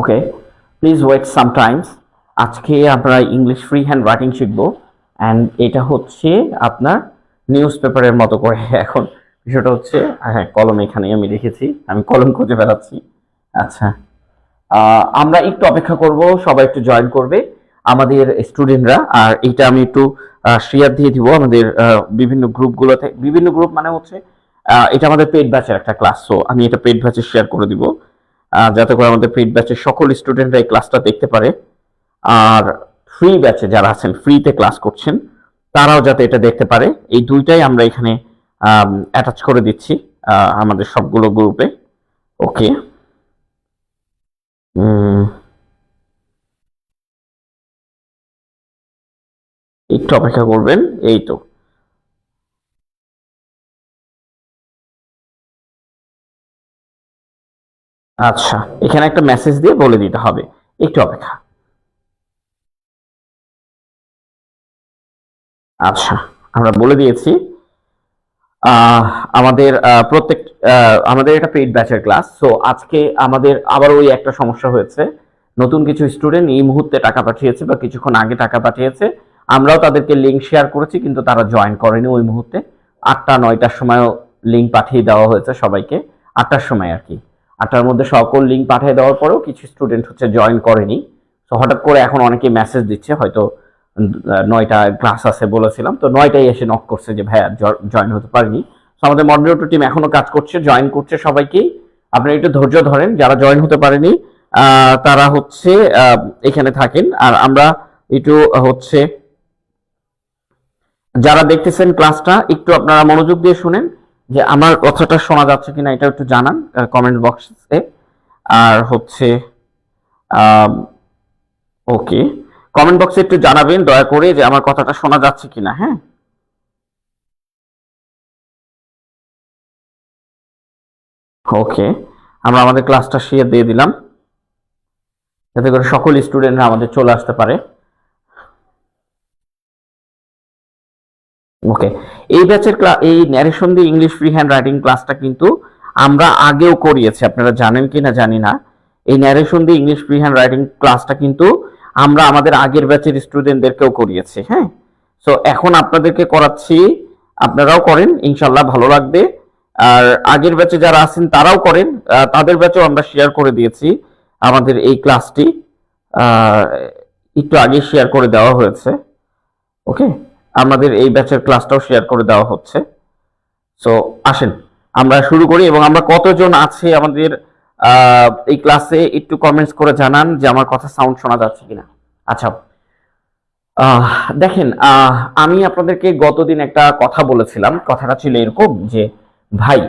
Okay, please wait sometimes. আজকে আমরা English free hand writing শিখবো, অ্যান্ড এটা হচ্ছে আপনার নিউজ পেপারের মতো করে। এখন বিষয়টা হচ্ছে, হ্যাঁ, কলম এখানেই আমি রেখেছি, আমি কলম খুঁজে বেড়াচ্ছি। আচ্ছা, আমরা একটু অপেক্ষা করব, সবাই একটু জয়েন করবে আমাদের স্টুডেন্টরা। আর এটা আমি একটু শেয়ার দিয়ে দিব আমাদের বিভিন্ন গ্রুপগুলোতে। বিভিন্ন গ্রুপ মানে হচ্ছে এটা আমাদের পেইড ব্যাচের একটা ক্লাস, সো আমি এটা পেইড ব্যাচে শেয়ার করে দিব, যাতে করে আমাদের পেইড ব্যাচের সকল স্টুডেন্টরা এই ক্লাসটা দেখতে পারে। আর ফ্রি ব্যাচে যারা আছেন, ফ্রিতে ক্লাস করছেন, তারাও যাতে এটা দেখতে পারে। এই দুইটাই আমরা এখানে অ্যাটাচ করে দিচ্ছি আমাদের সবগুলো গ্রুপে। ওকে, একটু অপেক্ষা করবেন। এই তো, আচ্ছা, এখানে একটা মেসেজ দিয়ে বলে দিতে হবে, একটু অপেক্ষা। আচ্ছা, আমরা বলে দিয়েছি। আহ, আমাদের প্রত্যেক আমাদের এটা পেইড ব্যাচের ক্লাস, সো আজকে আমাদের আবার ওই একটা সমস্যা হয়েছে। নতুন কিছু স্টুডেন্ট এই মুহূর্তে টাকা পাঠিয়েছে বা কিছুক্ষণ আগে টাকা পাঠিয়েছে। আমরাও তাদেরকে লিঙ্ক শেয়ার করেছি, কিন্তু তারা জয়েন করেনি ওই মুহূর্তে। 8টা 9টার সময়ও লিঙ্ক পাঠিয়ে দেওয়া হয়েছে সবাইকে, 8টার সময় আর কি। 8টার মধ্যে সকল লিঙ্ক পাঠিয়ে দেওয়ার পরেও কিছু স্টুডেন্ট হচ্ছে জয়েন করেনি। তো হঠাৎ করে এখন অনেকে মেসেজ দিচ্ছে, হয়তো 9টা ক্লাস আছে বলেছিলাম, তো 9টায় এসে নক করছে যে ভাইয়া জয়েন হতে পারিনি। তো আমাদের মডারেটর টিম এখনো কাজ করছে, জয়েন করছে সবাইকেই। আপনারা একটু ধৈর্য ধরেন, যারা জয়েন হতে পারেনি তারা হচ্ছে এখানে থাকেন। আর আমরা একটু হচ্ছে, যারা দেখতেছেন ক্লাসটা, একটু আপনারা মনোযোগ দিয়ে শুনেন যে আমার কথাটা শোনা যাচ্ছে কিনা, এটা একটু জানান কমেন্ট বক্সে। আর হচ্ছে ওকে, কমেন্ট বক্সে একটু জানাবেন দয়া করে যে আমার কথাটা শোনা যাচ্ছে কিনা। হ্যাঁ, ওকে, আমরা আমাদের ক্লাসটা শেয়ার দিয়ে দিলাম, যাতে করে সকল স্টুডেন্টরা আমাদের চলে আসতে পারে। ওকে, এই ব্যাচের এই ন্যারেশন দিয়ে ইংলিশ ফ্রি হ্যান্ড রাইটিং ক্লাসটা কিন্তু আমরা আগেও করিয়েছি, আপনারা জানেন কিনা জানি না। এই ন্যারেশন দিয়ে ইংলিশ ফ্রি হ্যান্ড রাইটিং ক্লাসটা কিন্তু আমরা আমাদের আগের ব্যাচের স্টুডেন্টদেরকেও করিয়েছি। হ্যাঁ, সো এখন আপনাদেরকে করাচ্ছি, আপনারাও করেন, ইনশাল্লাহ ভালো লাগবে। আর আগের ব্যাচে যারা আছেন তারাও করেন, তাদের ব্যাচেও আমরা শেয়ার করে দিয়েছি আমাদের এই ক্লাসটি। একটু আগে শেয়ার করে দেওয়া হয়েছে। ওকে, আমাদের এই ব্যাচের ক্লাসটাও শেয়ার করে দেওয়া হচ্ছে। সো আসেন আমরা শুরু করি, এবং আমরা কতজন আছে আমাদের এই ক্লাসে একটু কমেন্টস করে জানান যে আমার কথা সাউন্ড শোনা যাচ্ছে কিনা। আচ্ছা, দেখেন, আমি আপনাদেরকে গতদিন একটা কথা বলেছিলাম। কথাটা ছিল এরকম যে ভাই,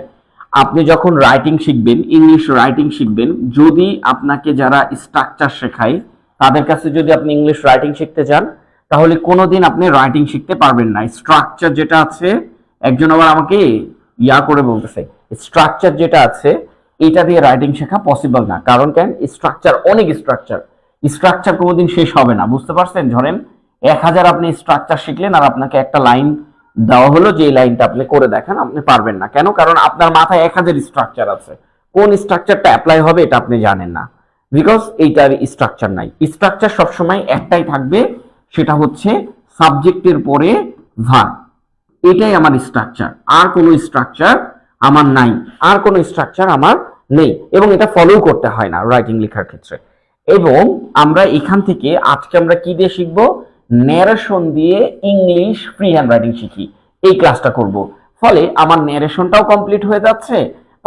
আপনি যখন রাইটিং শিখবেন, ইংলিশ রাইটিং শিখবেন, যদি আপনাকে যারা স্ট্রাকচার শেখায় তাদের কাছে যদি আপনি ইংলিশ রাইটিং শিখতে চান, তাহলে কোনোদিন আপনি রাইটিং শিখতে পারবেন না। স্ট্রাকচার যেটা আছে, একজন আবার আমাকে করে বলতেছে, স্ট্রাকচার যেটা আছে এটা দিয়ে রাইটিং শেখা পসিবল না। কারণ কেন? স্ট্রাকচার, অনেক স্ট্রাকচার, স্ট্রাকচার কোনোদিন শেষ হবে না। বুঝতে পারছেন? ধরেন 1000 আপনি স্ট্রাকচার শিখলেন, আর আপনাকে একটা লাইন দেওয়া হলো যে এই লাইনটা আপনি করে দেখান, আপনি পারবেন না। কেন? কারণ আপনার মাথায় 1000 স্ট্রাকচার আছে, কোন স্ট্রাকচারটা অ্যাপ্লাই হবে এটা আপনি জানেন না, বিকজ এইটার স্ট্রাকচার নাই। স্ট্রাকচার সবসময় একটাই থাকবে, সেটা হচ্ছে সাবজেক্টের পরে ভার্ব। এটাই আমার স্ট্রাকচার, আর কোনো স্ট্রাকচার আমার নাই, আর কোনো স্ট্রাকচার আমার নেই, এবং এটা ফলো করতে হয় না রাইটিং লেখার ক্ষেত্রে। এবং আমরা এখান থেকে আজকে আমরা কি দিয়ে শিখবো? ন্যারেশন দিয়ে ইংলিশ ফ্রি হ্যান্ড রাইটিং শিখি, এই ক্লাসটা করব। ফলে আমার ন্যারেশনটাও কমপ্লিট হয়ে যাচ্ছে,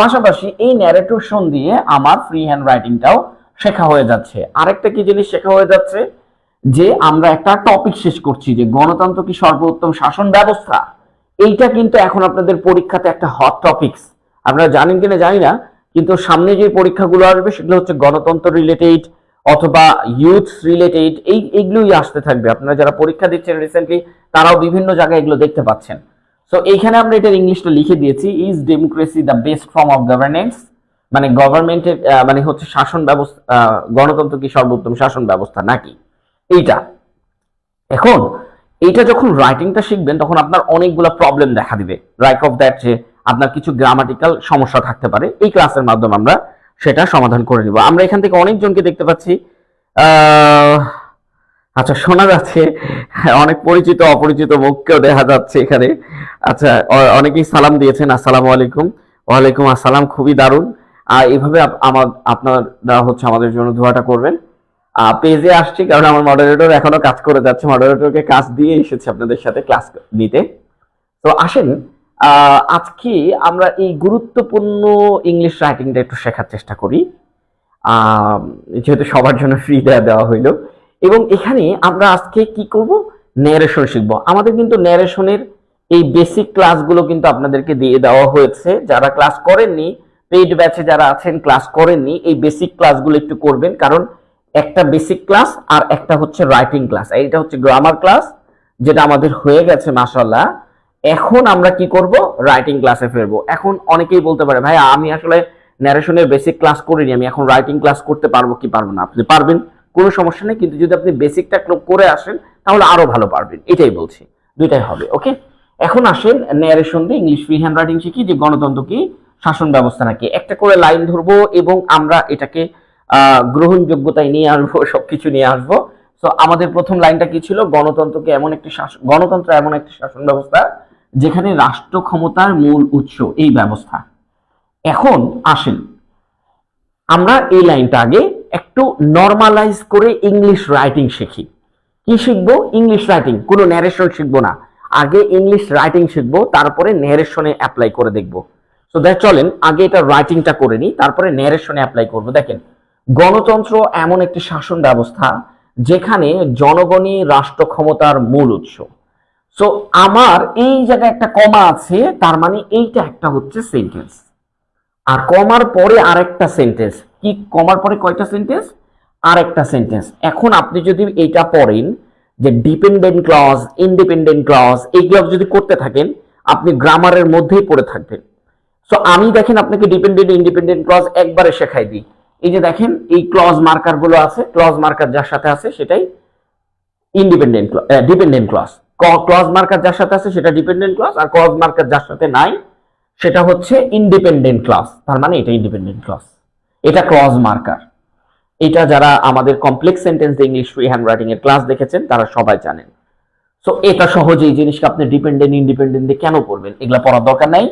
পাশাপাশি এই ন্যারেশন দিয়ে আমার ফ্রি হ্যান্ড রাইটিংটাও শেখা হয়ে যাচ্ছে। আরেকটা কি জিনিস শেখা হয়ে যাচ্ছে, যে আমরা একটা টপিক শেষ করছি যে গণতন্ত্র কি সর্বোত্তম শাসন ব্যবস্থা। এইটা কিন্তু এখন আপনাদের পরীক্ষাতে একটা হট টপিকস। আপনারা জানেন কিনা জানি না, কিন্তু সামনে যে পরীক্ষাগুলো আসবে সেগুলো হচ্ছে গণতন্ত্র রিলেটেড অথবা ইউথ রিলেটেড, এইগুলোই আসতে থাকবে। আপনারা যারা পরীক্ষা দিচ্ছেন রিসেন্টলি, তারাও বিভিন্ন জায়গায় এগুলো দেখতে পাচ্ছেন। সো এইখানে আমরা এটার ইংলিশটা লিখে দিয়েছি, is democracy the best form of governance, মানে গভর্নমেন্টের মানে হচ্ছে শাসন ব্যবস্থা, গণতন্ত্র কি সর্বোত্তম শাসন ব্যবস্থা নাকি, এইটা। এখন এইটা যখন রাইটিংটা শিখবেন, তখন আপনার অনেকগুলো প্রবলেম দেখা দিবে। লাইক অফ দ্যাট, যে আপনার কিছু গ্রামাটিক্যাল সমস্যা থাকতে পারে, এই ক্লাসের মাধ্যমে আমরা সেটা সমাধান করে নিব। আমরা এখান থেকে অনেকজনকে দেখতে পাচ্ছি। আহ আচ্ছা, শোনা যাচ্ছে অনেক পরিচিত অপরিচিত মুখকেও দেখা যাচ্ছে এখানে। আচ্ছা, অনেকেই সালাম দিয়েছেন, আসসালামু আলাইকুম। ওয়ালাইকুম আসসালাম, খুবই দারুণ। আর এইভাবে আপনারা হচ্ছে আমাদের জন্য দোয়াটা করবেন। পেজে আসছি কারণ আমার মডারেটর এখনো কাজ করে যাচ্ছে, মডারেটরকে কাজ দিয়ে এসেছে আপনাদের সাথে ক্লাস নিতে। তো আসেন, আজকে আমরা এই গুরুত্বপূর্ণ ইংলিশ রাইটিংটা একটু শেখার চেষ্টা করি, যেহেতু সবার জন্য ফ্রি দেওয়া হইলো। এবং এখানে আমরা আজকে কি করব, ন্যারেশন শিখবো। আমাদের কিন্তু ন্যারেশনের এই বেসিক ক্লাসগুলো কিন্তু আপনাদেরকে দিয়ে দেওয়া হয়েছে। যারা ক্লাস করেননি, পেইড ব্যাচে যারা আছেন ক্লাস করেননি, এই বেসিক ক্লাসগুলো একটু করবেন, কারণ একটা বেসিক ক্লাস আর একটা হচ্ছে রাইটিং ক্লাস। এইটা হচ্ছে গ্রামার ক্লাস, যেটা আমাদের হয়ে গেছে মাশাআল্লাহ। এখন আমরা কি করব, রাইটিং ক্লাসে ফিরবো। এখন অনেকেই বলতে পারে, ভাই আমি আসলে ন্যারেশনের বেসিক ক্লাস করিনি, আমি এখন রাইটিং ক্লাস করতে পারবো কি পারবো না? আপনি পারবেন, কোনো সমস্যা নেই, কিন্তু যদি আপনি বেসিকটা করে আসেন তাহলে আরো ভালো পারবেন, এটাই বলছি। দুইটাই হবে, ওকে। এখন আসেন ন্যারেশন দিয়ে ইংলিশ ফ্রি হ্যান্ড রাইটিং শিখি, যে গণতন্ত্র কি, শাসন ব্যবস্থা নাকি। একটা করে লাইন ধরবো এবং আমরা এটাকে গ্রহণযোগ্যতায় নিয়ে আসবো, সবকিছু নিয়ে আসবো। তো আমাদের প্রথম লাইনটা কি ছিল, গণতন্ত্র এমন একটি শাসন ব্যবস্থা যেখানে রাষ্ট্র ক্ষমতার মূল উৎস এই ব্যবস্থা। এখন আসেন আমরা এই লাইনটা আগে একটু নরমালাইজ করে ইংলিশ রাইটিং শিখি। কি শিখবো? ইংলিশ রাইটিং, কোনো ন্যারেশন শিখবো না, আগে ইংলিশ রাইটিং শিখবো, তারপরে ন্যারেশনে অ্যাপ্লাই করে দেখবো। তো চলেন আগে এটা রাইটিংটা করে নিই, তারপরে ন্যারেশনে অ্যাপ্লাই করব। দেখেন, গণতন্ত্র এমন একটি শাসন ব্যবস্থা যেখানে জনগণই রাষ্ট্র ক্ষমতার মূল উৎস। সো আমার এই জায়গায় একটা কমা আছে, তার মানে এইটা একটা হচ্ছে সেন্টেন্স, আর কমার পরে আরেকটা সেন্টেন্স। কি কমার পরে কয়টা সেন্টেন্স? আরেকটা সেন্টেন্স। এখন আপনি যদি এইটা পড়েন যে ডিপেন্ডেন্ট ক্লজ, ইন্ডিপেন্ডেন্ট ক্লজ, এইগুলো যদি করতে থাকেন আপনি গ্রামারের মধ্যেই পড়ে থাকবেন। সো আমি দেখেন আপনাকে ডিপেন্ডেন্ট ইন্ডিপেন্ডেন্ট ক্লজ একবারে শেখাই দিই। এই যে দেখেন এই ক্লজ মার্কার গুলো আছে, ক্লজ মার্কার যার সাথে আছে সেটাই ডিপেন্ডেন্ট ক্লজ। ক্লজ মার্কার যার সাথে আছে সেটা ডিপেন্ডেন্ট ক্লজ, আর ক্লজ মার্কার যার সাথে নাই সেটা হচ্ছে ইন্ডিপেন্ডেন্ট ক্লজ। তার মানে এটা ইন্ডিপেন্ডেন্ট ক্লজ, এটা ক্লজ মার্কার। এটা যারা আমাদের complex sentence English free hand writing এর ক্লাস দেখেছেন তারা সবাই জানেন। সো এটা সহজে এই জিনিসটা আপনি ডিপেন্ডেন্ট ইন্ডিপেন্ডেন্ট দিয়ে কেন পড়বেন, এগুলা পড়ার দরকার নাই।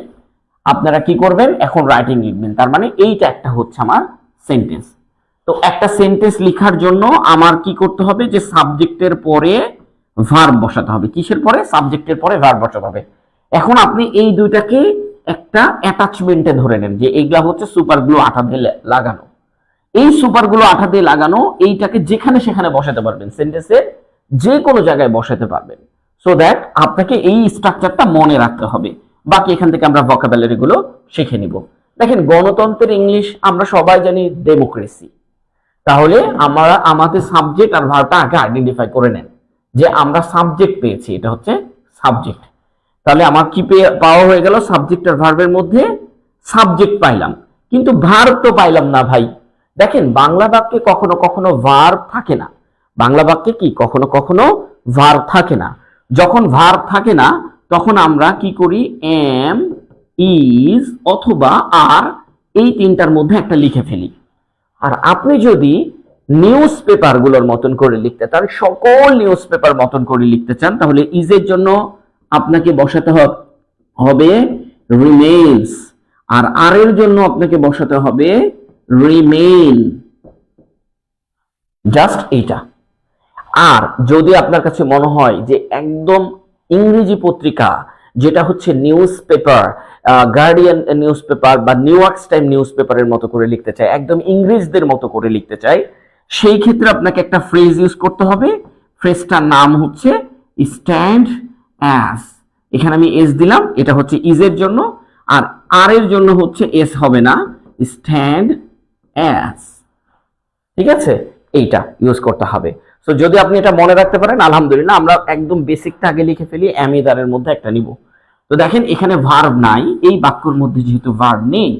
আপনারা কি করবেন, এখন রাইটিং লিখবেন। তার মানে এইটা একটা হচ্ছে আমার সেন্টেন্স। তো একটা সেন্টেন্স লেখার জন্য আমার কি করতে হবে, যে সাবজেক্টের পরে ভার্ব বসাতে হবে। কিসের পরে? সাবজেক্টের পরে ভার্ব বসাতে হবে। এখন আপনি এই দুইটাকে একটা অ্যাটাচমেন্টে ধরে নেন, যে এইগুলা হচ্ছে সুপার গ্লু আঠা দিয়ে লাগানো। এই সুপার গ্লু আঠা দিয়ে লাগানো এইটাকে যেখানে সেখানে বসাতে পারবেন, সেন্টেন্সের যে কোনো জায়গায় বসাতে পারবেন। সো দ্যাট আপনাকে এই স্ট্রাকচারটা মনে রাখতে হবে। বাকি এখান থেকে আমরা ভোকাবুলারি গুলো শিখে নিব। দেখেন, গণতন্ত্রের ইংলিশ আমরা সবাই জানি ডেমোক্রেসি। তাহলে আমরা আমাদের সাবজেক্ট আর ভার্বটা আগে আইডেন্টিফাই করে নেন, যে আমরা সাবজেক্ট পেয়েছি, এটা হচ্ছে সাবজেক্ট। তাহলে আমার কি পাওয়া হয়ে গেল, সাবজেক্ট আর ভার্বের মধ্যে সাবজেক্ট পাইলাম, কিন্তু ভার্ব তো পাইলাম না ভাই। দেখেন, বাংলা বাক্যে কখনো কখনো ভার্ব থাকে না। বাংলা বাক্যে কি কখনো কখনো ভার্ব থাকে না। যখন ভার্ব থাকে না তখন আমরা কি করি, এম, ইজ অথবা আর, এই তিনটার মধ্যে একটা লিখে ফেলি। আর আপনি যদি নিউজ পেপার গুলোর মতন করে লিখতে, তাহলে সকল নিউজ পেপার মতন করে লিখতে চান, তাহলে ইজের জন্য আপনাকে বসাতে হবে রিমেইনস, আর আর এর জন্য আপনাকে বসাতে হবে রিমেইন। জাস্ট এইটা। আর যদি আপনার কাছে মনে হয় যে একদম ইংরেজি পত্রিকা, যেটা হচ্ছে news paper, guardian news paper বা নিউ ইয়র্ক টাইম নিউজ পেপারের মতো করে লিখতে চাই, একদম ইংরেজদের মতো করে লিখতে চাই, সেই ক্ষেত্রে আপনাকে একটা ফ্রেজ ইউজ করতে হবে। ফ্রেজটার নাম হচ্ছে স্ট্যান্ড অ্যাজ। এখানে আমি এস দিলাম, এটা হচ্ছে ইজের জন্য, আর আর এর জন্য হচ্ছে এস হবে না, স্ট্যান্ড অ্যাজ। ঠিক আছে, এইটা ইউজ করতে হবে। সো যদি আপনি এটা মনে রাখতে পারেন আলহামদুলিল্লাহ। আমরা একদম বেসিকটা আগে লিখে ফেলি, অ্যামিদারের মধ্যে একটা নিব। তো দেখেন, এখানে ভার্ব নাই, এই বাক্যের মধ্যে যেহেতু ভার্ব নেই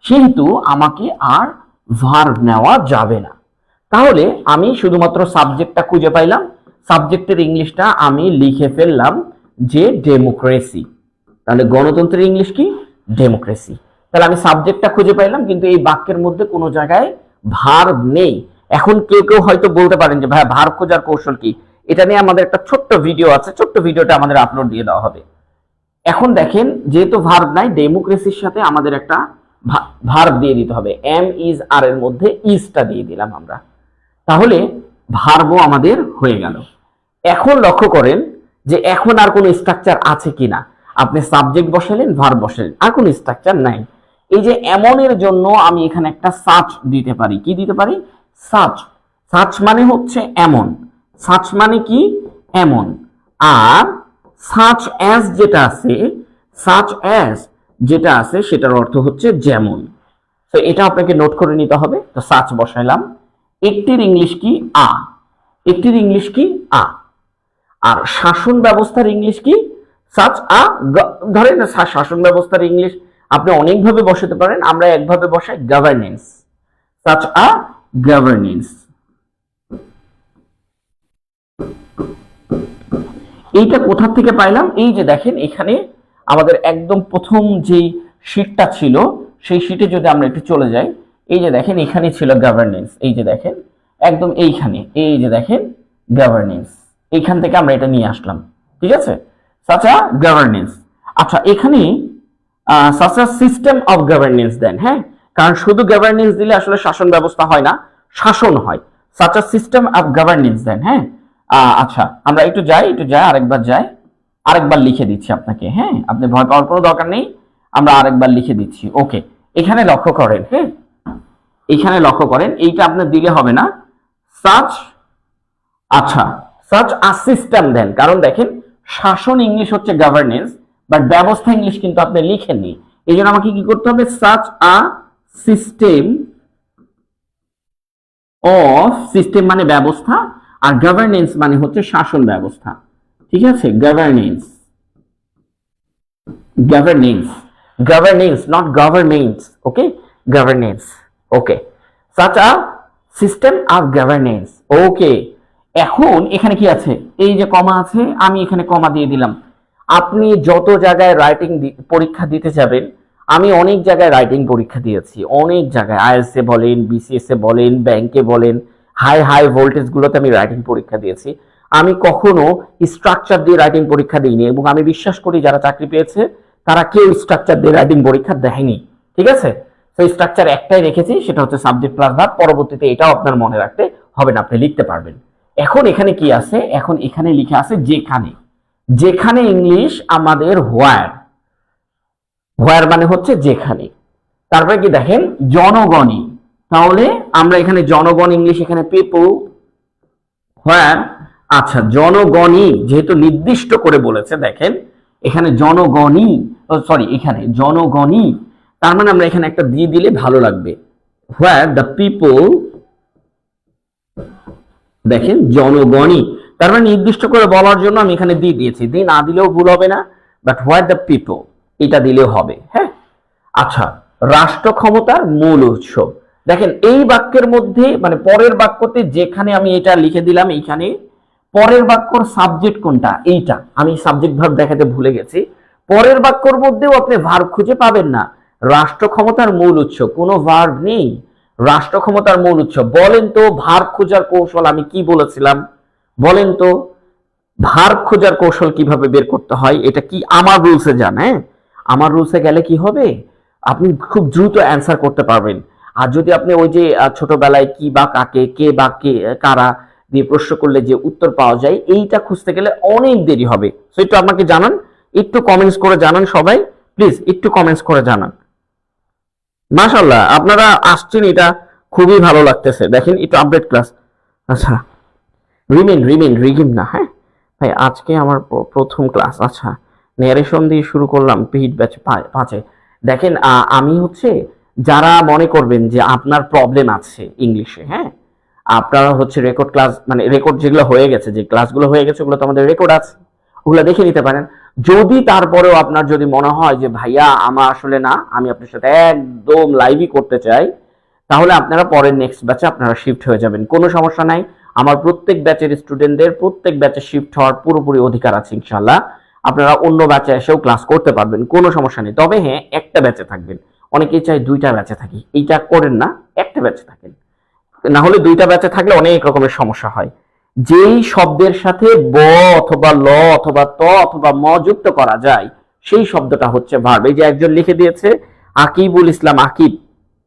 সেহেতু আমাকে আর ভার্ব নেওয়া যাবে না। তাহলে আমি শুধুমাত্র সাবজেক্টটা খুঁজে পাইলাম, সাবজেক্টের ইংলিশটা আমি লিখে ফেললাম যে ডেমোক্রেসি। তাহলে গণতন্ত্রের ইংলিশ কি? ডেমোক্রেসি। তাহলে আমি সাবজেক্টটা খুঁজে পাইলাম, কিন্তু এই বাক্যের মধ্যে কোনো জায়গায় ভার্ব নেই। এখন কেউ কেউ হয়তো বলতে পারেন যে ভাই ভার্ব খোঁজার কৌশল কি, এটা নিয়ে আমাদের একটা ছোট্ট ভিডিও আছে, ছোট্ট ভিডিওটা আমাদের আপলোড দিয়ে দেওয়া হবে। এখন দেখেন যেহেতু ভার্ব নাই, ডেমোক্রেসির সাথে আমাদের একটা ভার্ব দিয়ে দিতে হবে। এম ইজ আর এর মধ্যে ইজটা দিয়ে দিলাম আমরা, তাহলে ভার্বও আমাদের হয়ে গেল। এখন লক্ষ্য করেন যে এখন আর কোনো স্ট্রাকচার আছে কিনা। আপনি সাবজেক্ট বসালেন, ভার্ব বসালেন, আর কোনো স্ট্রাকচার নাই। এই যে এমনের জন্য আমি এখানে একটা সাচ দিতে পারি। কি দিতে পারি? সাচ। সাচ মানে হচ্ছে এমন, সাচ মানে কি? এমন। আর সাচ অ্যাজ যেটা আছে, সাচ অ্যাজ যেটা আছে সেটার অর্থ হচ্ছে যেমন। তো এটা আপনাকে নোট করে নিতে হবে। তো সাচ বসাইলাম। একটির ইংলিশ কি? আ। একটির ইংলিশ কি? আ। আর শাসন ব্যবস্থার ইংলিশ কি? Such a. ধরেন শাসন ব্যবস্থার ইংলিশ আপনি অনেকভাবে বসাতে পারেন, আমরা একভাবে বসাই, গভর্নেন্স। Such a governance. এইটা কোথা থেকে পাইলাম? এই যে দেখেন এখানে আমাদের একদম প্রথম যেই শীটটা ছিল সেই শীটে যদি আমরা একটু চলে যাই, এই যে দেখেন এখানে ছিল গভর্নেন্স। এই যে দেখেন একদম এইখানে, এই যে দেখেন গভর্নেন্স, এইখান থেকে আমরা এটা নিয়ে আসলাম। ঠিক আছে, সাচ আ গভর্নেন্স। আচ্ছা, এখানে such a system of governance then. হ্যাঁ, কারণ শুধু গভর্নেন্স দিলে আসলে শাসন ব্যবস্থা হয় না, শাসন হয়। Such a system of governance then. হ্যাঁ, আচ্ছা আমরা একটু যাই, আরেকবার লিখে দিচ্ছি আপনাকে। হ্যাঁ, আপনি ভয় পাওয়ার কোনো দরকার নেই, আমরা আরেকবার লিখে দিচ্ছি। ওকে, এখানে লক্ষ্য করেন। হ্যাঁ, এখানে লক্ষ্য করেন, এইটা আপনার দিলে হবে না, সাচ। আচ্ছা, সাচ আ সিস্টেম দেন, কারণ দেখেন শাসন ইংলিশ হচ্ছে গভর্নেন্স, বাট ব্যবস্থা ইংলিশ কিন্তু আপনি লিখেননি। এই জন্য আমাকে কি করতে হবে? Such a system of, system মানে ব্যবস্থা, আর গভর্নেন্স মানে হচ্ছে শাসন ব্যবস্থা। ঠিক আছে, governance, governance, governance, not governments. Okay, governance. Okay, such a system of governance. Okay, এখন এখানে কি আছে? এই যে কমা আছে, আমি এখানে কমা দিয়ে দিলাম। আপনি যত জায়গায় রাইটিং পরীক্ষা দিতে যাবেন, আমি অনেক জায়গায় রাইটিং পরীক্ষা দিয়েছি, অনেক জায়গায়, আইএসএ বলেন, বিসিএস এ বলেন, ব্যাংকে বলেন, হাই হাই ভোল্টেজ গুলোতে আমি রাইটিং পরীক্ষা দিয়েছি। আমি কখনো স্ট্রাকচার দিয়ে রাইটিং পরীক্ষা দিইনি, এবং আমি বিশ্বাস করি যারা চাকরি পেয়েছে তারা কেউ স্ট্রাকচার দিয়ে রাইটিং পরীক্ষা দেয়নি। ঠিক আছে, তো স্ট্রাকচার একটাই রেখেছি, সেটা হচ্ছে সাবজেক্ট প্লাস ভার্ব। পরবর্তীতে এটাও আপনার মনে রাখতে হবে না, আপনি লিখতে পারবেন। এখন এখানে কি আছে? এখন এখানে লিখে আছে যেখানে। যেখানে ইংলিশ আমাদের হোয়ার, হোয়ার মানে হচ্ছে যেখানে। তারপরে কি দেখেন? জনগণই। তাহলে আমরা এখানে জনগণ ইংলিশ, এখানে পিপল, হোয়ার। আচ্ছা, জনগণই যেহেতু নির্দিষ্ট করে বলেছে, দেখেন এখানে জনগণই, সরি এখানে জনগণই, তার মানে আমরা এখানে একটা দিয়ে দিলে ভালো লাগবে, হোয়ার দ্য পিপল, দেখেন জনগণই, তার মানে নির্দিষ্ট করে বলার জন্য আমি এখানে দিয়ে দিয়েছি। দিয়ে না দিলেও ভুল হবে না, বাট হোয়ার দ্য পিপল এটা দিলেও হবে। হ্যাঁ, আচ্ছা, রাষ্ট্র ক্ষমতার মূল উৎস। দেখেন এই বাক্যের মধ্যে, মানে পরের বাক্যতে যেখানে আমি এটা লিখে দিলাম, এইখানে পরের বাক্যর সাবজেক্ট কোনটা, এইটা আমি সাবজেক্ট ভার্ব দেখাতে ভুলে গেছি। পরের বাক্যর মধ্যেও আপনি ভার্ব খুঁজে পাবেন না। রাষ্ট্র ক্ষমতার মূল উৎস, কোনো ভার্ব নেই, রাষ্ট্র ক্ষমতার মূল উৎস। বলেন তো ভার্ব খোঁজার কৌশল আমি কি বলেছিলাম? বলেন তো ভার্ব খোঁজার কৌশল কিভাবে বের করতে হয়? এটা কি আমার রুলসে যান। হ্যাঁ, আমার রুলসে গেলে কি হবে, আপনি খুব দ্রুত অ্যান্সার করতে পারবেন। আর যদি আপনি ওই যে ছোটবেলায় কি বা কাকে, কে বা কে কারা দিয়ে প্রশ্ন করলে যে উত্তর পাওয়া যায়, এইটা খুঁজতে গেলে অনেক দেরি হবে। সো একটু আমাকে জানান, একটু কমেন্টস করে জানান সবাই, প্লিজ একটু কমেন্টস করে জানান। মাশাআল্লাহ, আপনারা আসছেন, এটা খুবই ভালো লাগতেছে। দেখেন একটু আপডেট ক্লাস। আচ্ছা, রিগিম না। হ্যাঁ ভাই, আজকে আমার প্রথম ক্লাস। আচ্ছা, ন্যারেশন দিয়ে শুরু করলাম, পিট ব্যাচ 5-এ। দেখেন আমি হচ্ছে, যারা মনে করবেন যে আপনার প্রবলেম আছে ইংলিশে, হ্যাঁ, আপনারা হচ্ছে রেকর্ড ক্লাস, মানে রেকর্ড যেগুলো হয়ে গেছে, যে ক্লাসগুলো হয়ে গেছে ওগুলো তো আমাদের রেকর্ড আছে, ওগুলো দেখে নিতে পারেন। যদি তারপরেও আপনার যদি মনে হয় যে ভাইয়া আমার আসলে না, আমি আপনার সাথে একদম লাইভই করতে চাই, তাহলে আপনারা পরের নেক্সট ব্যাচে আপনারা শিফট হয়ে যাবেন, কোনো সমস্যা নাই। আমার প্রত্যেক ব্যাচের স্টুডেন্টদের প্রত্যেক ব্যাচে শিফট হওয়ার পুরোপুরি অধিকার আছে ইনশাআল্লাহ। আপনারা অন্য ব্যাচে এসেও ক্লাস করতে পারবেন, কোনো সমস্যা নেই। তবে হ্যাঁ, একটা ব্যাচে থাকবেন, অনেকেই চায় 2টা ব্যাচে থাকি, এইটা করেন না, একটা ব্যাচে থাকেন। না হলে 2টা ব্যাচে থাকলে অনেক রকমের সমস্যা হয়। যেই শব্দের সাথে ব অথবা ল অথবা ত অথবা ম যুক্ত করা যায় সেই শব্দটা হচ্ছে ভার্ব। এই যে একজন লিখে দিয়েছে আকিবুল ইসলাম, আকিব,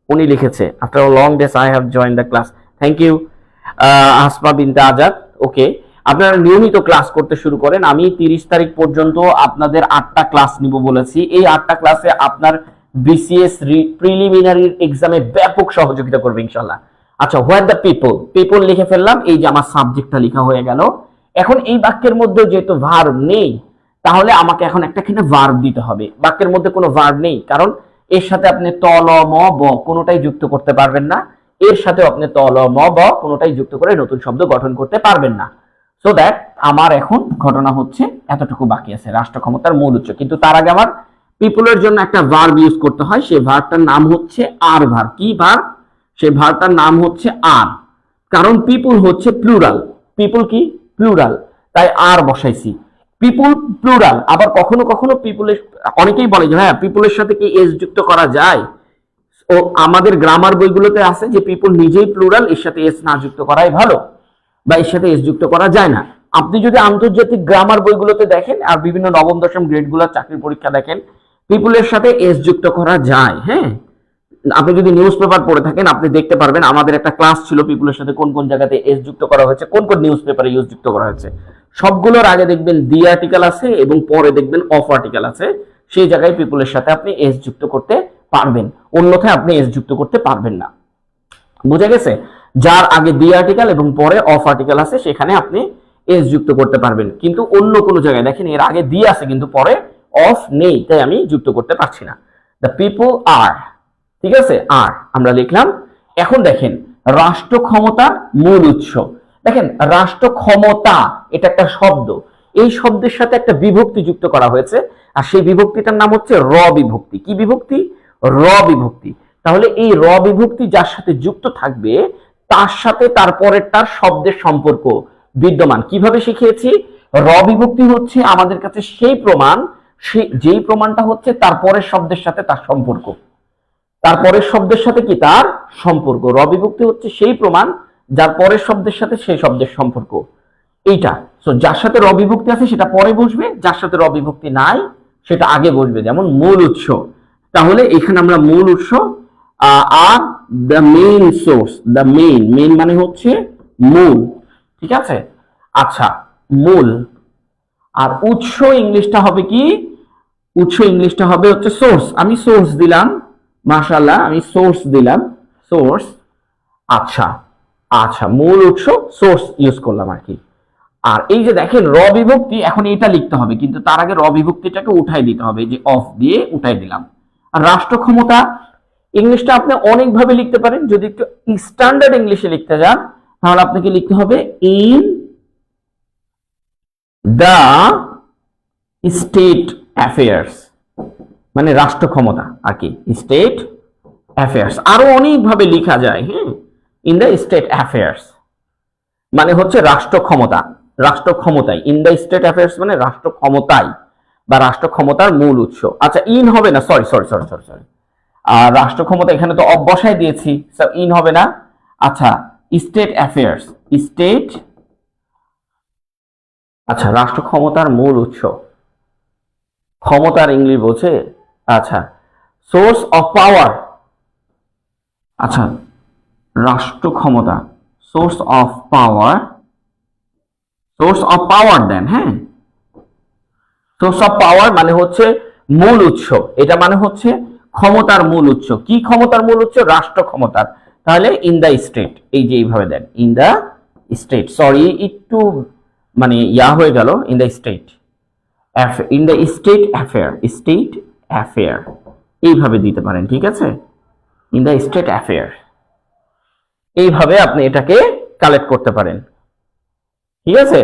উনি লিখেছে after long days I have join the class. Thank you Asma Binte Azad. ওকে, আপনারা নিয়মিত ক্লাস করতে শুরু করেন। আমি 30 তারিখ পর্যন্ত আপনাদের 8টা ক্লাস নিব বলেছি। এই 8টা ক্লাসে আপনার বিসিএস প্রিলিমিনারি এক্সামে ব্যাপক সহযোগিতা করবে ইনশাআল্লাহ। আচ্ছা, হোয়াট দ্য পিপল, পিপল লিখে ফেললাম, এই যে আমার সাবজেক্টটা লেখা হয়ে গেল। এখন এই বাক্যের মধ্যে যেহেতু ভার্ব নেই, তাহলে আমাকে এখন একটা এখানে ভার্ব দিতে হবে। বাক্যের মধ্যে কোনো ভার্ব নেই, কারণ এর সাথে আপনি ত ল ম ব কোনোটাই যুক্ত করতে পারবেন না, এর সাথে আপনি ত ল ম ব কোনোটাই যুক্ত করে নতুন শব্দ গঠন করতে পারবেন না। সো দ্যাট আমার এখন ঘটনা হচ্ছে এতটুকু বাকি আছে, রাষ্ট্র ক্ষমতার মূল উৎস। কিন্তু তার আগে আমার পিপলের জন্য একটা ভার্ব ইউজ করতে হয়, সেই ভার্বটার নাম হচ্ছে আর ভার্ব। কি ভার্ব? সেই ভার্বটার নাম হচ্ছে আর, কারণ পিপল হচ্ছে প্লুরাল, পিপল কি প্লুরাল, তাই আর বসাইছি। পিপল প্লুরাল, আবার কখনো কখনো পিপলের, অনেকেই বলে যে হ্যাঁ পিপলের সাথে কি এস যুক্ত করা যায়, ও আমাদের গ্রামার বইগুলোতে আছে যে পিপল নিজেই প্লুরাল, এর সাথে এস না যুক্ত করাই ভালো, বা এর সাথে এস যুক্ত করা যায় না। আপনি যদি আন্তর্জাতিক গ্রামার বইগুলোতে দেখেন আর বিভিন্ন নবম দশম গ্রেডগুলোর চাকরির পরীক্ষা দেখেন, পিপলের সাথে এস যুক্ত করা যায়। হ্যাঁ, আপনি যদি নিউজ পেপার পড়ে থাকেন আপনি দেখতে পারবেন, আমাদের একটা ক্লাস ছিল পিপলের সাথে কোন কোন জায়গাতে এস যুক্ত করা হয়েছে, কোন কোন নিউজ পেপারে ইউজ যুক্ত করা হয়েছে। সবগুলোর আগে দেখবেন দি আর্টিকেল আছে এবং পরে দেখবেন অফ আর্টিকেল আছে, সেই জায়গায় পিপলের সাথে আপনি এস যুক্ত করতে পারবেন, অন্যথায় আপনি এস যুক্ত করতে পারবেন না। বুঝা গেছে? যার আগে দি আর্টিকেল এবং পরে অফ আর্টিকেল আছে সেখানে আপনি এস যুক্ত করতে পারবেন, কিন্তু অন্য কোনো জায়গায় দেখেন এর আগে দি আছে কিন্তু পরে অফ নেই, তাই আমি যুক্ত করতে পারছি না। দ্য পিপল আর, ঠিক আছে, আর আমরা লিখলাম। এখন দেখেন রাষ্ট্র ক্ষমতার মূল উৎস। দেখেন রাষ্ট্র ক্ষমতা এটা একটা শব্দ, এই শব্দের সাথে একটা বিভক্তি যুক্ত করা হয়েছে, আর সেই বিভক্তিটার নাম হচ্ছে র বিভক্তি। কি বিভক্তি? র বিভক্তি। তাহলে এই র বিভক্তি যার সাথে যুক্ত থাকবে তার সাথে তারপরের তার শব্দের সম্পর্ক বিদ্যমান। কিভাবে শিখিয়েছি? র বিভক্তি হচ্ছে আমাদের কাছে সেই প্রমাণ, যেই প্রমাণটা হচ্ছে তারপরের শব্দের সাথে তার সম্পর্ক, তারপরের শব্দের সাথে কি তার সম্পর্ক। র বিভক্তি হচ্ছে সেই প্রমাণ যার পরের শব্দের সাথে সেই শব্দের সম্পর্ক, এইটা। সো যার সাথে র বিভক্তি আছে সেটা পরে বসবে, যার সাথে র বিভক্তি নাই সেটা আগে বসবে, যেমন মূল উৎস। তাহলে এখানে আমরা মূল উৎস আর the main source, the main, main মানে হচ্ছে মূল, ঠিক আছে। আচ্ছা, মূল। আর উৎস ইংলিশটা হবে কি? উৎস ইংলিশটা হবে হচ্ছে সোর্স। আমি সোর্স দিলাম, মাশাআল্লাহ, আমি সোর্স দিলাম, সোর্স। আচ্ছা আচ্ছা, মূল উৎস সোর্স ইউজ করলাম আর কি। আর এই যে দেখেন র বিভক্তি, এখন এটা লিখতে হবে কিন্তু তার আগে র বিভক্তিটাকে উঠাই দিতে হবে, যে অফ দিয়ে উঠাই দিলাম। আর রাষ্ট্র ক্ষমতা ইংলিশটা আপনি অনেকভাবে লিখতে পারেন, যদি একটু স্ট্যান্ডার্ড ইংলিশে লিখতে যান তাহলে আপনাকে লিখতে হবে ইন দ্য স্টেট অ্যাফেয়ার্স, মানে রাষ্ট্র ক্ষমতা আর কি, স্টেট অ্যাফেয়ার্স। আরো অনেকভাবে লেখা যায়, হ্যাঁ, ইন দ্য স্টেট অ্যাফেয়ার্স মানে হচ্ছে রাষ্ট্র ক্ষমতা, রাষ্ট্র ক্ষমতায়, ইন দ্য স্টেট অ্যাফেয়ার্স মানে রাষ্ট্র ক্ষমতায় বা রাষ্ট্র ক্ষমতার মূল উৎস। আচ্ছা, ইন হবে না, sorry sorry sorry sorry sorry, আর রাষ্ট্র ক্ষমতা এখানে তো অফ বসাই দিয়েছি, ইন হবে না। আচ্ছা, স্টেট অ্যাফেয়ার্স, স্টেট, আচ্ছা, রাষ্ট্র ক্ষমতার মূল উৎস, ক্ষমতার ইংলিশ বলছে। আচ্ছা, সোর্স অফ পাওয়ার, আচ্ছা, রাষ্ট্র ক্ষমতা, source of power, source of power then, হ্যাঁ, সোর্স অফ পাওয়ার মানে হচ্ছে মূল উৎস, এটা মানে হচ্ছে ক্ষমতার মূল উৎস। কি ক্ষমতার মূল উৎস? রাষ্ট্র ক্ষমতার। তাহলে ইন দ্য স্টেট, এই যে এইভাবে দেন, ইন দ্য স্টেট, সরি একটু মানে ইয়া হয়ে গেল, in the state, in the state affair, state affair এইভাবে দিতে পারেন, ঠিক আছে, ইন দ্য স্টেট অ্যাফেয়ার, এইভাবে আপনি এটাকে কালেক্ট করতে পারেন, ঠিক আছে,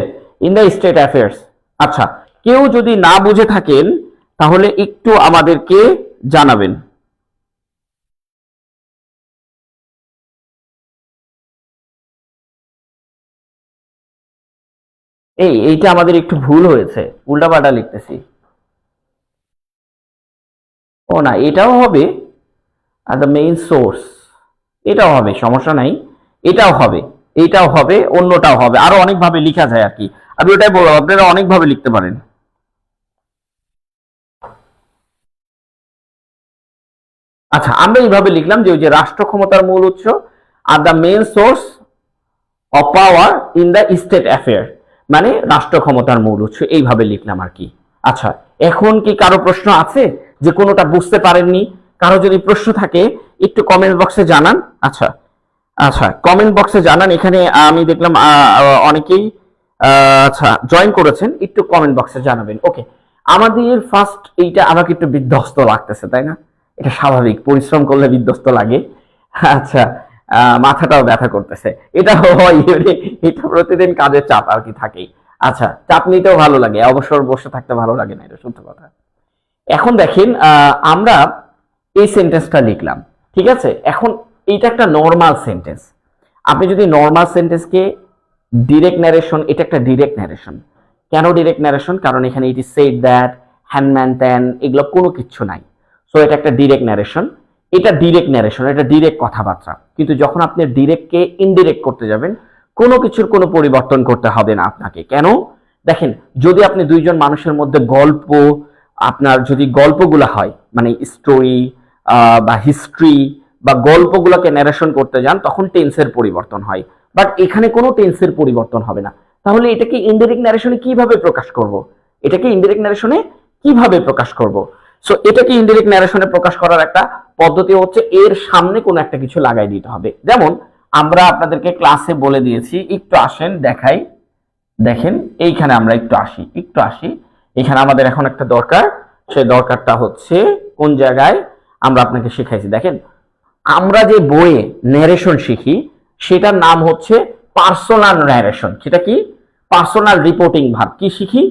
ইন দ্য স্টেট অ্যাফেয়ার্স। আচ্ছা, কেউ যদি না বুঝে থাকেন তাহলে একটু আমাদেরকে জানাবেন। এইটা আমাদের একটু ভুল হয়েছে, উল্টাপাল্টা লিখতেছি। ও না, এটাও হবে, আর দ্য মেইন সোর্স, এটাও হবে, সমস্যা নাই, এটাও হবে, এটাও হবে, অন্যটাও হবে, আরো অনেকভাবে লেখা যায় আর কি। আমি ওটাই বলবো, আপনারা অনেকভাবে লিখতে পারেন। আচ্ছা, আমরা এইভাবে লিখলাম যে ওই যে রাষ্ট্র ক্ষমতার মূল উৎস আর the main source of power in the state affair, মানে রাষ্ট্র ক্ষমতার মূল উৎস, এইভাবে লিখলাম আর কি। আচ্ছা, এখন কি কারো প্রশ্ন আছে যে কোনোটা বুঝতে পারেননি? কারো যদি প্রশ্ন থাকে একটু কমেন্ট বক্সে জানান। আচ্ছা আচ্ছা, কমেন্ট বক্সে জানান। এখানে আমি দেখলাম অনেকেই আচ্ছা জয়েন করেছেন, একটু কমেন্ট বক্সে জানাবেন। ওকে, আমাদের ফার্স্ট এইটা আমাকে একটু বিধ্বস্ত লাগতেছে, তাই না? এটা স্বাভাবিক, পরিশ্রম করলে বিধ্বস্ত লাগে। আচ্ছা, মাথাটাও ব্যথা করতেছে, এটা হয়, এটা প্রতিদিন কাজের চাপ আর কি থাকেই। আচ্ছা, চাপ নিতেও ভালো লাগে, অবসর বসে থাকতে ভালো লাগে না, এটা সত্য কথা। এখন দেখেন, আমরা এই সেন্টেন্সটা লিখলাম, ঠিক আছে? এখন এইটা একটা নর্মাল সেন্টেন্স। আপনি যদি নর্মাল সেন্টেন্সকে ডিরেক্ট ন্যারেশন, এটা একটা ডিরেক্ট ন্যারেশন। কেন ডিরেক্ট ন্যারেশন? কারণ এখানে ইট ইজ সেড দ্যাট, হ্যানম্যান ত্যান, এগুলো কোনো কিছু নাই। সো এটা একটা ডিরেক্ট ন্যারেশন, এটা ডিরেক্ট ন্যারেশন, এটা ডিরেক্ট কথাবার্তা। কিন্তু যখন আপনি ডিরেক্টকে ইনডিরেক্ট করতে যাবেন, কোনো কিছুর কোনো পরিবর্তন করতে হবে না আপনাকে। কেন? দেখেন, যদি আপনি দুইজন মানুষের মধ্যে গল্প, আপনার যদি গল্পগুলো হয়, মানে স্টোরি বা হিস্ট্রি বা গল্পগুলোকে ন্যারেশন করতে যান, তখন টেন্সের পরিবর্তন হয়। বাট এখানে কোনো টেন্সের পরিবর্তন হবে না। তাহলে এটাকে ইনডিরেক্ট ন্যারেশনে কিভাবে প্রকাশ করব? এটাকে ইনডিরেক্ট ন্যারেশনে কিভাবে প্রকাশ করব? সো এটাকে ইনডিরেক্ট ন্যারেশনে প্রকাশ করার একটা পদ্ধতি হচ্ছে এর সামনে কোনো একটা কিছু লাগাই দিতে হবে। যেমন আমরা আপনাদেরকে ক্লাসে বলে দিয়েছি, একটু আসেন দেখাই। দেখেন এইখানে আমরা একটু আসি, এখানে আমাদের এখন একটা দরকার, সেই দরকারটা হচ্ছে কোন জায়গায় আমরা আপনাকে শিখাইছি। দেখেন, আমরা যে বইয়ে ন্যারেশন শিখি সেটার নাম হচ্ছে পার্সোনাল ন্যারেশন। সেটা কি? Personal reporting verb. কি শিখি?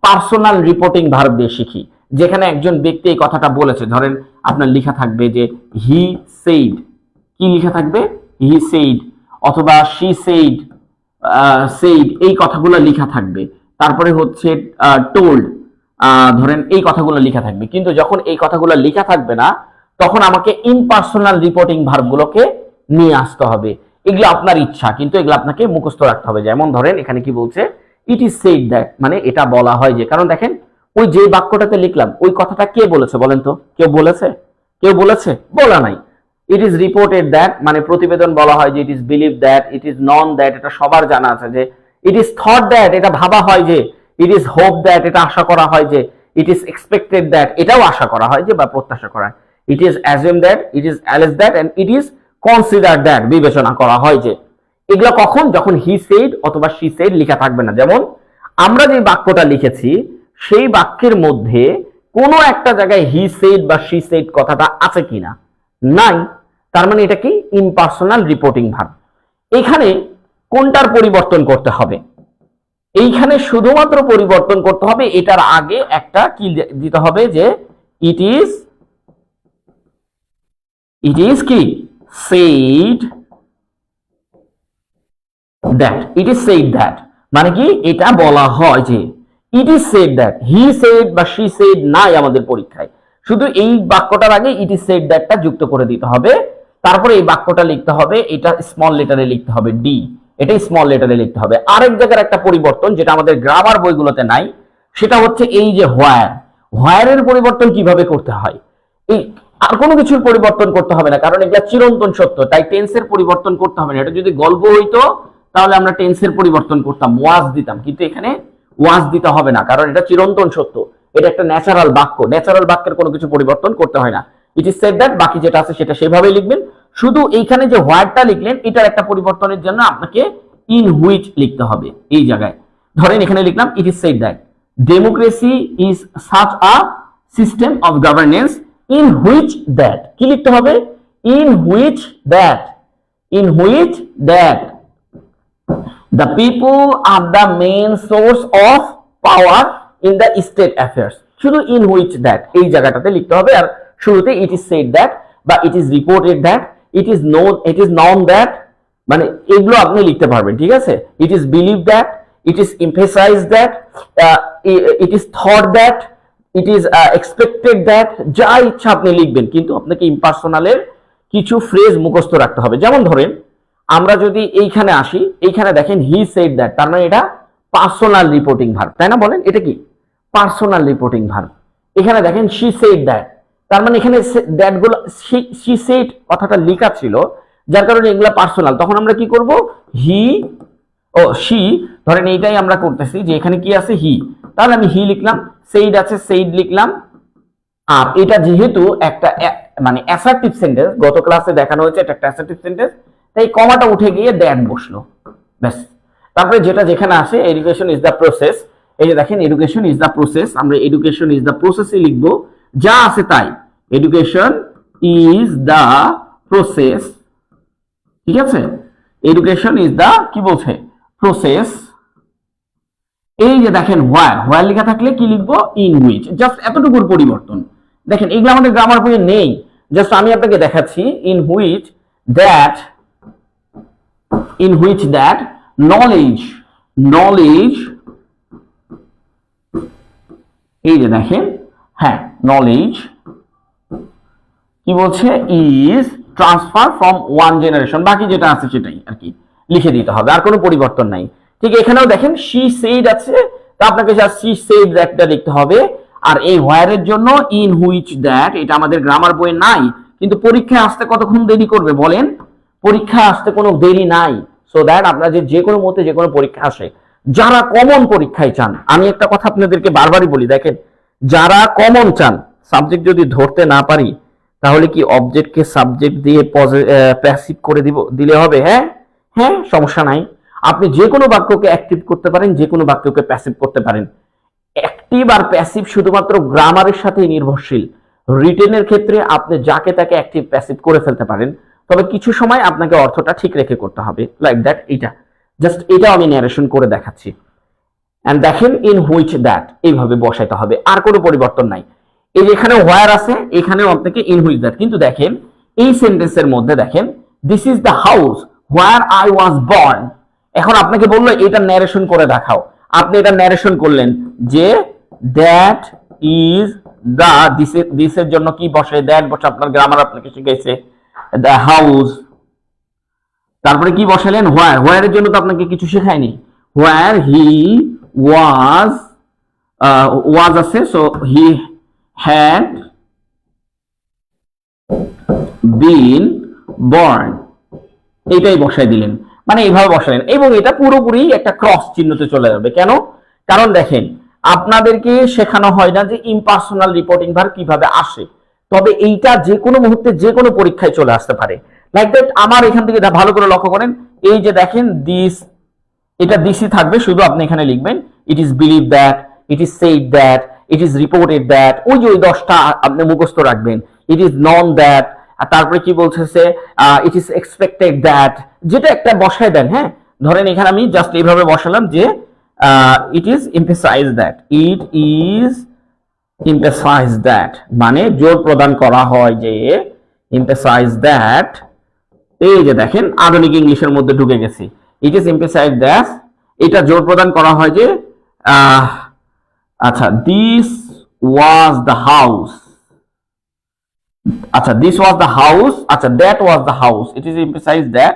পার্সোনাল রিপোর্টিং ভার্ব দিয়ে শিখি। যেখানে একজন ব্যক্তি এই কথাটা বলেছে, ধরেন আপনার লেখা থাকবে যে হি সেইড, কি লেখা থাকবে? হি সেইড, অথবা শি সেইড, সেইড, এই কথাগুলো লেখা থাকবে। তারপরে হচ্ছে টোল্ড, ধরেন এই কথাগুলো লেখা থাকবে। কিন্তু যখন এই কথাগুলো লেখা থাকবে না, তখন আমাকে ইমপার্সোনাল রিপোর্টিং ভার্বগুলোকে নিয়ে আসতে হবে। এগুলো আপনার ইচ্ছা, কিন্তু এগুলো আপনাকে মুখস্থ রাখতে হবে। যেমন ধরেন এখানে কি বলছে, ইট ইজ সেড দ্যাট, মানে এটা বলা হয় যে। কারণ দেখেন, ওই যে বাক্যটাতে লিখলাম ওই কথাটা কে বলেছে বলেন তো? কেউ বলেছে? কেউ বলেছে? বলা নাই। ইট ইজ রিপোর্টেড দ্যাট, মানে প্রতিবেদন বলা হয় যে। ইট is believe that, it is non that, এটা সবার জানা আছে যে। ইট ইজ থট দ্যাট, এটা ভাবা হয় যে। ইট ইজ হোপ দ্যাট, এটা আশা করা হয় যে। ইট ইজ এক্সপেক্টেড দ্যাট, এটাও আশা করা হয় যে বা প্রত্যাশা করা হয়। It is assume that, it is allege that, and it is consider that, বিবেচনা করা হয় যে। এগুলো কখন? যখন হি সেড অথবা শি সেড লেখা থাকবে না। যেমন আমরা যে বাক্যটা লিখেছি সেই বাক্যের মধ্যে কোনো একটা জায়গায় হি সেড বা শি সেড কথাটা আছে কিনা? নাই। তার মানে এটা কি? Impersonal reporting verb. এখানে কোনটার পরিবর্তন করতে হবে? এইখানে শুধুমাত্র পরিবর্তন করতে হবে, এটার আগে একটা কি দিতে হবে যে ইট ইজ কি? Said that, it is said that, মানে কি? এটা বলা হয় যে। It is said that, he said বা শি সেইড নাই আমাদের পরীক্ষায়। শুধু এই বাক্যটার আগে ইট ইজ সেইড দ্যাটটা যুক্ত করে দিতে হবে। তারপরে এই বাক্যটা লিখতে হবে, এটা স্মল লেটারে লিখতে হবে, ডি, এটা স্মল লেটারে লিখতে হবে। আরেক জায়গার একটা পরিবর্তন যেটা আমাদের গ্রামার বইগুলোতে নাই, সেটা হচ্ছে এই যে হোয়ার। হোয়ারের পরিবর্তন কিভাবে করতে হয়? এই আর কোনো কিছুর পরিবর্তন করতে হবে না, কারণ এগুলা চিরন্তন সত্য, তাই টেন্সের পরিবর্তন করতে হবে না। এটা যদি গল্প হইতো তাহলে আমরা টেন্সের পরিবর্তন করতাম, ওয়াজ দিতাম, কিন্তু এখানে ওয়াজ দিতে হবে না, কারণ এটা চিরন্তন সত্য। এটা একটা ন্যাচারাল বাক্য, ন্যাচারাল বাক্যের কোনো কিছু পরিবর্তন করতে হয় না। ইট ইজ সেড দ্যাট, বাকি যেটা আছে সেটা সেভাবেই লিখবেন। শুধু এইখানে যে হোয়াটটা লিখলেন, এটার একটা পরিবর্তনের জন্য আপনাকে ইন হুইচ লিখতে হবে। এই জায়গায় ধরেন এখানে লিখলাম ইট is said that democracy is such a system of governance in which that, কি লিখতে হবে? In which that, in which that the people are the main source of power in the state affairs, শুধু in which that এই জায়গাটাতে লিখতে হবে। আর শুরুতে it is said that বা it is reported that, it is known that, মানে এগুলো আপনি লিখতে পারবেন, ঠিক আছে? it is believed that, it is emphasized that, it is thought that, it is expected that, যা ইচ্ছা আপনি লিখবেন, কিন্তু আপনাকে ইম্পার্সোনালের কিছু ফ্রেজ মুখস্থ রাখতে হবে। যেমন ধরেন আমরা যদি এইখানে আসি, এইখানে দেখেন হি সেড দ্যাট, তার মানে এটা পার্সোনাল রিপোর্টিং ভার্ব, তাই না? বলেন এটা কি পার্সোনাল রিপোর্টিং ভার্ব। এখানে দেখেন শি সেড দ্যাট, তার মানে এখানে দ্যাট গুলো শি সেড কথাটা লেখা ছিল, যার কারণে এগুলা পার্সোনাল। তখন আমরা কি করব, হি ও শি, ধরেন এইটাই আমরা করতেছি যে এখানে কি আছে হি, তাহলে আমি হি লিখলাম, সেইড আছে সেইড লিখলাম। আর এটা যেহেতু একটা মানে অ্যাসার্টিভ সেন্টেন্স, গত ক্লাসে দেখানো হয়েছে এটা একটা অ্যাসার্টিভ সেন্টেন্স, তাই কমাটা উঠে গিয়ে দ্যাট বসলো, ব্যাস। তারপরে যেটা যেখানে আসে এডুকেশন ইজ দ্য প্রসেস, এই যে দেখেন এডুকেশন ইজ দ্য প্রসেস, আমরা এডুকেশন ইজ দ্য প্রসেসই লিখবো, যা আছে তাই, এডুকেশন ইজ দ্য প্রসেস, ঠিক আছে? এডুকেশন ইজ দ্য কি বলছে প্রসেস। এই যে দেখেন হোয়ার, হোয়ার লেখা থাকলে কি লিখবো, ইন হুইচ, জাস্ট এতটুকুর পরিবর্তন। দেখেন এগুলো আমাদের গ্রামার বইয়ে নেই, জাস্ট আমি আপনাকে দেখাচ্ছি। In which that, in which that knowledge, knowledge, এই যে দেখেন, হ্যাঁ নলেজ কি বলছে, is transfer from one generation, বাকি যেটা আছে সেটাই আর কি লিখে দিতে হবে, আর কোনো পরিবর্তন নাই। ঠিক এখানেও দেখেন শি সেইড আছে, তা আপনাকে জাস্ট শি সেইড দ্যাটটা লিখতে হবে। আর এই হোয়ারের জন্য ইন হুইচ দ্যাট, এটা আমাদের গ্রামার বইয়ে নাই, কিন্তু পরীক্ষায় আসতে কতক্ষণ দেরি করবে বলেন? পরীক্ষায় আসতে কোনো দেরি নাই। সো দ্যাট আপনারা যে কোনো মতে যে কোনো পরীক্ষা আসে, যারা কমন পরীক্ষায় চান, আমি একটা কথা আপনাদেরকে বারবারই বলি, দেখেন যারা কমন চান, সাবজেক্ট যদি ধরতে না পারি তাহলে কি অবজেক্টকে সাবজেক্ট দিয়ে প্যাসিভ করে দিলে হবে? হ্যাঁ হ্যাঁ, সমস্যা নাই। আপনি যে কোনো বাক্যকে অ্যাক্টিভ করতে পারেন, যে কোনো বাক্যকে প্যাসিভ করতে পারেন। অ্যাক্টিভ আর প্যাসিভ শুধুমাত্র গ্রামারের সাথেই নির্ভরশীল। রিটেনের ক্ষেত্রে আপনি যাকে তাকে অ্যাক্টিভ প্যাসিভ করে ফেলতে পারেন, তবে কিছু সময় আপনাকে অর্থটা ঠিক রেখে করতে হবে, লাইক দ্যাট। এটা জাস্ট এটা আমি ন্যারেশন করে দেখাচ্ছি। এন্ড দেখেন ইন হুইচ দ্যাট এইভাবে বসাইতে হবে, আর কোনো পরিবর্তন নাই। এই যে এখানে হোয়ার আছে, এখানেও আপনাকে ইন হুইচ দ্যাট, কিন্তু দেখেন এই সেন্টেন্সের মধ্যে দেখেন this is the house where I was born. এখন আপনাকে বললো এটা ন্যারেশন করে দেখাও, আপনি এটা ন্যারেশন করলেন যে দ্যাট ইজ দ্য, দিসের জন্য কি বসে, দ্যাট বসে, আপনার গ্রামার আপনাকে শিখাইছে দ্য হাউস। তারপরে কি বসালেন, হোয়ার, হোয়ারের জন্য তো আপনাকে কিছু শেখায়নি, হোয়ার হি ওয়াজ, ওয়াজ আছে, so he had been born, এইটাই বসাই দিলেন, মানে এইভাবে বসালেন। এবং এটা পুরোপুরি একটা ক্রস চিহ্নতে চলে যাবে। কেন? কারণ দেখেন আপনাদেরকে শেখানো হয় না যে ইম্পার্সোনাল রিপোর্টিং ভার্ব কিভাবে আসে, তবে এইটা যে কোনো মুহূর্তে যে কোনো পরীক্ষায় চলে আসতে পারে, লাইক দ্যাট। আমার এখান থেকে ভালো করে লক্ষ্য করেন, এই যে দেখেন দিস, এটা দিসই থাকবে, শুধু আপনি এখানে লিখবেন ইট is believe that, it is said that, it is reported that, ওই যে ওই 10টা আপনি মুখস্থ রাখবেন। ইট ইজ নন দ্যাট, আর তারপরে কি বলতেছে ইট ইজ এক্সপেক্টেড দ্যাট, যেটা একটা বসায় দেন। হ্যাঁ, ধরেন এখানে আমি জাস্ট এইভাবে বসালাম যে ইট is emphasise that, it is emphasise that, মানে জোর প্রদান করা হয় যে এমফেসাইজ দ্যাট। এই যে দেখেন আধুনিক ইংলিশের মধ্যে ঢুকে গেছি, ইট ইজ এমফেসাইজ দ্যাট, এটা জোর প্রদান করা হয় যে আচ্ছা দিস ওয়াজ দ্য হাউস, আচ্ছা দিস ওয়াজ দ্য হাউস, আচ্ছা that was the house, it is emphasise that,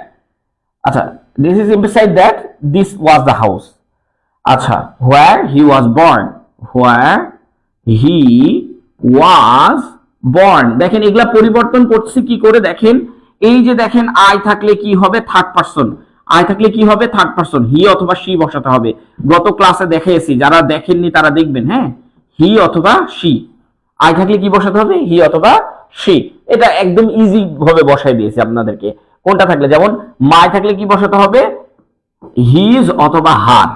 আচ্ছা this is emphasise that this was the house. আচ্ছা where he was born, where he was born, দেখেন এগুলা পরিবর্তন করছে কি করে, দেখেন এই যে দেখেন আই থাকলে কি হবে, থার্ড পারসন, আই থাকলে কি হবে, থার্ড পারসন, হি অথবা শি বসাতে হবে। গত ক্লাসে দেখিয়েছি, যারা দেখেননি তারা দেখবেন। হ্যাঁ, হি অথবা শি, আই থাকলে কি বসাতে হবে, হি অথবা শি, এটা একদম ইজি ভাবে বসাই দিয়েছি আপনাদেরকে। কোনটা থাকলে, যেমন মাই থাকলে কি বসাতে হবে, হিজ অথবা হার,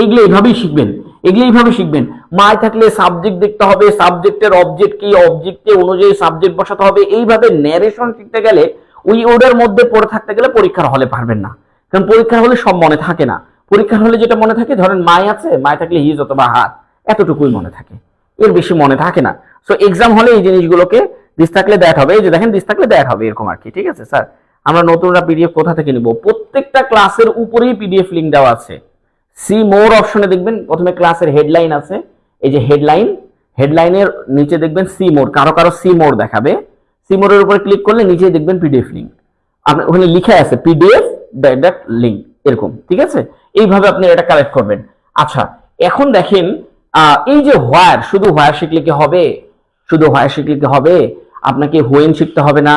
এগুলো এইভাবেই শিখবেন, এগুলো এইভাবে শিখবেন। মাই থাকলে সাবজেক্ট দেখতে হবে, সাবজেক্টের অবজেক্ট কি, অবজেক্টে অনুযায়ী সাবজেক্ট বসাতে হবে। এইভাবে ন্যারেশন শিখতে গেলে, ওই ওর্ডার মধ্যে পড়ে থাকতে গেলে পরীক্ষার হলে পারবেন না, কারণ পরীক্ষার হলে সব মনে থাকে না। পরীক্ষার হলে যেটা মনে থাকে, ধরেন মাই আছে, মাই থাকলে হিজ অথবা হার, এতটুকুই মনে থাকে, এর বেশি মনে থাকে না। সো এক্সাম হলে এই জিনিসগুলোকে দিস থাকলে দ্যাট হবে, এই যে দেখেন দিস থাকলে দ্যাট হবে, এরকম আর কি। ঠিক আছে স্যার, আমরা নতুনরা পিডিএফ কোথা থেকে নিব? প্রত্যেকটা ক্লাসের উপরেই পিডিএফ লিংক দেওয়া আছে। সি মোর অপশনে দেখবেন প্রথমে ক্লাসের হেডলাইন আছে, এই যে হেডলাইন, হেডলাইনের নিচে দেখবেন সি মোর, কারো কারো সি মোর দেখাবে, সিমোরের উপর ক্লিক করলে নিচেই দেখবেন পিডিএফ লিঙ্ক, আপনার ওখানে লিখে আছে পিডিএফ ডট লিঙ্ক এরকম, ঠিক আছে? এইভাবে আপনি এটা কালেক্ট করবেন। আচ্ছা, এখন দেখেন এই যে হোয়ার, শুধু হোয়ার শিখলে কি হবে? শুধু হোয়ার শিখলে কি হবে? আপনাকে হোয়েন শিখতে হবে না,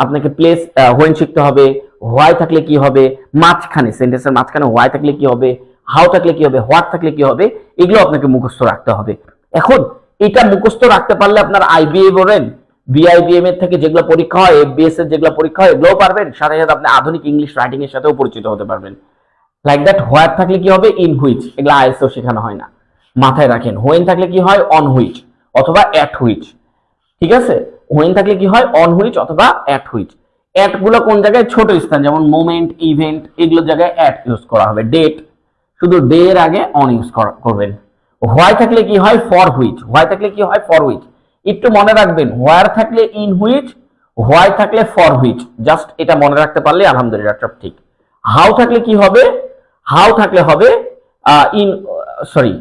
আপনাকে প্লেস হোয়েন শিখতে হবে। হোয়াই থাকলে কি হবে, মাঝখানে সেন্টেন্সের মাঝখানে হোয়াই থাকলে কি হবে, হাউ থাকলে কি হবে, হোয়াট থাকলে কি হবে, এগুলো আপনাকে মুখস্থ রাখতে হবে। এখন এটা মুখস্থ রাখতে পারলে আপনার আইবিএ বলেন, বিআইবিএম এর থেকে যেগুলো পরীক্ষা হয়, এফবিএস এর যেগুলো পরীক্ষা হয়, এগুলোও পারবেন, সাথে সাথে আপনি আধুনিক ইংলিশ রাইটিং এর সাথেও পরিচিত হতে পারবেন। লাইক দ্যাট, হোয়াট থাকলে কি হবে, ইন হুইচ, এগুলো আইএসও শেখানো হয় না, মাথায় রাখেন। হোয়েন থাকলে কি হয়, অন হুইচ অথবা অ্যাট হুইচ, ঠিক আছে? হোয়েন থাকলে কি হয়, অন হুইচ অথবা অ্যাট হুইচ। অ্যাট গুলো কোন জায়গায়, ছোট স্থান, যেমন মোমেন্ট, ইভেন্ট, এগুলোর জায়গায় অ্যাট ইউজ করা হবে। ডেট, শুধু ডে এর আগে অন ইউজ করবেন। হোয়াই থাকলে কি হয়, ফর হুইচ, হোয়াই থাকলে কি হয়, ফর হুইচ। একটু মনে রাখবেন, হোয়ার থাকলে ইন হুইচ, হোয়াই থাকলে ফর হুইচ, জাস্ট এটা মনে রাখতে পারলে আলহামদুলিল্লাহ সব ঠিক। হাউ থাকলে কি হবে, হাউ থাকলে হবে ইন, সরি,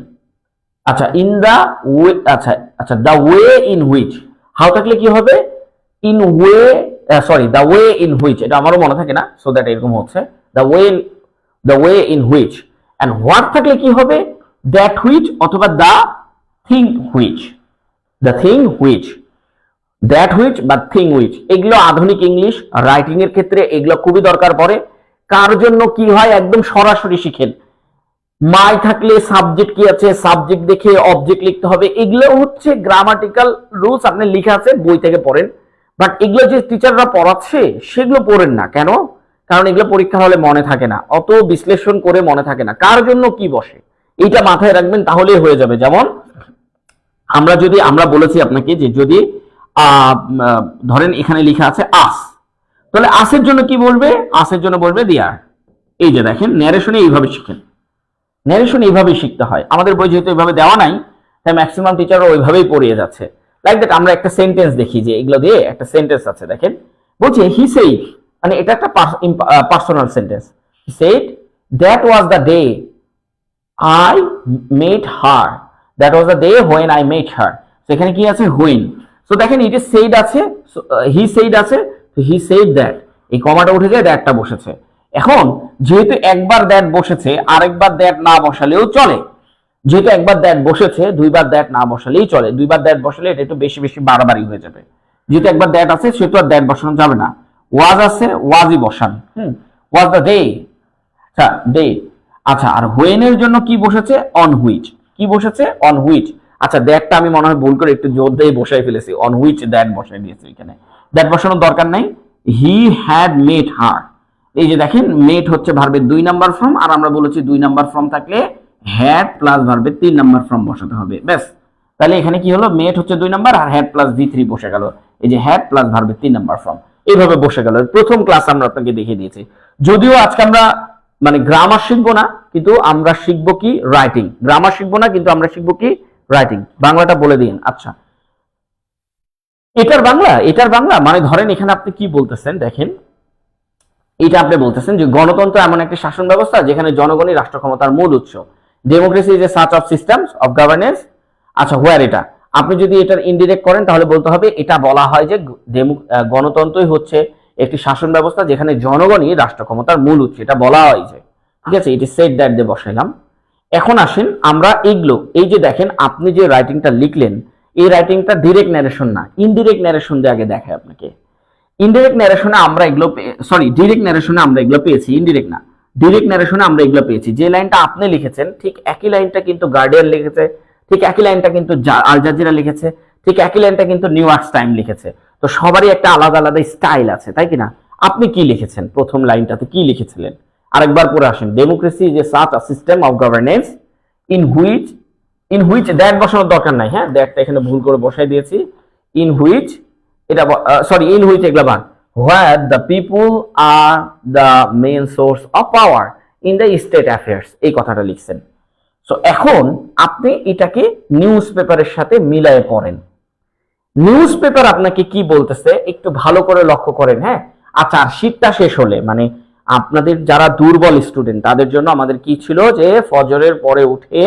আচ্ছা, ইন দা ওয়ে, আচ্ছা আচ্ছা, the way in which, how থাকলে কি হবে, in way, sorry, the way in which, এটা আমারও মনে থাকে না, সো দ্যাট এরকম হচ্ছে, the way in which. And what থাকলে কি হবে, দ্যাট হুইচ অথবা the thing which, the thing which, that which বা থিং হুইচ। এগুলো আধুনিক ইংলিশ রাইটিং এর ক্ষেত্রে এগুলো খুবই দরকার পড়ে। কার জন্য কি হয়, একদম সরাসরি শিখেন। মাই থাকলে সাবজেক্ট কি আছে, সাবজেক্ট দেখে অবজেক্ট লিখতে হবে, এগুলো হচ্ছে গ্রামাটিক্যাল রুলস, আপনি লিখে আছে বই থেকে পড়েন, বাট এগুলো যে টিচাররা পড়াচ্ছে সেগুলো পড়েন না। কেন? কারণ এগুলো পরীক্ষা হলে মনে থাকে না, অত বিশ্লেষণ করে মনে থাকে না, কার জন্য কি বসে, এইটা মাথায় রাখবেন, তাহলেই হয়ে যাবে। যেমন আমরা বলেছি আপনাকে যে যদি ধরেন এখানে লেখা আছে আস, তাহলে আসের জন্য কি বলবে, আসের জন্য বলবে দিয়ার। এই যে দেখেন, ন্যারেশনে এইভাবে শিখেন, ন্যারেশন এইভাবেই শিখতে হয়। আমাদের বই যেহেতু এইভাবে দেওয়া নাই, তাই ম্যাক্সিমাম টিচাররা ওইভাবেই পড়িয়ে যাচ্ছে। লাইক দ্যাট, আমরা একটা সেন্টেন্স দেখি, যে এগুলো দিয়ে একটা সেন্টেন্স আছে, দেখেন বলছে হি সেইড, মানে এটা একটা personal sentence. He said that was the day I met her, that was the day when I met her. সেখানে কি আছে, হুইন। সো দেখেন, ইট ইজ সেইড আছে, হি সেইড আছে, হি সেইড দ্যাট, এই কমাটা উঠে যায়, দ্যাটটা বসেছে। এখন যেহেতু একবার দ্যাট বসেছে, আরেকবার দ্যাট না বসালেও চলে। যেহেতু একবার দ্যাট বসেছে, দুইবার দ্যাট না বসালেই চলে। দুইবার দ্যাট বসালে এটা একটু বেশি বেশি বাড়াবাড়ি হয়ে যাবে। যেহেতু একবার দ্যাট আছে, সেহেতু আর দ্যাট বসানো যাবে না। ওয়াজ আছে, ওয়াজই বসান। ওয়াজ দ্য ডে, আচ্ছা ডে। আচ্ছা, আর হোয়েন এর জন্য কি বসেছে, অন হুইচ। কি বসেছে, অন হুইচ। আচ্ছা, দ্যাটটা আমি মনে হয় ভুল করে একটু জোর দিয়ে বসাই ফেলেছি, অন হুইচ দ্যাট বসাই দিয়েছি। এখানে দ্যাট বসানোর দরকার নাই। হি হ্যাড মেট হার, এই যে দেখেন, মেট হচ্ছে ভার্বের 2 নাম্বার ফর্ম, আর আমরা বলেছি 2 নাম্বার ফর্ম থাকলে হ্যাড প্লাস ভার্বের 3 নাম্বার ফর্ম বসাতে হবে, ব্যাস। তাহলে এখানে কি হলো, মেট হচ্ছে 2 নাম্বার, আর হ্যাড প্লাস ভি3 বসে গেল। এই যে হ্যাড প্লাস ভার্বের 3 নাম্বার ফর্ম এইভাবে বসে গেল। প্রথম ক্লাস আমরা আপনাকে দেখিয়ে দিয়েছি। যদিও আজকে আমরা মানে গ্রামার শিখবো না, কিন্তু আমরা শিখবো কি, রাইটিং। গ্রামার শিখবো না, কিন্তু আমরা শিখবো কি, রাইটিং। বাংলাটা বলে দিন। আচ্ছা, এটার বাংলা মানে ধরেন এখানে আপনি কি বলতেছেন, দেখেন এটা আপনি বলতেছেন যে গণতন্ত্র এমন একটি শাসন ব্যবস্থা যেখানে জনগণই রাষ্ট্র ক্ষমতার মূল উৎস। Democracy is a such of systems of governance. আচ্ছা, হোয়ার, এটা আপনি যদি এটার ইনডিরেক্ট করেন তাহলে বলতে হবে এটা বলা হয় যে গণতন্ত্রই হচ্ছে একটি শাসন ব্যবস্থা যেখানে জনগণই রাষ্ট্র ক্ষমতার মূল উৎস, এটা বলা হয় যে, ঠিক আছে, ইট ইজ সেড দ্যাট দিয়ে বসাইলাম। এখন আসেন আমরা এগুলো, এই যে দেখেন আপনি যে রাইটিংটা লিখলেন, এই রাইটিংটা ডিরেক্ট ন্যারেশন না, ইনডিরেক্ট ন্যারেশন দিয়ে আগে দেখায় আপনাকে। ইনডিরেক্ট ন্যারেশনে আমরা এগুলো, সরি, ডিরেক্ট ন্যারেশনে আমরা এগুলো পেয়েছি, ইনডিরেক্ট না, ডিরেক্ট ন্যারেশনে আমরা এগুলো পেয়েছি। যে লাইনটা আপনি লিখেছেন ঠিক একই লাইনটা কিন্তু গার্ডিয়ান লিখেছে, ঠিক একই লাইনটা কিন্তু আল জাজিরা লিখেছে, ঠিক একই লাইনটা কিন্তু নিউ ইয়র্ক টাইম লিখেছে। তো সবারই একটা আলাদা আলাদা স্টাইল আছে, তাই কি না? আপনি কি লিখেছেন প্রথম লাইনটাতে, কি লিখেছিলেন আরেকবার পড়ে আসেন। Democracy is a such a system of governance in which that বসানোর দরকার নাই, হ্যাঁ, দ্যাটটা এখানে ভুল করে বসাই দিয়েছি। ইন হুইচ, এটা সরি, ইন হুইচ এগুলা বান, where the people are the main source of power in the state affairs, এই কথাটা লিখছেন। সো এখন আপনি এটাকে নিউজ পেপারের সাথে মিলায়ে পড়েন। নিউজ পেপার আপনাকে কি বলতেছে একটু ভালো করে লক্ষ্য করেন, হ্যাঁ। আচ্ছা, আর শীতটা শেষ হলে মানে আপনাদের যারা দুর্বল স্টুডেন্ট তাদের জন্য আমাদের কি ছিল যে ফজরের পরে উঠে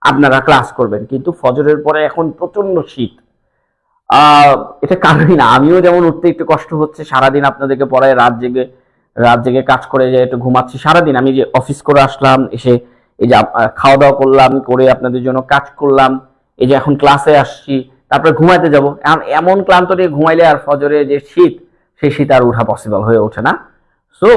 আপনারা ক্লাস করবেন, কিন্তু ফজরের পরে এখন প্রচন্ড শীত, এটা কারণই না, আমিও যেমন উঠতে একটু কষ্ট হচ্ছে, সারাদিন আপনাদেরকে পড়ায় রাত জেগে কাজ করে যে একটু ঘুমাচ্ছি সারাদিন। আমি যে অফিস করে আসলাম, এসে এই যে খাওয়া দাওয়া করলাম, করে আপনাদের জন্য কাজ করলাম, এই যে এখন ক্লাসে আসছি, তারপরে ঘুমাইতে যাব। এমন ক্লান্ত দিয়ে ঘুমাইলে আর ফজরে যে শীত, সেই শীত আর উঠা পসিবল হয়ে ওঠে না। সো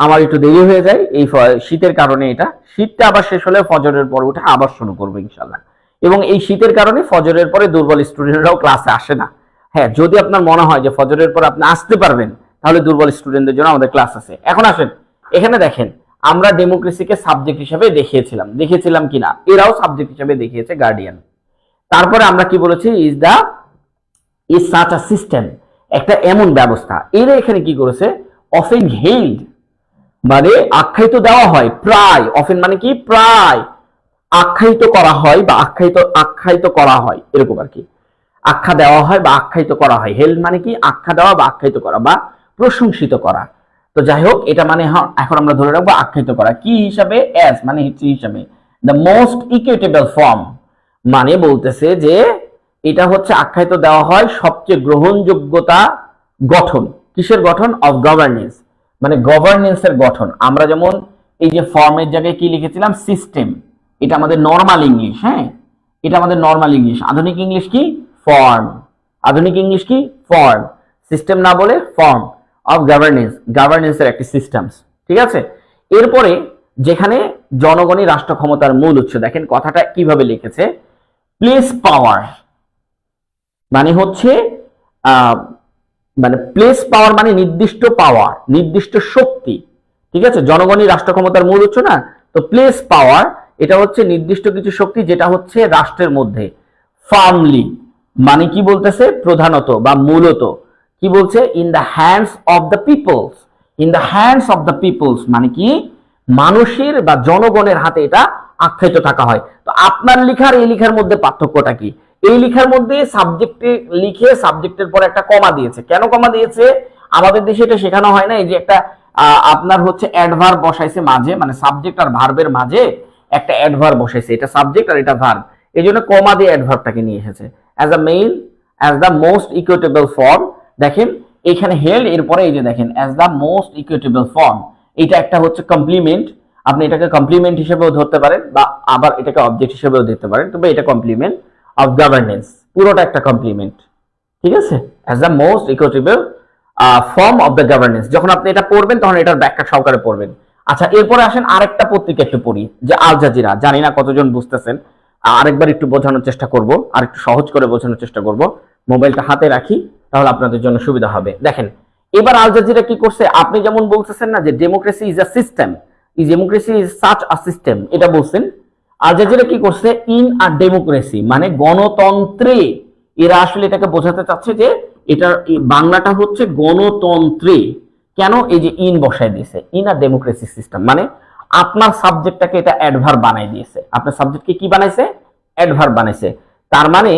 আমার একটু দেরি হয়ে যায় এই শীতের কারণে। এটা শীতটা আবার শেষ হলে ফজরের পর উঠে আবার শুরু করবো ইনশাল্লাহ। এবং এই শীতের কারণে ফজরের পরে দুর্বল স্টুডেন্টরাও ক্লাসে আসে না। হ্যাঁ, যদি আপনার মনে হয় যে ফজরের পর আপনি আসতে পারবেন, তাহলে দুর্বল স্টুডেন্টদের জন্য আমাদের ক্লাস আছে। এখন আসেন, এখানে দেখেন আমরা ডেমোক্রেসিকে সাবজেক্ট হিসেবে দেখিয়েছিলাম কিনা, এরাও সাবজেক্ট হিসেবে দেখিয়েছে গার্ডিয়ান। তারপরে আমরা কি বলেছি, ইজ সাচ আ সিস্টেম, একটা এমন ব্যবস্থা। এরা এখানে কি করেছে, অফেন হেইল্ড মানে আখ্যায়িত দেওয়া হয়, প্রায়, অফেন মানে কি প্রায়, আখ্যায়িত করা হয় বা আখ্যায়িত করা হয়, এরকম আর কি। আখ্যা দেওয়া হয় বা আখ্যায়িত করা হয়। হেল্ড মানে কি আখ্যা দেওয়া বা আখ্যায়িত করা বা প্রশংসিত করা। তো যাই হোক, এটা মানে এখন আমরা ধরে রাখবো আখ্যায়িত করা। কি হিসাবে, অ্যাজ মানে হচ্ছে হিসাবে, দ্য মোস্ট ইকুইটেবল ফর্ম মানে বলতেছে যে এটা হচ্ছে আখ্যায়িত দেওয়া হয় সবচেয়ে গ্রহণযোগ্যতা গঠন। কিসের গঠন, অফ গভর্নেন্স, মানে গভর্নেন্সের গঠন। আমরা যেমন এই যে ফর্মের জায়গায় কি লিখেছিলাম, সিস্টেম, এটা আমাদের নর্মাল ইংলিশ। হ্যাঁ, এটা আমাদের নর্মাল ইংলিশ। আধুনিক ইংলিশ কি, ফর্ম। আধুনিক ইংলিশ কি, ফর্ম। সিস্টেম না বলে ফর্ম অফ গভর্নেন্সের একটি সিস্টেমস। ঠিক আছে। এরপরে যেখানে জনগণই রাষ্ট্র ক্ষমতার মূল উৎস, দেখেন কথাটা কিভাবে লিখেছে, প্লেস পাওয়ার মানে হচ্ছে মানে প্লেস পাওয়ার মানে নির্দিষ্ট পাওয়ার, নির্দিষ্ট শক্তি। ঠিক আছে, জনগণই রাষ্ট্র ক্ষমতার মূল উৎস না, তো প্লেস পাওয়ার এটা হচ্ছে নির্দিষ্ট কিছু শক্তি যেটা হচ্ছে রাষ্ট্রের মধ্যে। ফার্মলি মানে কি বলতেছে, প্রধানত বা মূলত। কি বলছে, in the hands of the peoples. In the hands of the peoples মানে কি, মানুষের বা জনগণের হাতে এটা আখ্যায়িত থাকা হয়। তো আপনার লেখার এই লেখার মধ্যে পার্থক্যটা কি, এই লেখার মধ্যে সাবজেক্টে লিখে সাবজেক্টের পর একটা কমা দিয়েছে। কেন কমা দিয়েছে, আমাদের দেশে এটা শেখানো হয় না। এই যে একটা আপনার হচ্ছে অ্যাডভার্ব বসাইছে মাঝে, মানে সাবজেক্ট আর ভার্বের মাঝে একটা অ্যাডভার্ব বসাইছে, এটা সাবজেক্ট আর এটা ভার্ব, এই জন্য কমা দিয়ে অ্যাডভার্বটাকে নিয়ে এসেছে। As the most equitable form. দেখেন এখানে হেল্ড, এরপরে এই যে দেখেন as the most equitable form, এটা একটা হচ্ছে কমপ্লিমেন্ট। আপনি এটাকে কমপ্লিমেন্ট হিসেবেও ধরতে পারেন বা আবার এটাকে অবজেক্ট হিসেবেও দিতে পারেন, তবে এটা কমপ্লিমেন্ট অফ গভর্নেন্স, পুরোটা একটা কমপ্লিমেন্ট। ঠিক আছে, as the most equitable form of the governance. যখন আপনি এটা পড়বেন তখন এটার ব্যাখ্যা সহকারে পড়বেন। আচ্ছা, এরপরে আসেন আরেকটা পত্রিকা একটু পড়ি, যে আল জাজিরা। জানি না কতজন বুঝতেছেন, আরেকবার একটু বোঝানোর চেষ্টা করব, আর একটু সহজ করে বোঝানোর চেষ্টা করব। মোবাইলটা হাতে রাখি, তাহলে আপনাদের জন্য সুবিধা হবে। দেখেন এবার আল জাজিরা কি করছে, আপনি যেমন বলতেছেন না যে democracy is a system, democracy is such a system, এটা বলছেন। আল জাজিরা কি করছে, ইন আ ডেমোক্রেসি মানে গণতন্ত্রে। এরা আসলে এটাকে বোঝাতে চাচ্ছে যে এটার বাংলাটা হচ্ছে গণতন্ত্রে। কেন, এই যে ইন বসায় দিয়েছে, ইন আ ডেমোক্রেসি সিস্টেম মানে আপনার সাবজেক্টটাকে এটা অ্যাডভার্ব বানাই দিয়েছে। আপনার সাবজেক্টকে কি বানাইছে, অ্যাডভার্ব বানাইছে। তার মানে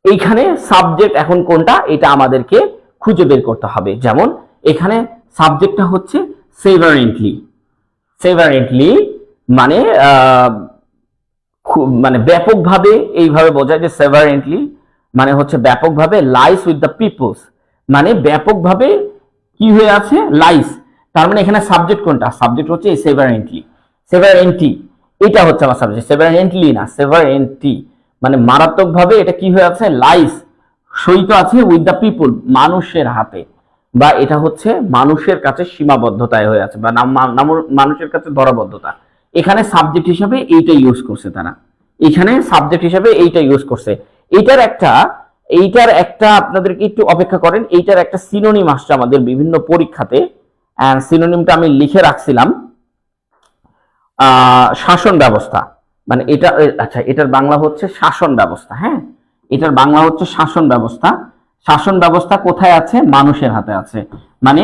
এইখানে সাবজেক্ট এখন কোনটা, এটা আমাদেরকে খুঁজে বের করতে হবে। যেমন এখানে সাবজেক্টটা হচ্ছে সেভারেন্টলি। সেভারেন্টলি মানে মানে ব্যাপকভাবে, এইভাবে বোঝায় যে সেভারেন্টলি মানে হচ্ছে ব্যাপকভাবে, লাইস উইথ দ্য পিপলস মানে ব্যাপকভাবে কি হয়ে আছে, লাইস। তার মানে এখানে সাবজেক্ট কোনটা, সাবজেক্ট হচ্ছে এই সেভারেন্টলি। সেভারেন্টি এটা হচ্ছে আমার সাবজেক্ট, সেভারেন্টলি না, সেভারেন্টি মানে মারাত্মকভাবে এটা কি হয়ে আছে, লাইস সহিত আছে উইথ দ্য পিপল মানুষের হাতে, বা এটা হচ্ছে মানুষের কাছে সীমাবদ্ধতায় হয়ে আছে, বা মানুষের কাছে ধরাবদ্ধতা। এখানে সাবজেক্ট হিসাবে এইটা ইউজ করছে তারা, এখানে সাবজেক্ট হিসাবে এইটা ইউজ করছে। এইটার একটা আপনাদেরকে একটু অপেক্ষা করেন, এইটার একটা সিনোনিম আসছে আমাদের বিভিন্ন পরীক্ষাতে, সিনোনিমটা আমি লিখে রাখছিলাম, শাসন ব্যবস্থা। মানে এটা, আচ্ছা এটার বাংলা হচ্ছে শাসন ব্যবস্থা। হ্যাঁ, এটার বাংলা হচ্ছে শাসন ব্যবস্থা। শাসন ব্যবস্থা কোথায় আছে, মানুষের হাতে আছে। মানে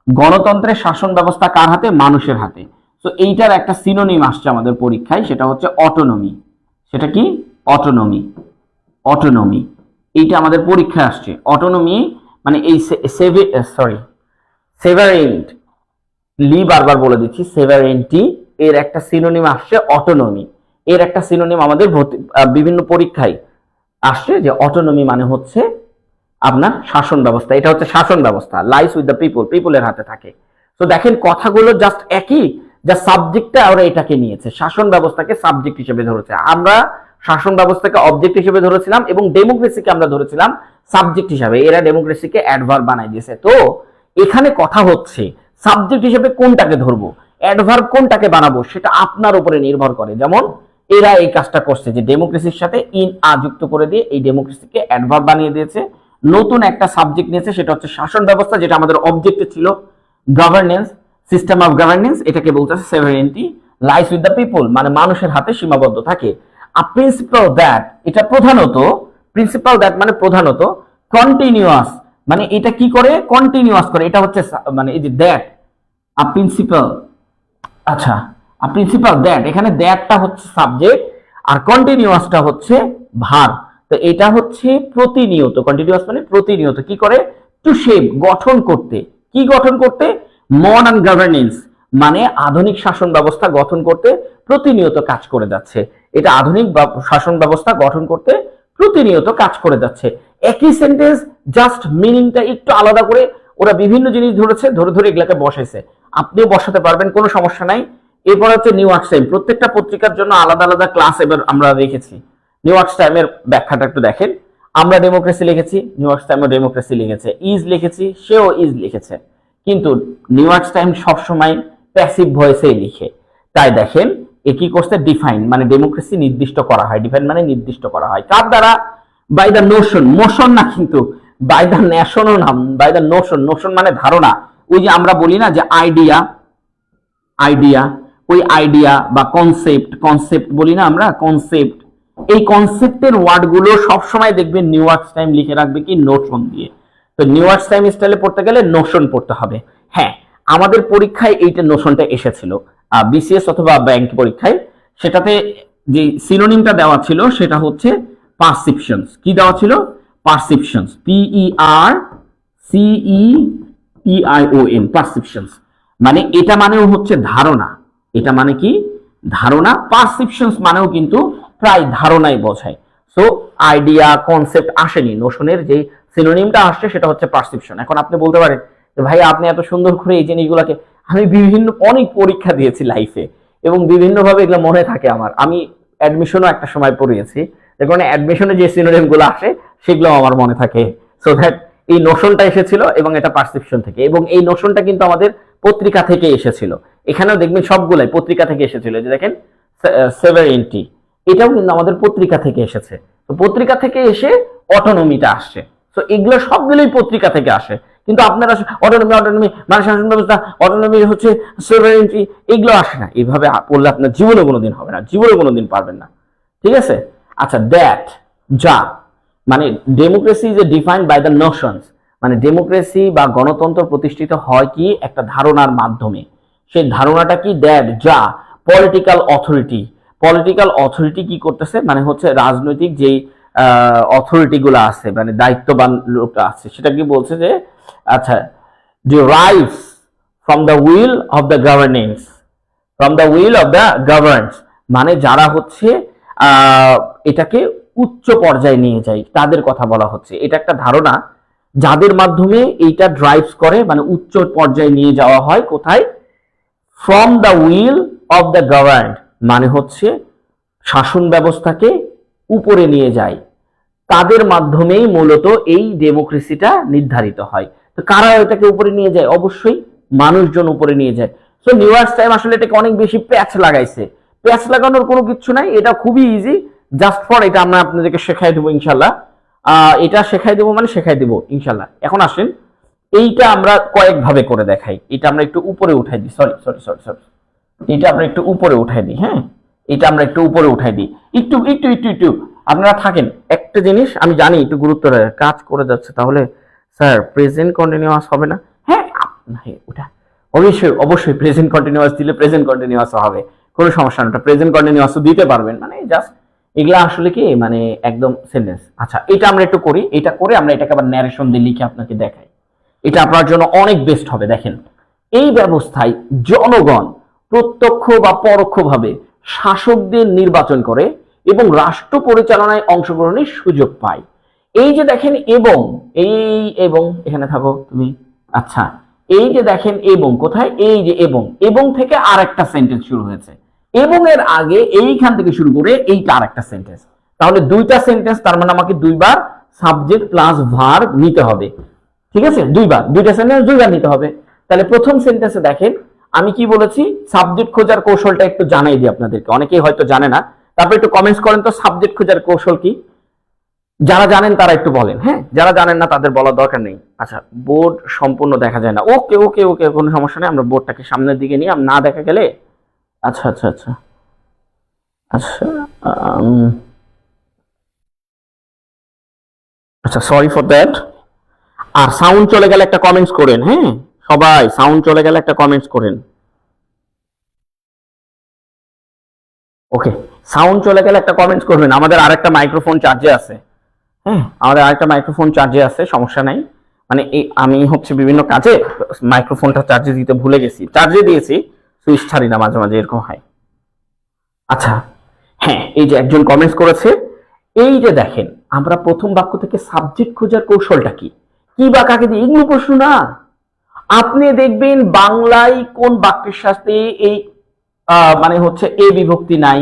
গণতন্ত্রের শাসন ব্যবস্থা কার হাতে, মানুষের হাতে। তো এইটার একটা সিনোনিম আসছে আমাদের পরীক্ষায়, সেটা হচ্ছে অটোনমি। সেটা কি, অটোনমি। অটোনমি এইটা আমাদের পরীক্ষায় আসছে। অটোনমি মানে এই সেভারেন্ট বারবার বলে দিচ্ছি, সেভারেন্টি এর একটা সিনোনিম আসছে অটোনমি। এর একটা সিনোনিম আমাদের বিভিন্ন পরীক্ষায় আসছে যে অটোনমি মানে হচ্ছে আপনার শাসন ব্যবস্থা, এটা হচ্ছে শাসন ব্যবস্থা, লাইস উইথ দ্য পিপল, পিপলের হাতে থাকে। তো দেখেন কথাগুলো জাস্ট একই, যা সাবজেক্টটা ওরা এটাকে নিয়েছে, শাসন ব্যবস্থাকে সাবজেক্ট হিসেবে ধরেছে, আমরা শাসন ব্যবস্থাকে অবজেক্ট হিসেবে ধরেছিলাম এবং ডেমোক্রেসিকে আমরা ধরেছিলাম সাবজেক্ট হিসেবে, এরা ডেমোক্রেসিকে অ্যাডভার্ব বানাই দিয়েছে। তো এখানে কথা হচ্ছে সাবজেক্ট হিসেবে কোনটাকে ধরবো, অ্যাডভার্ব কোনটাকে বানাবো, সেটা আপনার উপরে নির্ভর করে। যেমন এরা এই কাজটা করছে যে ডেমোক্রেসির সাথে ইন আ যুক্ত করে দিয়ে এই ডেমোক্রেসিকে অ্যাডভার্ব বানিয়ে দিয়েছে, নতুন একটা সাবজেক্ট নিয়েছে, সেটা হচ্ছে শাসন ব্যবস্থা, যেটা আমাদের অবজেক্টে ছিল গভর্নেন্স, সিস্টেম অফ গভর্নেন্স, এটাকে বলতেছে সেভারেন্টি, লাইস উইথ দ্য পিপল মানে মানুষের হাতে সীমাবদ্ধ থাকে। আর প্রিন্সিপাল দ্যাট, এটা প্রধানত, প্রিন্সিপাল দ্যাট মানে প্রধানত, কন্টিনিউয়াস মানে এটা কি করে, কন্টিনিউয়াস করে, এটা হচ্ছে মানে এই যে দ্যাট আ প্রিন্সিপাল, আচ্ছা আ প্রিন্সিপাল দ্যাট, এখানে দ্যাটটা হচ্ছে সাবজেক্ট আর কন্টিনিউয়াসটা হচ্ছে ভার। তো এটা হচ্ছে প্রতিনিয়ত, কন্টিনিউয়াস মানে প্রতিনিয়ত কি করে, টু শেপ গঠন করতে, কি গঠন করতে, মডার্ন গভর্নেন্স মানে আধুনিক শাসন ব্যবস্থা গঠন করতে প্রতিনিয়ত কাজ করে যাচ্ছে, এটা আধুনিক শাসন ব্যবস্থা গঠন করতে প্রতিনিয়ত কাজ করে যাচ্ছে। একই সেন্টেন্স জাস্ট মিনিংটা একটু আলাদা করে ওরা বিভিন্ন জিনিস ধরেছে, ধরে ধরে এগুলাকে বসাইছে, আপনিও বসাতে পারবেন, কোনো সমস্যা নাই। এরপর হচ্ছে নিউ ইয়র্ক টাইম, প্রত্যেকটা পত্রিকার জন্য আলাদা আলাদা ক্লাস এবার আমরা রেখেছি। নিউ ইয়র্ক টাইমের ব্যাখ্যাটা একটু দেখেন, আমরা ডেমোক্রেসি লিখেছি, নিউ ইয়র্ক টাইমও ডেমোক্রেসি লিখেছে, ইজ লিখেছি, সেও ইজ লিখেছে, কিন্তু নিউ ইয়র্ক টাইম সবসময় প্যাসিভ ভয়েসেই লিখে। তাই দেখেন এ কি করছে, ডিফাইন মানে ডেমোক্রেসি নির্দিষ্ট করা হয়, ডিফাইন মানে নির্দিষ্ট করা হয় কার দ্বারা, বাই দ্য নোশন, মোশন না কিন্তু, বাই দ্য ন্যাশনও না, বাই দ্য নোশন, নোশন মানে ধারণা, ওই যে আমরা বলি না যে আইডিয়া, আইডিয়া, ওই আইডিয়া বা কনসেপ্ট, কনসেপ্ট বলি না আমরা, কনসেপ্ট, এই কনসেপ্টের ওয়ার্ডগুলো সবসময় দেখবেন নিউ ইয়র্ক টাইম লিখে রাখবে কি, নোশন দিয়ে। তো নিউ ইয়র্ক টাইম স্টাইলে পড়তে গেলে নোশন পড়তে হবে। হ্যাঁ, আমাদের পরীক্ষায় এইটা নোশনটা এসেছিল, বিসিএস অথবা ব্যাংক পরীক্ষায়, সেটাতে যে সিনোনিমটা দেওয়া ছিল সেটা হচ্ছে পারসেপশনস। কি দেওয়া ছিল, পারসেপশনস, পিইআর সিইটিআইওএন, পারসেপশনস মানে এটা মানেও হচ্ছে ধারণা, এটা মানে কি ধারণা, পারসেপশনস মানেও কিন্তু প্রায় ধারণাই বোঝায়। সো আইডিয়া কনসেপ্ট আসেনি, নোশনের যে সিনোনিমটা আসছে সেটা হচ্ছে পারসেপশন। এখন আপনি বলতে পারেন যে ভাই আপনি এত সুন্দর করে এই জিনিসগুলোকে, আমি বিভিন্ন অনেক পরীক্ষা দিয়েছি লাইফে এবং বিভিন্নভাবে এগুলো মনে থাকে আমার, আমি অ্যাডমিশনও একটা সময় পড়িয়েছি, যে কারণে অ্যাডমিশনে যে সিনোনিম গুলো আসে সেগুলো আমার মনে থাকে। সো দ্যাট এই নোশনটা এসেছিল এবং এটা পারসেপশন থেকে, এবং এই নোশনটা কিন্তু আমাদের পত্রিকা থেকে এসেছিল, এখানেও দেখবেন সবগুলাই পত্রিকা থেকে এসেছিল। যে দেখেন সেভারেন্টি, এটাও কিন্তু আমাদের পত্রিকা থেকে এসেছে, তো পত্রিকা থেকে এসে অটোনমিটা আসছে। তো এগুলো সবগুলোই পত্রিকা থেকে আসে, কিন্তু আপনারা অটোনমি, অটোনমি মানে শাসন ব্যবস্থা, অটোনমি হচ্ছে সভারেন্টি, এগুলো আসে না। এইভাবে পড়লে আপনার জীবনে কোনোদিন হবে না, জীবনে কোনোদিন পারবেন না, ঠিক আছে। আচ্ছা, দ্যাট যা মানে democracy is defined by the notions, মানে ডেমোক্রেসি বা গণতন্ত্র প্রতিষ্ঠিত হয় কি একটা ধারণার মাধ্যমে, সেই ধারণাটা কি, দ্যাট যা পলিটিক্যাল অথরিটি, পলিটিক্যাল অথরিটি কি করতেছে মানে হচ্ছে রাজনৈতিক যেই অথরিটি গুলো আছে মানে দায়িত্ববান লোক আছে, সেটা কি বলছে যে আচ্ছা derives from the will of the governance, from the will of the governed মানে যারা হচ্ছে এটাকে উচ্চ পর্যায়ে নিয়ে যায় তাদের কথা বলা হচ্ছে। এটা একটা ধারণা যাদের মাধ্যমে এইটা ড্রাইভস করে মানে উচ্চ পর্যায়ে নিয়ে যাওয়া হয়, কোথায়, from the will of the governed মানে হচ্ছে শাসন ব্যবস্থাকে উপরে নিয়ে যায়, তাদের মাধ্যমেই মূলত এই ডেমোক্রেসিটা নির্ধারিত হয়। তো কারা এটাকে উপরে নিয়ে যায়, অবশ্যই মানুষজন উপরে নিয়ে যায়। সো নিউ ইয়র্ক টাইম আসলে এটাকে অনেক বেশি প্যাচ লাগাইছে, প্যাচ লাগানোর কোনো কিছু নাই, এটা খুবই ইজি, জাস্ট ফর এটা আমরা আপনাদেরকে শেখাই দেবো ইনশাল্লাহ। এটা শেখাই দেবো মানে শেখাই দেবো ইনশাল্লাহ। এখন আসেন এইটা আমরা কয়েক ভাবে করে দেখাই, এটা আমরা একটু উপরে উঠাই দিই, সরি সরি সরি সরি, এটা আমরা একটু উপরে উঠাই দিই, হ্যাঁ এটা আমরা একটু উপরে উঠাই দিই, একটু একটু একটু একটু আপনারা থাকেন। একটা জিনিস আমি জানি একটু গুরুত্ব কাজ করে যাচ্ছে, তাহলে স্যার প্রেজেন্ট কন্টিনিউয়াস হবে না, হ্যাঁ ওটা অবশ্যই অবশ্যই প্রেজেন্ট কন্টিনিউয়াস দিলে প্রেজেন্ট কন্টিনিউয়াস হবে, কোনো সমস্যা না, প্রেজেন্ট কন্টিনিউয়াসও দিতে পারবেন, মানে জাস্ট এগুলা আসলে কি মানে একদম সেন্টেন্স। আচ্ছা এটা আমরা একটু করি, এটা করে আমরা এটাকে আবার ন্যারেশন দিয়ে লিখে আপনাকে দেখাই, এটা আপনার জন্য অনেক বেস্ট হবে। দেখেন এই ব্যবস্থায় জনগণ প্রত্যক্ষ বা পরোক্ষভাবে শাসকদের নির্বাচন করে এবং রাষ্ট্র পরিচালনায় অংশগ্রহণের সুযোগ পায়। এই যে দেখেন এবং, এবং এখানে থাকো তুমি, আচ্ছা এই যে দেখেন এবং কোথায়, এই যে এবং থেকে আরেকটা সেন্টেন্স শুরু হয়েছে, এবং এর আগে এইখান থেকে শুরু করে এইটা আরেকটা সেন্টেন্স, তাহলে দুইটা সেন্টেন্স, তার মানে আমাকে দুইবার সাবজেক্ট প্লাস ভার্ব নিতে হবে। ঠিক আছে, দুইটা সেন্টেন্স দুইবার নিতে হবে। তাহলে প্রথম সেন্টেন্সে দেখেন আমি কি বলেছি, সাবজেক্ট খোঁজার কৌশলটা একটু জানাই দিই আপনাদেরকে, অনেকেই হয়তো জানে না, তারপর একটু কমেন্টস করেন তো সাবজেক্ট খোঁজার কৌশল কি, যারা জানেন তারা একটু বলেন, হ্যাঁ যারা জানেন না তাদের বলার দরকার নেই। আচ্ছা বোর্ড সম্পূর্ণ দেখা যায় না, ওকে ওকে ওকে কোনো সমস্যা নেই, আমরা বোর্ডটাকে সামনের দিকে নিয়ে না দেখা গেলে, আচ্ছা আচ্ছা আচ্ছা আচ্ছা আচ্ছা সরি ফর দ্যাট। আর সাউন্ড চলে গেলে একটা কমেন্টস করেন, হ্যাঁ সবাই সাউন্ড চলে গেলে একটা কমেন্টস করেন। ওকে, সাউন্ড চলে গেলে একটা কমেন্টস করবেন। আমাদের আরেকটা মাইক্রোফোন চার্জে আছে, হ্যাঁ আমাদের আরেকটা মাইক্রোফোন চার্জে আছে, সমস্যা নাই। মানে আমি হচ্ছে বিভিন্ন কাজে মাইক্রোফোনটা চার্জে দিতে ভুলে গেছি, চার্জে দিয়েছি সুইচ ছাড়ি না, মাঝে মাঝে এরকম হয়। আচ্ছা হ্যাঁ, এই যে একজন কমেন্টস করেছে, এই যে দেখেন আমরা প্রথম বাক্য থেকে সাবজেক্ট খোঁজার কৌশলটা কি, কি বা কাকে দিয়ে, এগুলো প্রশ্ন না। আপনি দেখবেন বাংলায় কোন বাক্যের সাথে এই মানে হচ্ছে এ বিভক্তি নাই,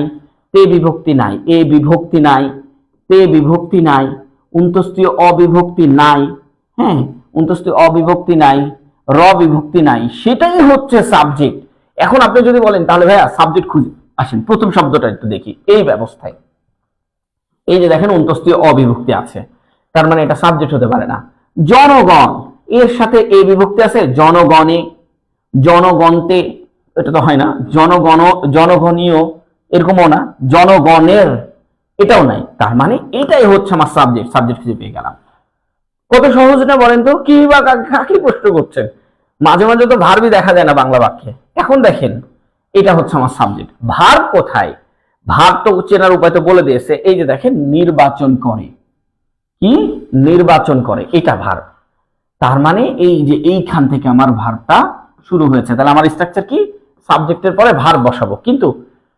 তে বিভক্তি নাই, এ বিভক্তি নাই, তে বিভক্তি নাই, উন্তস্তীয় অবিভক্তি নাই, হ্যাঁ উন্তস্তীয় অবিভক্তি নাই, র বিভক্তি নাই, সেটাই হচ্ছে সাবজেক্ট। এখন আপনি যদি বলেন তাহলে ভাইয়া সাবজেক্ট খুঁজে আসেন, প্রথম শব্দটা একটু দেখি, এই ব্যবস্থায় এই যে দেখেন অন্তস্তীয় অবিভক্তি আছে, তার মানে এটা সাবজেক্ট হতে পারে না। জনগণ, এর সাথে এ বিভক্তি আছে, জনগণে, জনগণতে, এটা তো হয় না। জনগণ, জনগণীয় এরকমও না, জনগণের এটাও নাই, তার মানে এটাই হচ্ছে আমার সাবজেক্ট, সাবজেক্ট খুঁজে পেয়ে গেলাম। কত সহজ না বলেন তো, কি বা কাকে প্রশ্ন করছেন। মাঝে মাঝে তো ভার্বই দেখা যায় না বাংলা বাক্যে। এখন দেখেন এটা হচ্ছে আমার সাবজেক্ট, ভার্ব কোথায়, ভার্ব তো চেনার উপায় তো বলে দিয়েছে, এই যে দেখেন নির্বাচন করে, কি নির্বাচন করে, এটা ভার্ব। তার মানে এই যে এইখান থেকে আমার ভার্বটা শুরু হয়েছে, তাহলে আমার স্ট্রাকচার কি, সাবজেক্টের পরে ভার্ব বসাবো, কিন্তু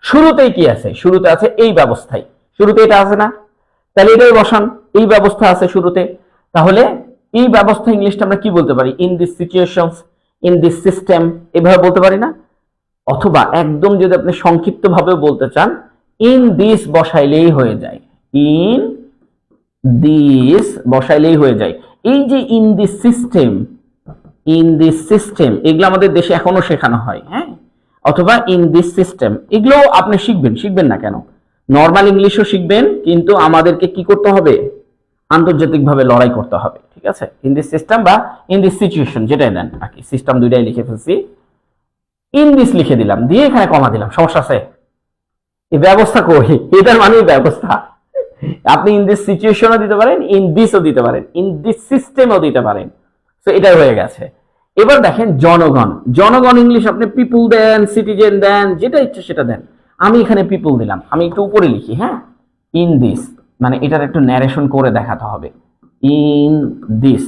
শুরুতেই কি আছে, শুরুতে আছে এই ব্যবস্থায়, শুরুতে এটা আছে না, তাহলে এটাই বসান, এই ব্যবস্থা আছে শুরুতে। তাহলে এই ব্যবস্থা ইংলিশটা আমরা কি বলতে পারি, in this situations, in this system, এভাবে বলতে পারি না। অথবা একদম যদি আপনি সংক্ষিপ্ত ভাবে বলতে চান, ইন দিস বসাইলেই হয়ে যায়, ইন দিস বসাইলেই হয়ে যায়। এই যে in this system, in this system এগুলো আমাদের দেশে এখনো শেখানো হয়, হ্যাঁ অথবা ইন দিস সিস্টেম, এগুলো আপনি শিখবেন, শিখবেন না কেন, নর্মাল ইংলিশও শিখবেন, কিন্তু আমাদেরকে কি করতে হবে, আন্তর্জাতিকভাবে লড়াই করতে হবে, ঠিক আছে। ইন দিস সিস্টেম বা ইন দিস সিচুয়েশন যেটাই দেন, বাকি সিস্টেম দুইটাই লিখে ফেলছি, ইন দিস লিখে দিলাম, দিয়ে এখানে কমা দিলাম, সমস্যা আছে, এই ব্যবস্থা কই, এটার মানে ব্যবস্থা। আপনি ইন দিস সিচুয়েশনও দিতে পারেন, ইন দিসও দিতে পারেন, ইন দিস সিস্টেমও দিতে পারেন, তো এটাই হয়ে গেছে। এবার দেখেন জনগণ, জনগণ ইংলিশ আপনি পিপুল দেন, সিটিজেন দেন, যেটা ইচ্ছে সেটা দেন, আমি এখানে পিপুল দিলাম, আমি একটু উপরে লিখি, হ্যাঁ ইন দিস, মানে এটার একটু ন্যারেশন করে দেখাতে হবে, ইন দিস,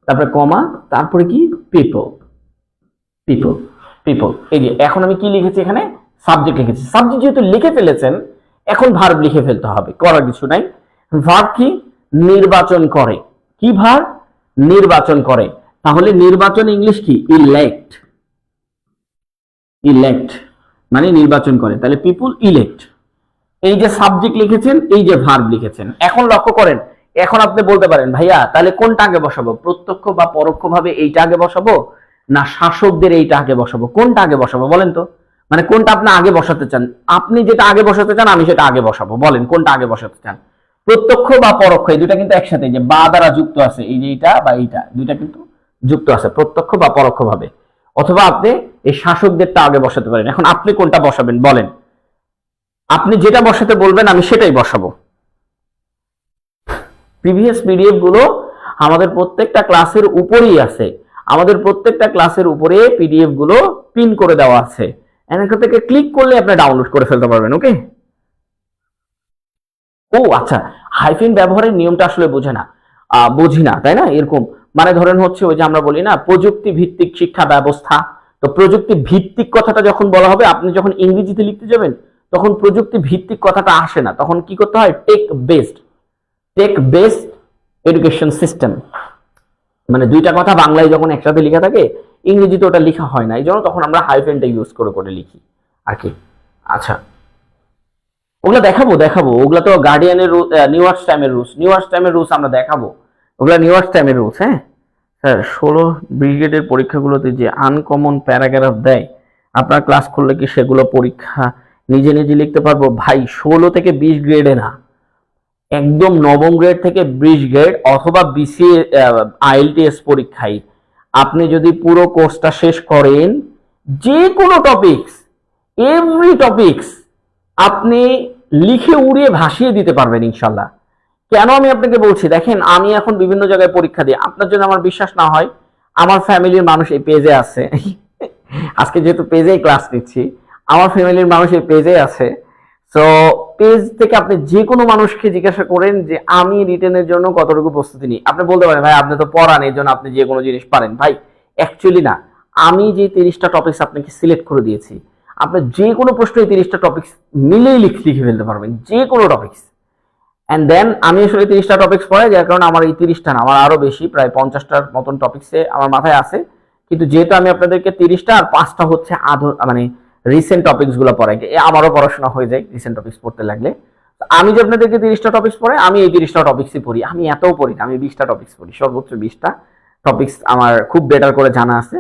তারপরে কমা, তারপরে কি পিপল, পিপল, পিপল। এই যে এখন আমি কি লিখেছি, এখানে সাবজেক্ট লিখেছি, সাবজেক্ট যেহেতু লিখে ফেলেছেন এখন ভার্ব লিখে ফেলতে হবে, করার কিছু নাই। ভার্ব কি, নির্বাচন করে, কি ভার্ব, নির্বাচন করে, তাহলে নির্বাচন ইংলিশ কি, ইলেক্ট, ইলেক্ট মানে নির্বাচন করে, তাহলে পিপুল ইলেক্ট। এই যে সাবজেক্ট লিখেছেন, এই যে ভার্ব লিখেছেন, এখন লক্ষ্য করেন, এখন আপনি বলতে পারেন ভাইয়া তাহলে কোনটা আগে বসাবো, প্রত্যক্ষ বা পরোক্ষ ভাবে এইটা আগে বসাবো না শাসকদের এইটা আগে বসাবো, কোনটা আগে বসাবো বলেন তো, মানে কোনটা আপনি আগে বসাতে চান, আপনি যেটা আগে বসাতে চান আমি সেটা আগে বসাবো, বলেন কোনটা আগে বসাতে চান, প্রত্যক্ষ বা পরোক্ষ, এই দুটা কিন্তু একসাথে, যে বা দ্বারা যুক্ত আছে, এই যে এইটা বা এইটা দুইটা কিন্তু যুক্ত আছে প্রত্যক্ষ বা পরোক্ষ ভাবে, অথবা আপনি এই শাসকদেরটা আগে বসাতে পারেন। এখন আপনি কোনটা বসাবেন বলেন, আপনি যেটা বসাতে বলবেন আমি সেটাই বসাবো। প্রিভিয়াস পিডিএফ গুলো আমাদের প্রত্যেকটা ক্লাসের উপরেই আছে, আমাদের প্রত্যেকটা ক্লাসের উপরে পিডিএফ গুলো পিন করে দেওয়া আছে, এখান থেকে ক্লিক করলে আপনি ডাউনলোড করে ফেলতে পারবেন। ওকে, ও আচ্ছা, হাইফেন ব্যবহারের নিয়মটা আসলে বোঝে না, বুঝি না তাই না, এরকম মানে ধরেন হচ্ছে ওই যে আমরা বলি না প্রযুক্তি ভিত্তিক শিক্ষা ব্যবস্থা, তো প্রযুক্তি ভিত্তিক কথাটা যখন বলা হবে, আপনি যখন ইংরেজিতে লিখতে যাবেন তখন প্রযুক্তি ভিত্তিক কথাটা আসে না, তখন কি করতে হয়, টেক বেসড এডুকেশন সিস্টেম। মানে দুইটা কথা বাংলায় যখন একসাথে লেখা থাকে, ইংরেজিতে ওটা লেখা হয় না, এই জন্য তখন আমরা হাইফেনটা ইউজ করে করে লিখি আর কি। আচ্ছা, ওগুলা দেখাবো ওগুলা তো গার্ডিয়ানের নিউ ইয়র্ক টাইমের রুলস আমরা দেখাবো, ওগুলা নিউ ইয়র্ক টাইমের রুলস। হ্যাঁ স্যার, 16 ব্রিগেডের পরীক্ষাগুলোতে যে আনকমন প্যারাগ্রাফ দেয়, আপনার ক্লাস করলে কি সেগুলো পরীক্ষা নিজে নিজে লিখতে পারবো? ভাই 16 থেকে 20 গ্রেডে না, একদম নবম গ্রেড থেকে 20 গ্রেড অথবা বিসিএ আইএলটিএস পরীক্ষায় আপনি যদি পুরো কোর্সটা শেষ করেন, যে কোনো টপিকস, এভরি টপিকস আপনি লিখে উড়িয়ে ভাসিয়ে দিতে পারবেন ইনশাল্লাহ। কেন আমি আপনাকে বলছি, দেখেন আমি এখন বিভিন্ন জায়গায় পরীক্ষা দিই, আপনার জন্য আমার বিশ্বাস না হয়, আমার ফ্যামিলির মানুষ এই পেজে আছে আজকে যেহেতু পেজেই ক্লাস নিচ্ছি, আমার ফ্যামিলির মানুষ এই পেজে আছে। সো পেজ থেকে আপনি যে কোনো মানুষকে জিজ্ঞাসা করেন যে আমি রিটেনের জন্য কতটুকু প্রস্তুতি নিই, আপনি বলতে পারেন ভাই আপনি তো পড়ান এই জন্য আপনি যে কোনো জিনিস পারেন। ভাই অ্যাকচুয়ালি না, আমি যে 30টা টপিকস আপনাকে সিলেক্ট করে দিয়েছি, আপনি যে কোনো প্রশ্ন এই 30টা টপিকস মিলেই লিখে ফেলতে পারবেন, যে কোনো টপিকস। অ্যান্ড দেন আমি আসলে 30টা টপিকস পড়াই, যার কারণে আমার এই 30টা না, আমার আরো বেশি, প্রায় 50টার মতন টপিক্সে আমার মাথায় আছে। কিন্তু যেহেতু আমি আপনাদেরকে 30টা আর 5টা হচ্ছে মানে রিসেন্ট টপিকস গুলো পড়াই, আমারও পড়াশোনা হয়ে যায় রিসেন্ট টপিক্স পড়তে লাগলে। আমি যে আপনাদেরকে 30টা টপিক্স পড়াই, আমি এই 30টা টপিক্সই পড়ি, আমি এতও পড়ি না, আমি 20টা টপিক্স পড়ি, সর্বোচ্চ 20টা টপিক্স আমার খুব বেটার করে জানা আছে,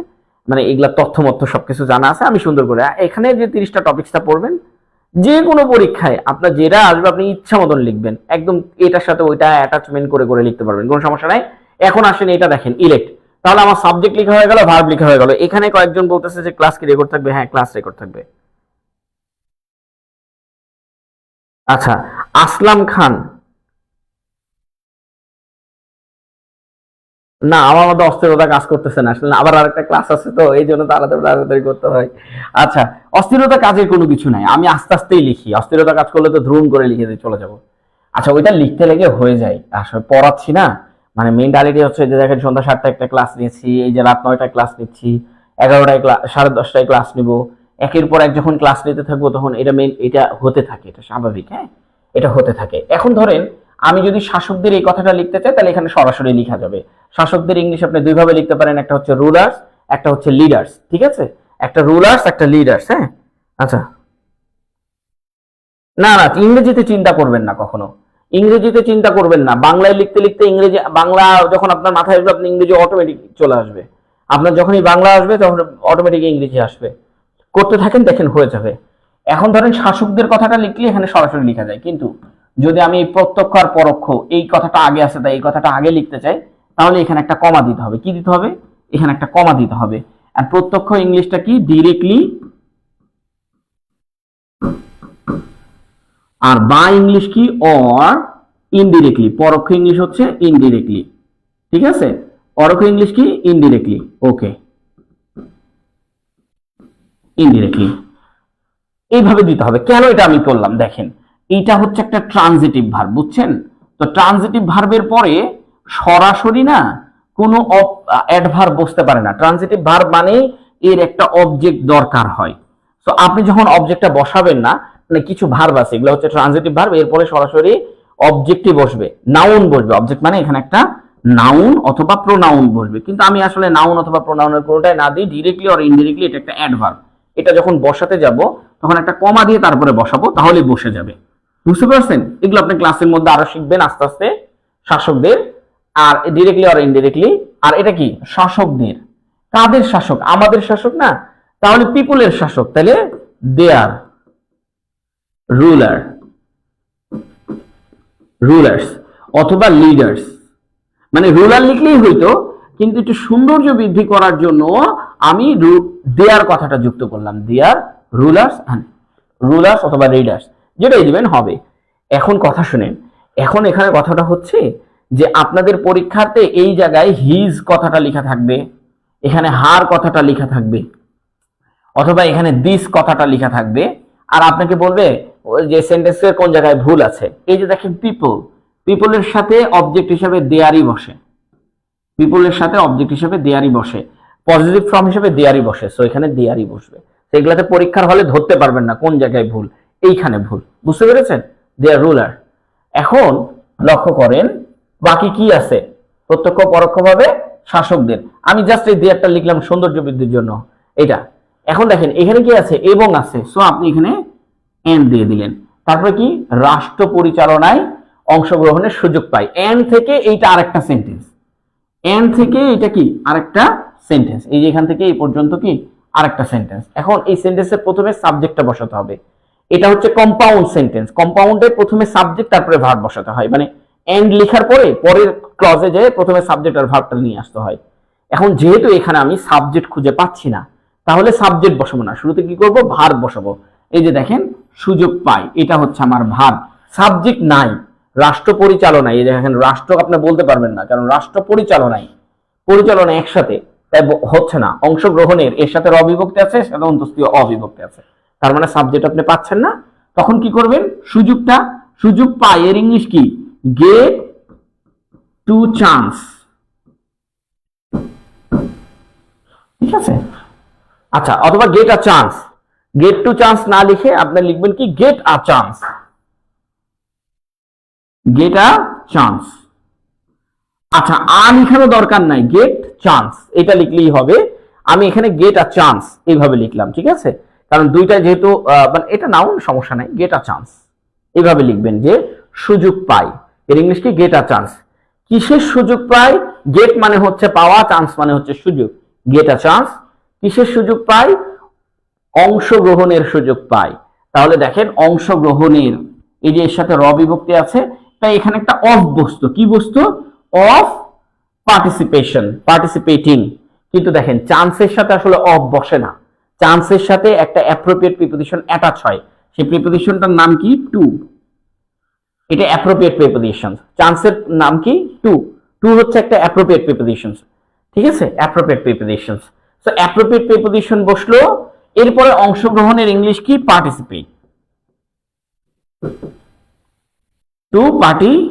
মানে এগুলা তথ্য সবকিছু জানা আছে, আমি সুন্দর করে এখানে যে 30টা টপিক্সটা পড়বেন, যে কোনো পরীক্ষায় আপনার যেটা আসবে আপনি ইচ্ছা মতন লিখবেন, একদম এটার সাথে ওইটা অ্যাটাচমেন্ট করে করে লিখতে পারবেন, কোনো সমস্যা নাই। এখন আসেন এটা দেখেন, ইলেক্ট, তাহলে আমার সাবজেক্ট লেখা হয়ে গেল, ভার্ব লেখা হয়ে গেল। এখানে কয়েকজন বলতেছে যে ক্লাস কি রেকর্ড থাকবে? হ্যাঁ, ক্লাস রেকর্ড থাকবে। আচ্ছা, আসলাম খান, না আমার মধ্যে অস্থিরতা কাজ করতেছে না আসলে, আবার আরেকটা ক্লাস আছে তো এই জন্য তাড়াতাড়ি করতে হয়। আচ্ছা, অস্থিরতা কাজের কোনো কিছু নাই, আমি আস্তে আস্তেই লিখি, অস্থিরতা কাজ করলে তো ধ্রুম করে লিখে দিয়ে চলে যাব। আচ্ছা, ওইটা লিখতে লেগে হয়ে যায়, আসলে পড়াচ্ছি না, মানে মেন্টালিটি হচ্ছে যে দেখেন সন্ধ্যা 7টায় একটা ক্লাস নিয়েছি, এই যে রাত 9টায় ক্লাস নিচ্ছি, 11টায় ক্লাস, 10:30টায় ক্লাস নিব, একের পর এক যখন ক্লাস নিতে থাকবো তখন এটা হতে থাকে, এটা স্বাভাবিক। হ্যাঁ, এটা হতে থাকে। এখন ধরেন আমি যদি শাসকদের এই কথাটা লিখতে চাই, তাহলে এখানে সরাসরি লেখা যাবে। শাসকদের ইংলিশ আপনি দুইভাবে লিখতে পারেন, একটা হচ্ছে রুলার্স, একটা হচ্ছে লিডার্স। ঠিক আছে, একটা রুলার্স, একটা লিডার্স। হ্যাঁ, আচ্ছা, না না, ইংরেজিতে চিন্তা করবেন না কখনো, ইংরেজিতে চিন্তা করবেন না, বাংলায় লিখতে লিখতে ইংরেজি, বাংলা যখন আপনার মাথায় আসবে আপনি ইংরেজি অটোমেটিক চলে আসবে, আপনার যখনই বাংলা আসবে তখন অটোমেটিক ইংরেজি আসবে। করতে থাকেন, দেখেন হয়ে যাবে। এখন ধরেন শাসকদের কথাটা লিখলে এখানে সরাসরি লেখা যায়, কিন্তু যদি আমি প্রত্যক্ষ আর পরোক্ষ এই কথাটা আগে আছে তাই এই কথাটা আগে লিখতে চাই, তাহলে এখানে একটা কমা দিতে হবে। কি দিতে হবে? এখানে একটা কমা দিতে হবে। আর প্রত্যক্ষ ইংলিশটা কি? ডিরেক্টলি। আর বা ইংলিশ কি? Or indirectly. পরোক্ষ ইংলিশ হচ্ছে ইনডিরেক্টলি। ঠিক আছে, পরোক্ষ ইংলিশ কি? ইনডিরেক্টলি। ওকে, ইনডিরেক্টলি এইভাবে দিতে হবে। কেন এটা আমি করলাম দেখেন, এইটা হচ্ছে একটা ট্রানজিটিভ ভার্ব, বুঝছেন তো? ট্রানজিটিভ ভার্বের পরে সরাসরি না কোনো অ্যাডভার্ব বসতে পারে না। ট্রানজিটিভ ভার্ব মানে এর একটা অবজেক্ট দরকার হয়। তো আপনি যখন অবজেক্টটা বসাবেন না, মানে কিছু ভার্ব আছে এগুলো হচ্ছে ট্রানজিটিভ ভার্ব, এরপরে সরাসরি অবজেক্টই বসবে, নাউন বসবে। অবজেক্ট মানে এখানে একটা নাউন অথবা প্রোনাউন বসবে, কিন্তু আমি আসলে নাউন অথবা প্রোনাউনের কোনোটাই না দিই, ডিরেক্টলি অর ইনডিরেক্টলি এটা একটা অ্যাডভার্ব। এটা যখন বসাতে যাব তখন একটা কমা দিয়ে তারপরে বসাবো, তাহলেই বসে যাবে। বুঝতে পারছেন? এগুলো আপনি ক্লাসের মধ্যে আরো শিখবেন আস্তে আস্তে। শাসকদের, আর ডিরেক্টলি আর ইনডিরেক্টলি। আর এটা কি? শাসকদের। কাদের শাসক? আমাদের শাসক না, তাহলে পিপুলের শাসক, তাহলে দেয়ার রুলার, রুলার্স অথবা লিডার্স। মানে রুলার লিখলেই হইতো, কিন্তু একটু সৌন্দর্য বৃদ্ধি করার জন্য আমি দেয়ার কথাটা যুক্ত করলাম। দেয়ার রুলার্স, রুলার্স অথবা লিডার্স, যেটাই দিবেন হবে। এখন কথা শুনেন, এখন এখানে কথাটা হচ্ছে যে আপনাদের পরীক্ষাতে এই জায়গায় হিজ কথাটা লেখা থাকবে, এখানে হার কথাটা লেখা থাকবে, অথবা এখানে দিস কথাটা লেখা থাকবে। আর আপনাকে বলবে যে সেন্টেন্সের কোন জায়গায় ভুল আছে। এই যে দেখেন পিপল, পিপলের সাথে অবজেক্ট হিসেবে দেয়ারই বসে, পিপলের সাথে অবজেক্ট হিসেবে দেয়ারই বসে, পজিটিভ ফর্ম হিসেবে দেয়ারই বসে। সো এখানে দেয়ারই বসবে। সেগুলাতে পরীক্ষার হলে ধরতে পারবেন না কোন জায়গায় ভুল, এইখানে ভুল, বুঝতে পেরেছেন? দেয়ার রুলার। এখন লক্ষ্য করেন বাকি কি আছে, প্রত্যক্ষ পরোক্ষভাবে শাসকদের। আমি জাস্ট এই দেয়ারটা লিখলাম সৌন্দর্য বৃদ্ধির জন্য এটা। এখন দেখেন এখানে কি আছে, এবং আছে, সো আপনি এখানে এন্ড দিয়ে দিলেন। তারপরে কি, রাষ্ট্র পরিচালনায় অংশগ্রহণের সুযোগ পায়। এন্ড থেকে এইটা আরেকটা সেন্টেন্স, এন্ড থেকে এটা কি আরেকটা সেন্টেন্স, এই যে এখান থেকে এই পর্যন্ত কি আরেকটা সেন্টেন্স। এখন এই সেন্টেন্সের প্রথমে সাবজেক্টটা বসাতে হবে। এটা হচ্ছে কম্পাউন্ড সেন্টেন্স, কম্পাউন্ডে প্রথমে সাবজেক্ট তারপরে ভার্ব বসাতে হয়, মানে এন্ড লেখার পরে পরের ক্লজে যেয়ে প্রথমে সাবজেক্ট আর ভার্বটা নিয়ে আসতে হয়। এখন যেহেতু এখানে আমি সাবজেক্ট খুঁজে পাচ্ছি না, তাহলে সাবজেক্ট বসাবো না, শুরুতে কি করব, ভার্ব বসাবো। এই যে দেখেন সুযোগ পায়, এটা হচ্ছে আমার ভার্ব। সাবজেক্ট নাই, রাষ্ট্র পরিচালনায়, এই যে দেখেন রাষ্ট্র আপনি বলতে পারবেন না, কারণ রাষ্ট্র পরিচালনায়, পরিচালনা একসাথে, তাই হচ্ছে না। অংশগ্রহণের এর সাথে অবিভক্তি আছে, সাথে অন্তস্থীয় অবিভক্তি আছে, তার মানে সাবজেক্ট আপনি পাচ্ছেন না। তখন কি করবেন, সুযোগটা, সুযোগ পায় এর ইংলিশ কি, গেট টু চান্স, ঠিক আছে? আচ্ছা, অথবা get a chance, get to chance না লিখে আপনি লিখবেন কি, get a chance, get a chance. আচ্ছা, আর লিখানো দরকার নাই, গেট চান্স এটা লিখলেই হবে। আমি এখানে গেট আ চান্স এইভাবে লিখলাম, ঠিক আছে? কারণ দুইটা যেহেতু মানে এটা নাউন, সমস্যা নাই, গেট আ চান্স এইভাবে লিখবেন যে সুযোগ পাই, এর ইংলিশ কি, গেট আ চান্স। কিসের সুযোগ পাই, গেট মানে হচ্ছে পাওয়া, চান্স মানে হচ্ছে সুযোগ। গেট আ চান্স কিসের সুযোগ পাই, অংশগ্রহণের সুযোগ পাই। তাহলে দেখেন অংশগ্রহণের, এই যে এর সাথে র বিভক্তি আছে, তাই এখানে একটা অফ বস্তু, কি বস্তু, অফ পার্টিসিপেশন, পার্টিসিপেটিং। কিন্তু দেখেন চান্সের সাথে আসলে অফ বসে না, চান্সের সাথে একটা অ্যাপ্রোপ্রিয়েট প্রিপোজিশন অ্যাটাচ হয়, সেই প্রিপোজিশনটার নাম কি, টু। এটা অ্যাপ্রোপ্রিয়েট প্রিপোজিশন, চান্সের নাম কি, টু। টু হচ্ছে একটা অ্যাপ্রোপ্রিয়েট প্রিপোজিশন, ঠিক আছে? Appropriate preposition, so appropriate preposition বসলো। এরপরে অংশগ্রহণের ইংলিশ কি, পার্টিসিপেট, টু পার্টিসিপেট,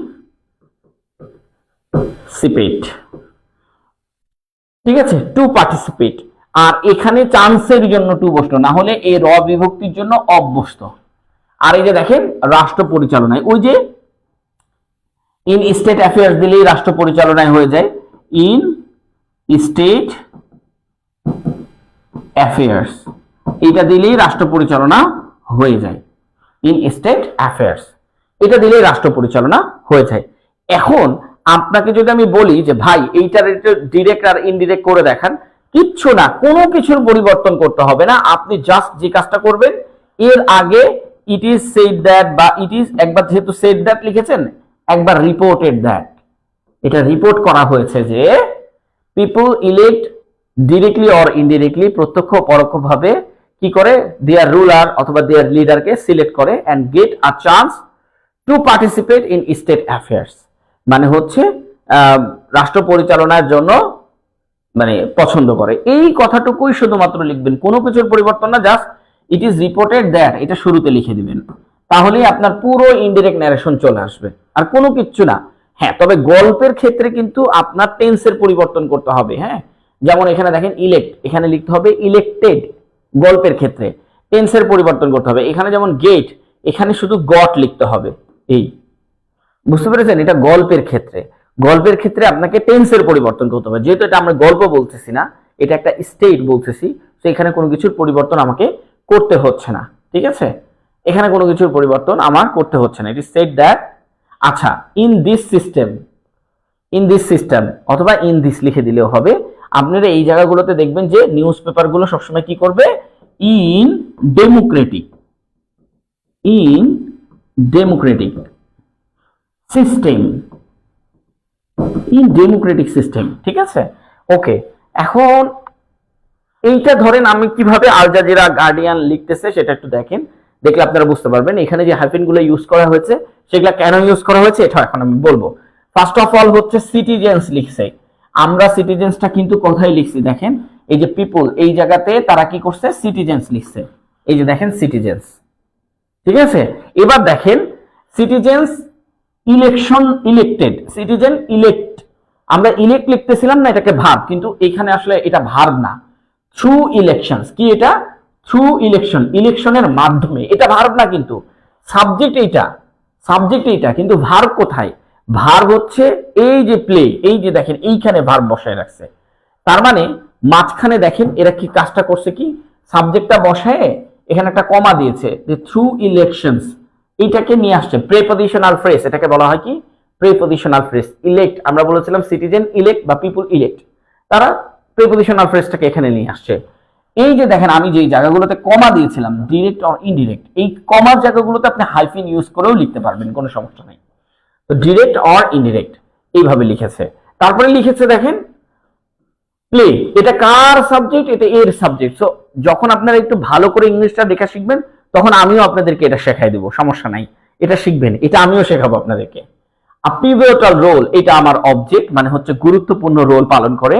ঠিক আছে? To participate. আর এখানে চান্সের জন্য টু বসলো, না হলে এই র বিভক্তির জন্য অফ বসতো। আর এই যে দেখেন রাষ্ট্র পরিচালনায়, ওই যে ইন স্টেট অ্যাফেয়ার্স দিলেই রাষ্ট্র পরিচালনায় হয়ে যায়, ইন স্টেট অ্যাফেয়ার্স এটা দিলেই রাষ্ট্র পরিচালনা হয়ে যায়, ইন স্টেট অ্যাফেয়ার্স এটা দিলেই রাষ্ট্র পরিচালনা হয়ে যায়। এখন আপনাকে যদি আমি বলি যে ভাই এইটার ডিরেক্ট আর ইনডিরেক্ট করে দেখান, কিচ্ছু না, কোনো কিছুর পরিবর্তন করতে হবে না। আপনি জাস্ট যে কাজটা করবেন, এর আগে ইট ইজ সেড দ্যাট বা ইট ইজ, একবার যেহেতু সেড দ্যাট লিখেছেন, একবার রিপোর্টেড দ্যাট, এটা রিপোর্ট করা হয়েছে যে people elect directly or indirectly, প্রত্যক্ষ পরোক্ষভাবে কি করে, দেয়ার রুলার অথবা দেয়ার লিডারকে সিলেক্ট করে, and get a chance to participate in state affairs, মানে হচ্ছে রাষ্ট্র পরিচালনার জন্য মানে পছন্দ করে। এই কথাটুকুই শুধুমাত্র লিখবেন, কোনো কিছুর পরিবর্তন না, just it is reported that এটা শুরুতে লিখে দিবেন, তাহলেই আপনার পুরো ইনডিরেক্ট ন্যারেশন চলে আসবে, আর কোনো কিচ্ছু না। হ্যাঁ, তবে গল্পের ক্ষেত্রে কিন্তু আপনার টেন্সের পরিবর্তন করতে হবে। হ্যাঁ, যেমন এখানে দেখেন ইলেক্ট, এখানে লিখতে হবে ইলেক্টেড, গল্পের ক্ষেত্রে টেন্সের পরিবর্তন করতে হবে। এখানে যেমন গেট, এখানে শুধু গট লিখতে হবে, এই, বুঝতে পেরেছেন? এটা গল্পের ক্ষেত্রে, গল্পের ক্ষেত্রে আপনাকে টেন্সের পরিবর্তন করতে হবে, যেহেতু এটা আমরা গল্প বলতেছি না, এটা একটা স্টেট বলতেছি, তো এখানে কোনো কিছুর পরিবর্তন আমাকে করতে হচ্ছে না, ঠিক আছে? এখানে কোনো কিছুর পরিবর্তন আমার করতে হচ্ছে না, ইট ইজ সেড দ্যাট। আচ্ছা, in this system, in this system অথবা ইন দিস লিখে দিলেও হবে। আপনারা এই জায়গাগুলোতে দেখবেন যে নিউজ পেপারগুলো সবসময় কি করবে, in Democratic, in Democratic system, in Democratic system, ঠিক আছে? ওকে, এখন এইটা ধরেন আমি কিভাবে আল জাজিরা গার্ডিয়ান লিখতেছে সেটা একটু দেখেন, দেখলে আপনারা বুঝতে পারবেন। এখানে যে হাইফেন গুলো ইউজ করা হয়েছে সেগুলা কেন ইউজ করা হয়েছে এটা এখন আমি বলবো। ফার্স্ট অফ অল হচ্ছে সিটিজেন্স লিখছে, আমরা সিটিজেন্সটা কিন্তু কোথায় লিখছি দেখেন, এই যে পিপল এই জায়গাতে তারা কি করছে, সিটিজেন্স লিখছে, এই যে দেখেন সিটিজেন্স, ঠিক আছে? এবার দেখেন citizens election, elected, citizen elect, আমরা ইলেক্ট লিখতেছিলাম না, এটাকে ভার্ব, কিন্তু এখানে আসলে এটা ভার্ব না, থ্রু ইলেকশনস, কি এটা, থ্রু ইলেকশন, ইলেকশনের মাধ্যমে। এটা ভার্ব না, কিন্তু সাবজেক্ট এইটা, সাবজেক্ট এইটা, কিন্তু ভার্ব কোথায়? ভার্ব হচ্ছে এই যে প্লে, এই যে দেখেন এইখানে ভার্ব বসায় রাখছে। তার মানে মাঝখানে দেখেন এরা কি কাজটা করছে, কি সাবজেক্টটা বসায় এখানে একটা কমা দিয়েছে, যে থ্রু ইলেকশনস, এইটাকে নিয়ে আসছে প্রেপজিশনাল ফ্রেজ। এটাকে বলা হয় কি? প্রেপজিশনাল ফ্রেজ। ইলেক্ট, আমরা বলেছিলাম সিটিজেন ইলেক্ট বা পিপল ইলেক্ট, তারা প্রেপজিশনাল ফ্রেজটাকে এখানে নিয়ে আসছে। এই যে দেখেন আমি যে জায়গাগুলোতে কমা দিয়েছিলাম, ডিরেক্ট অর ইনডিরেক্ট, এই কমার জায়গাগুলোতে আপনি হাইফিন ইউজ করেও লিখতে পারবেন, কোনো সমস্যা নেই। তো ডিরেক্ট অর ইনডিরেক্ট এইভাবে লিখেছে। তারপরে লিখেছে দেখেন প্লে, এটা কার সাবজেক্ট? এটা এর সাবজেক্ট। সো যখন আপনারা একটু ভালো করে ইংলিশটা লেখা শিখবেন, তখন আমিও আপনাদেরকে এটা শেখাই দেবো, সমস্যা নাই, এটা শিখবেন, এটা আমিও শেখাবো আপনাদেরকে। পিভটাল রোল, এটা আমার অবজেক্ট, মানে হচ্ছে গুরুত্বপূর্ণ রোল পালন করে।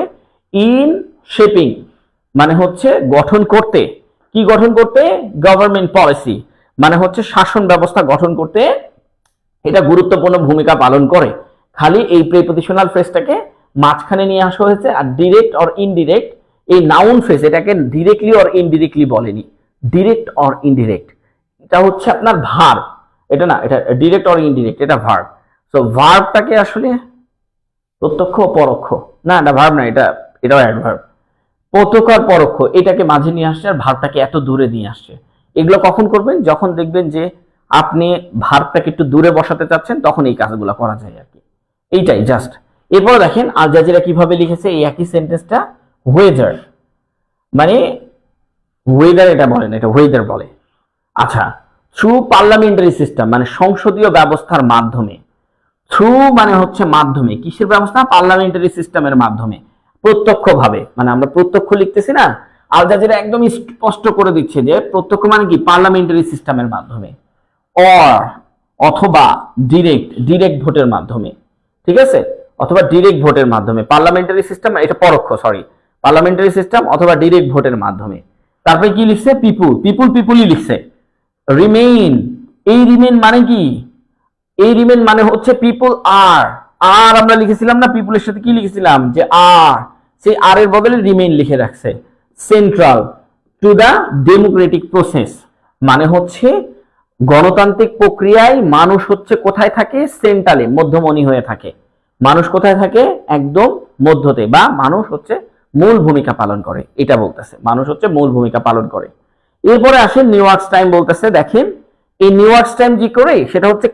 ইন শেপিং মানে হচ্ছে গঠন করতে, কি গঠন করতে? গভর্নমেন্ট পলিসি, মানে হচ্ছে শাসন ব্যবস্থা গঠন করতে এটা গুরুত্বপূর্ণ ভূমিকা পালন করে। খালি এই প্রিপজিশনাল ফ্রেজটাকে মাঝখানে নিয়ে আসা হয়েছে। আর ডিরেক্ট অর ইনডিরেক্ট, এই নাউন ফ্রেজ, এটাকে ডিরেক্টলি অর ইনডিরেক্টলি বলেনি, ডিরেক্ট অর ইনডিরেক্ট, এটা হচ্ছে আপনার ভার্ব, এটা না, এটা ডিরেক্ট অর ইনডিরেক্ট, এটা ভার্ব। সো ভার্বটাকে আসলে প্রত্যক্ষ ও পরোক্ষ, না এটা ভার্ব না, এটাও অ্যাডভার্ব। প্রত্যক্ষ আর পরোক্ষ এটাকে মাঝে নিয়ে আসছে, আর ভার্বটাকে এত দূরে নিয়ে আসছে। এগুলো কখন করবেন? যখন দেখবেন যে আপনি ভার্বটাকে একটু দূরে বসাতে চাচ্ছেন, তখন এই কাজগুলো করা যায় আর কি, এইটাই জাস্ট। এরপর দেখেন আল জাজিরা কিভাবে লিখেছে এই একই সেন্টেন্সটা, ওয়েদার, মানে ওয়েদার এটা বলে না, এটা ওয়েদার বলে। আচ্ছা, থ্রু পার্লামেন্টারি সিস্টেম মানে সংসদীয় ব্যবস্থার মাধ্যমে। থ্রু মানে হচ্ছে মাধ্যমে, কিসের ব্যবস্থা? পার্লামেন্টারি সিস্টেমের মাধ্যমে, প্রত্যক্ষভাবে, মানে আমরা প্রত্যক্ষ লিখতেছি না, আল জাজিরা একদম স্পষ্ট করে দিচ্ছে যে প্রত্যক্ষ মানে কি? পার্লামেন্টারি সিস্টেমের মাধ্যমে, অর অথবা ডিরেক্ট, ডিরেক্ট ভোটের মাধ্যমে, ঠিক আছে, অথবা ডিরেক্ট ভোটের মাধ্যমে। পার্লামেন্টারি সিস্টেম এটা পরোক্ষ, সরি, পার্লামেন্টারি সিস্টেম অথবা ডিরেক্ট ভোটের মাধ্যমে। তারপরে কি লিখছে? পিপুল, পিপুল পিপুলই লিখছে। রিমেইন, এই রিমেইন মানে কি? এই রিমেইন মানে হচ্ছে পিপুল আর, আর আমরা লিখেছিলাম না পিপুলের সাথে কি লিখেছিলাম? যে আর, সেই আর এর বদলে রিমেইন লিখে রাখছে। Central to the democratic process মানে হচ্ছে গণতান্ত্রিক প্রক্রিয়ায় মানুষ হচ্ছে কোথায় থাকে? সেন্ট্রালে, মধ্যমণি হয়ে থাকে। মানুষ কোথায় থাকে? একদম মধ্যতে, বা মানুষ হচ্ছে মূল ভূমিকা পালন করে, এটা বলতেছে, মানুষ হচ্ছে মূল ভূমিকা পালন করে। এরপরে আসেন নিউ ইয়র্ক টাইম বলতেছে, দেখেন এই নিউ ইয়র্ক টাইম কি করে? সেটা হচ্ছে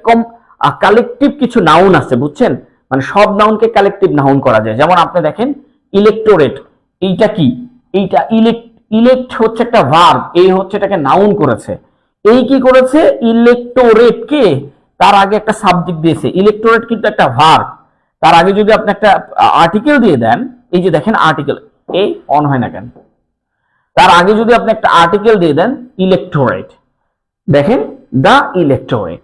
কালেকটিভ কিছু নাউন আছে, বুঝছেন, মানে সব নাউনকে কালেকটিভ নাউন করা যায়। যেমন আপনি দেখেন ইলেকটোরেট, এইটা কি? এইটা ইলেক্ট, ইলেক্ট হচ্ছে একটা ভার্ব, এই হচ্ছে এটাকে নাউন করেছে। এই কি করেছে? ইলেকটোরেট কে তার আগে একটা সাবজেক্ট দিয়েছে। ইলেকটোরেট কিন্তু একটা ভার্ব, তার আগে যদি আপনি একটা আর্টিকেল দিয়ে দেন, এই যে দেখেন আর্টিকেল, এই অন হয় না কেন? তার আগে যদি আপনি একটা আর্টিকেল দিয়ে দেন ইলেকটোরেট, দেখেন দা ইলেকটোরেট,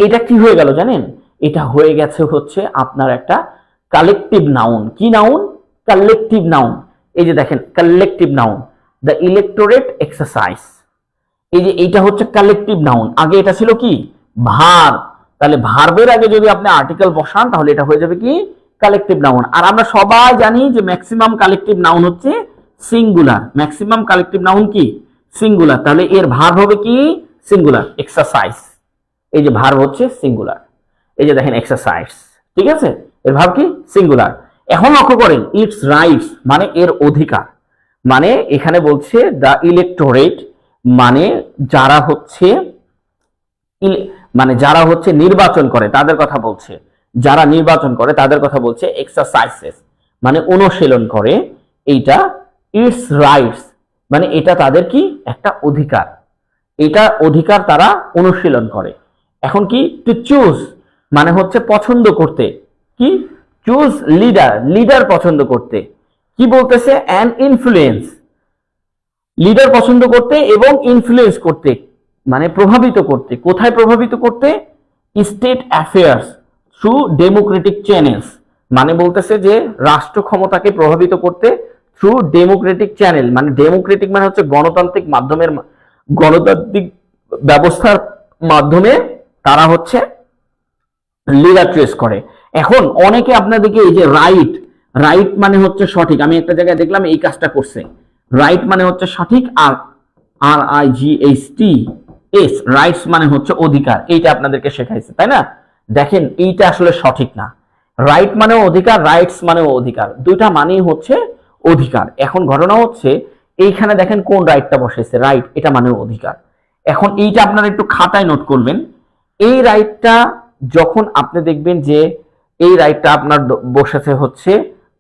এটা কি হয়ে গেল জানেন? এটা হয়ে গেছে হচ্ছে আপনার একটা কালেকটিভ নাউন। কি নাউন? Collective noun. এই যে দেখেন collective noun, the electorate exercise, এই যে এইটা হচ্ছে কালেকটিভ নাউন। আগে এটা ছিল কি? ভার্ব। তাহলে ভার্বের আগে যদি আপনি আর্টিকেল বসান, তাহলে এটা হয়ে যাবে কি? Collective noun. আর আমরা সবাই জানি যে ম্যাক্সিমাম কালেকটিভ নাউন হচ্ছে সিঙ্গুলার। ম্যাক্সিমাম কালেকটিভ নাউন কি? সিঙ্গুলার। তাহলে এর ভার্ব হবে কি? Singular, exercise. এই যে ভার্ব হচ্ছে সিঙ্গুলার, এই যে দেখেন এক্সারসাইজ, ঠিক আছে, এর ভার্ব কি? সিঙ্গুলার। এখন লক্ষ্য করেন ইটস রাইটস মানে এর অধিকার, মানে এখানে বলছে দ্য ইলেকটোরেট মানে যারা হচ্ছে যারা হচ্ছে নির্বাচন করে তাদের কথা বলছে, যারা নির্বাচন করে তাদের কথা বলছে। এক্সারসাইজেস মানে অনুশীলন করে, এইটা ইটস রাইটস মানে এটা তাদের কি? একটা অধিকার, এটা অধিকার তারা অনুশীলন করে। এখন কি? টু চুজ মানে হচ্ছে পছন্দ করতে, কি? চুজ লিডার, লিডার পছন্দ করতে। কি বলতেছে? অ্যান ইনফ্লুয়েন্স, লিডার পছন্দ করতে এবং ইনফ্লুয়েন্স করতে মানে প্রভাবিত করতে। কোথায় প্রভাবিত করতে? State affairs through Democratic channels মানে বলতেছে যে রাষ্ট্র ক্ষমতাকে প্রভাবিত করতে থ্রু ডেমোক্রেটিক চ্যানেল, মানে ডেমোক্রেটিক মানে হচ্ছে গণতান্ত্রিক মাধ্যমের, গণতান্ত্রিক ব্যবস্থার মাধ্যমে তারা হচ্ছে লিডার চয়েস করে। এখন অনেকে আপনাদেরকে এই যে রাইট, রাইট মানে হচ্ছে সঠিক, আমি একটা জায়গায় দেখলাম এই কাজটা করছে, রাইট মানে হচ্ছে সঠিক, আর RIGHTS, রাইটস মানে হচ্ছে অধিকার, এইটা আপনাদেরকে শেখাইছে তাই না? দেখেন এইটা আসলে সঠিক না। রাইট মানেও অধিকার, রাইটস মানেও অধিকার, দুইটা মানেই হচ্ছে অধিকার। এখন ঘটনা হচ্ছে এইখানে দেখেন কোন রাইটটা বসেছে, রাইট এটা মানেও অধিকার। এখন এইটা আপনারা একটু খাতায় নোট করবেন। এই রাইটটা যখন আপনি দেখবেন যে এই রাইটটা আপনার বসেছে হচ্ছে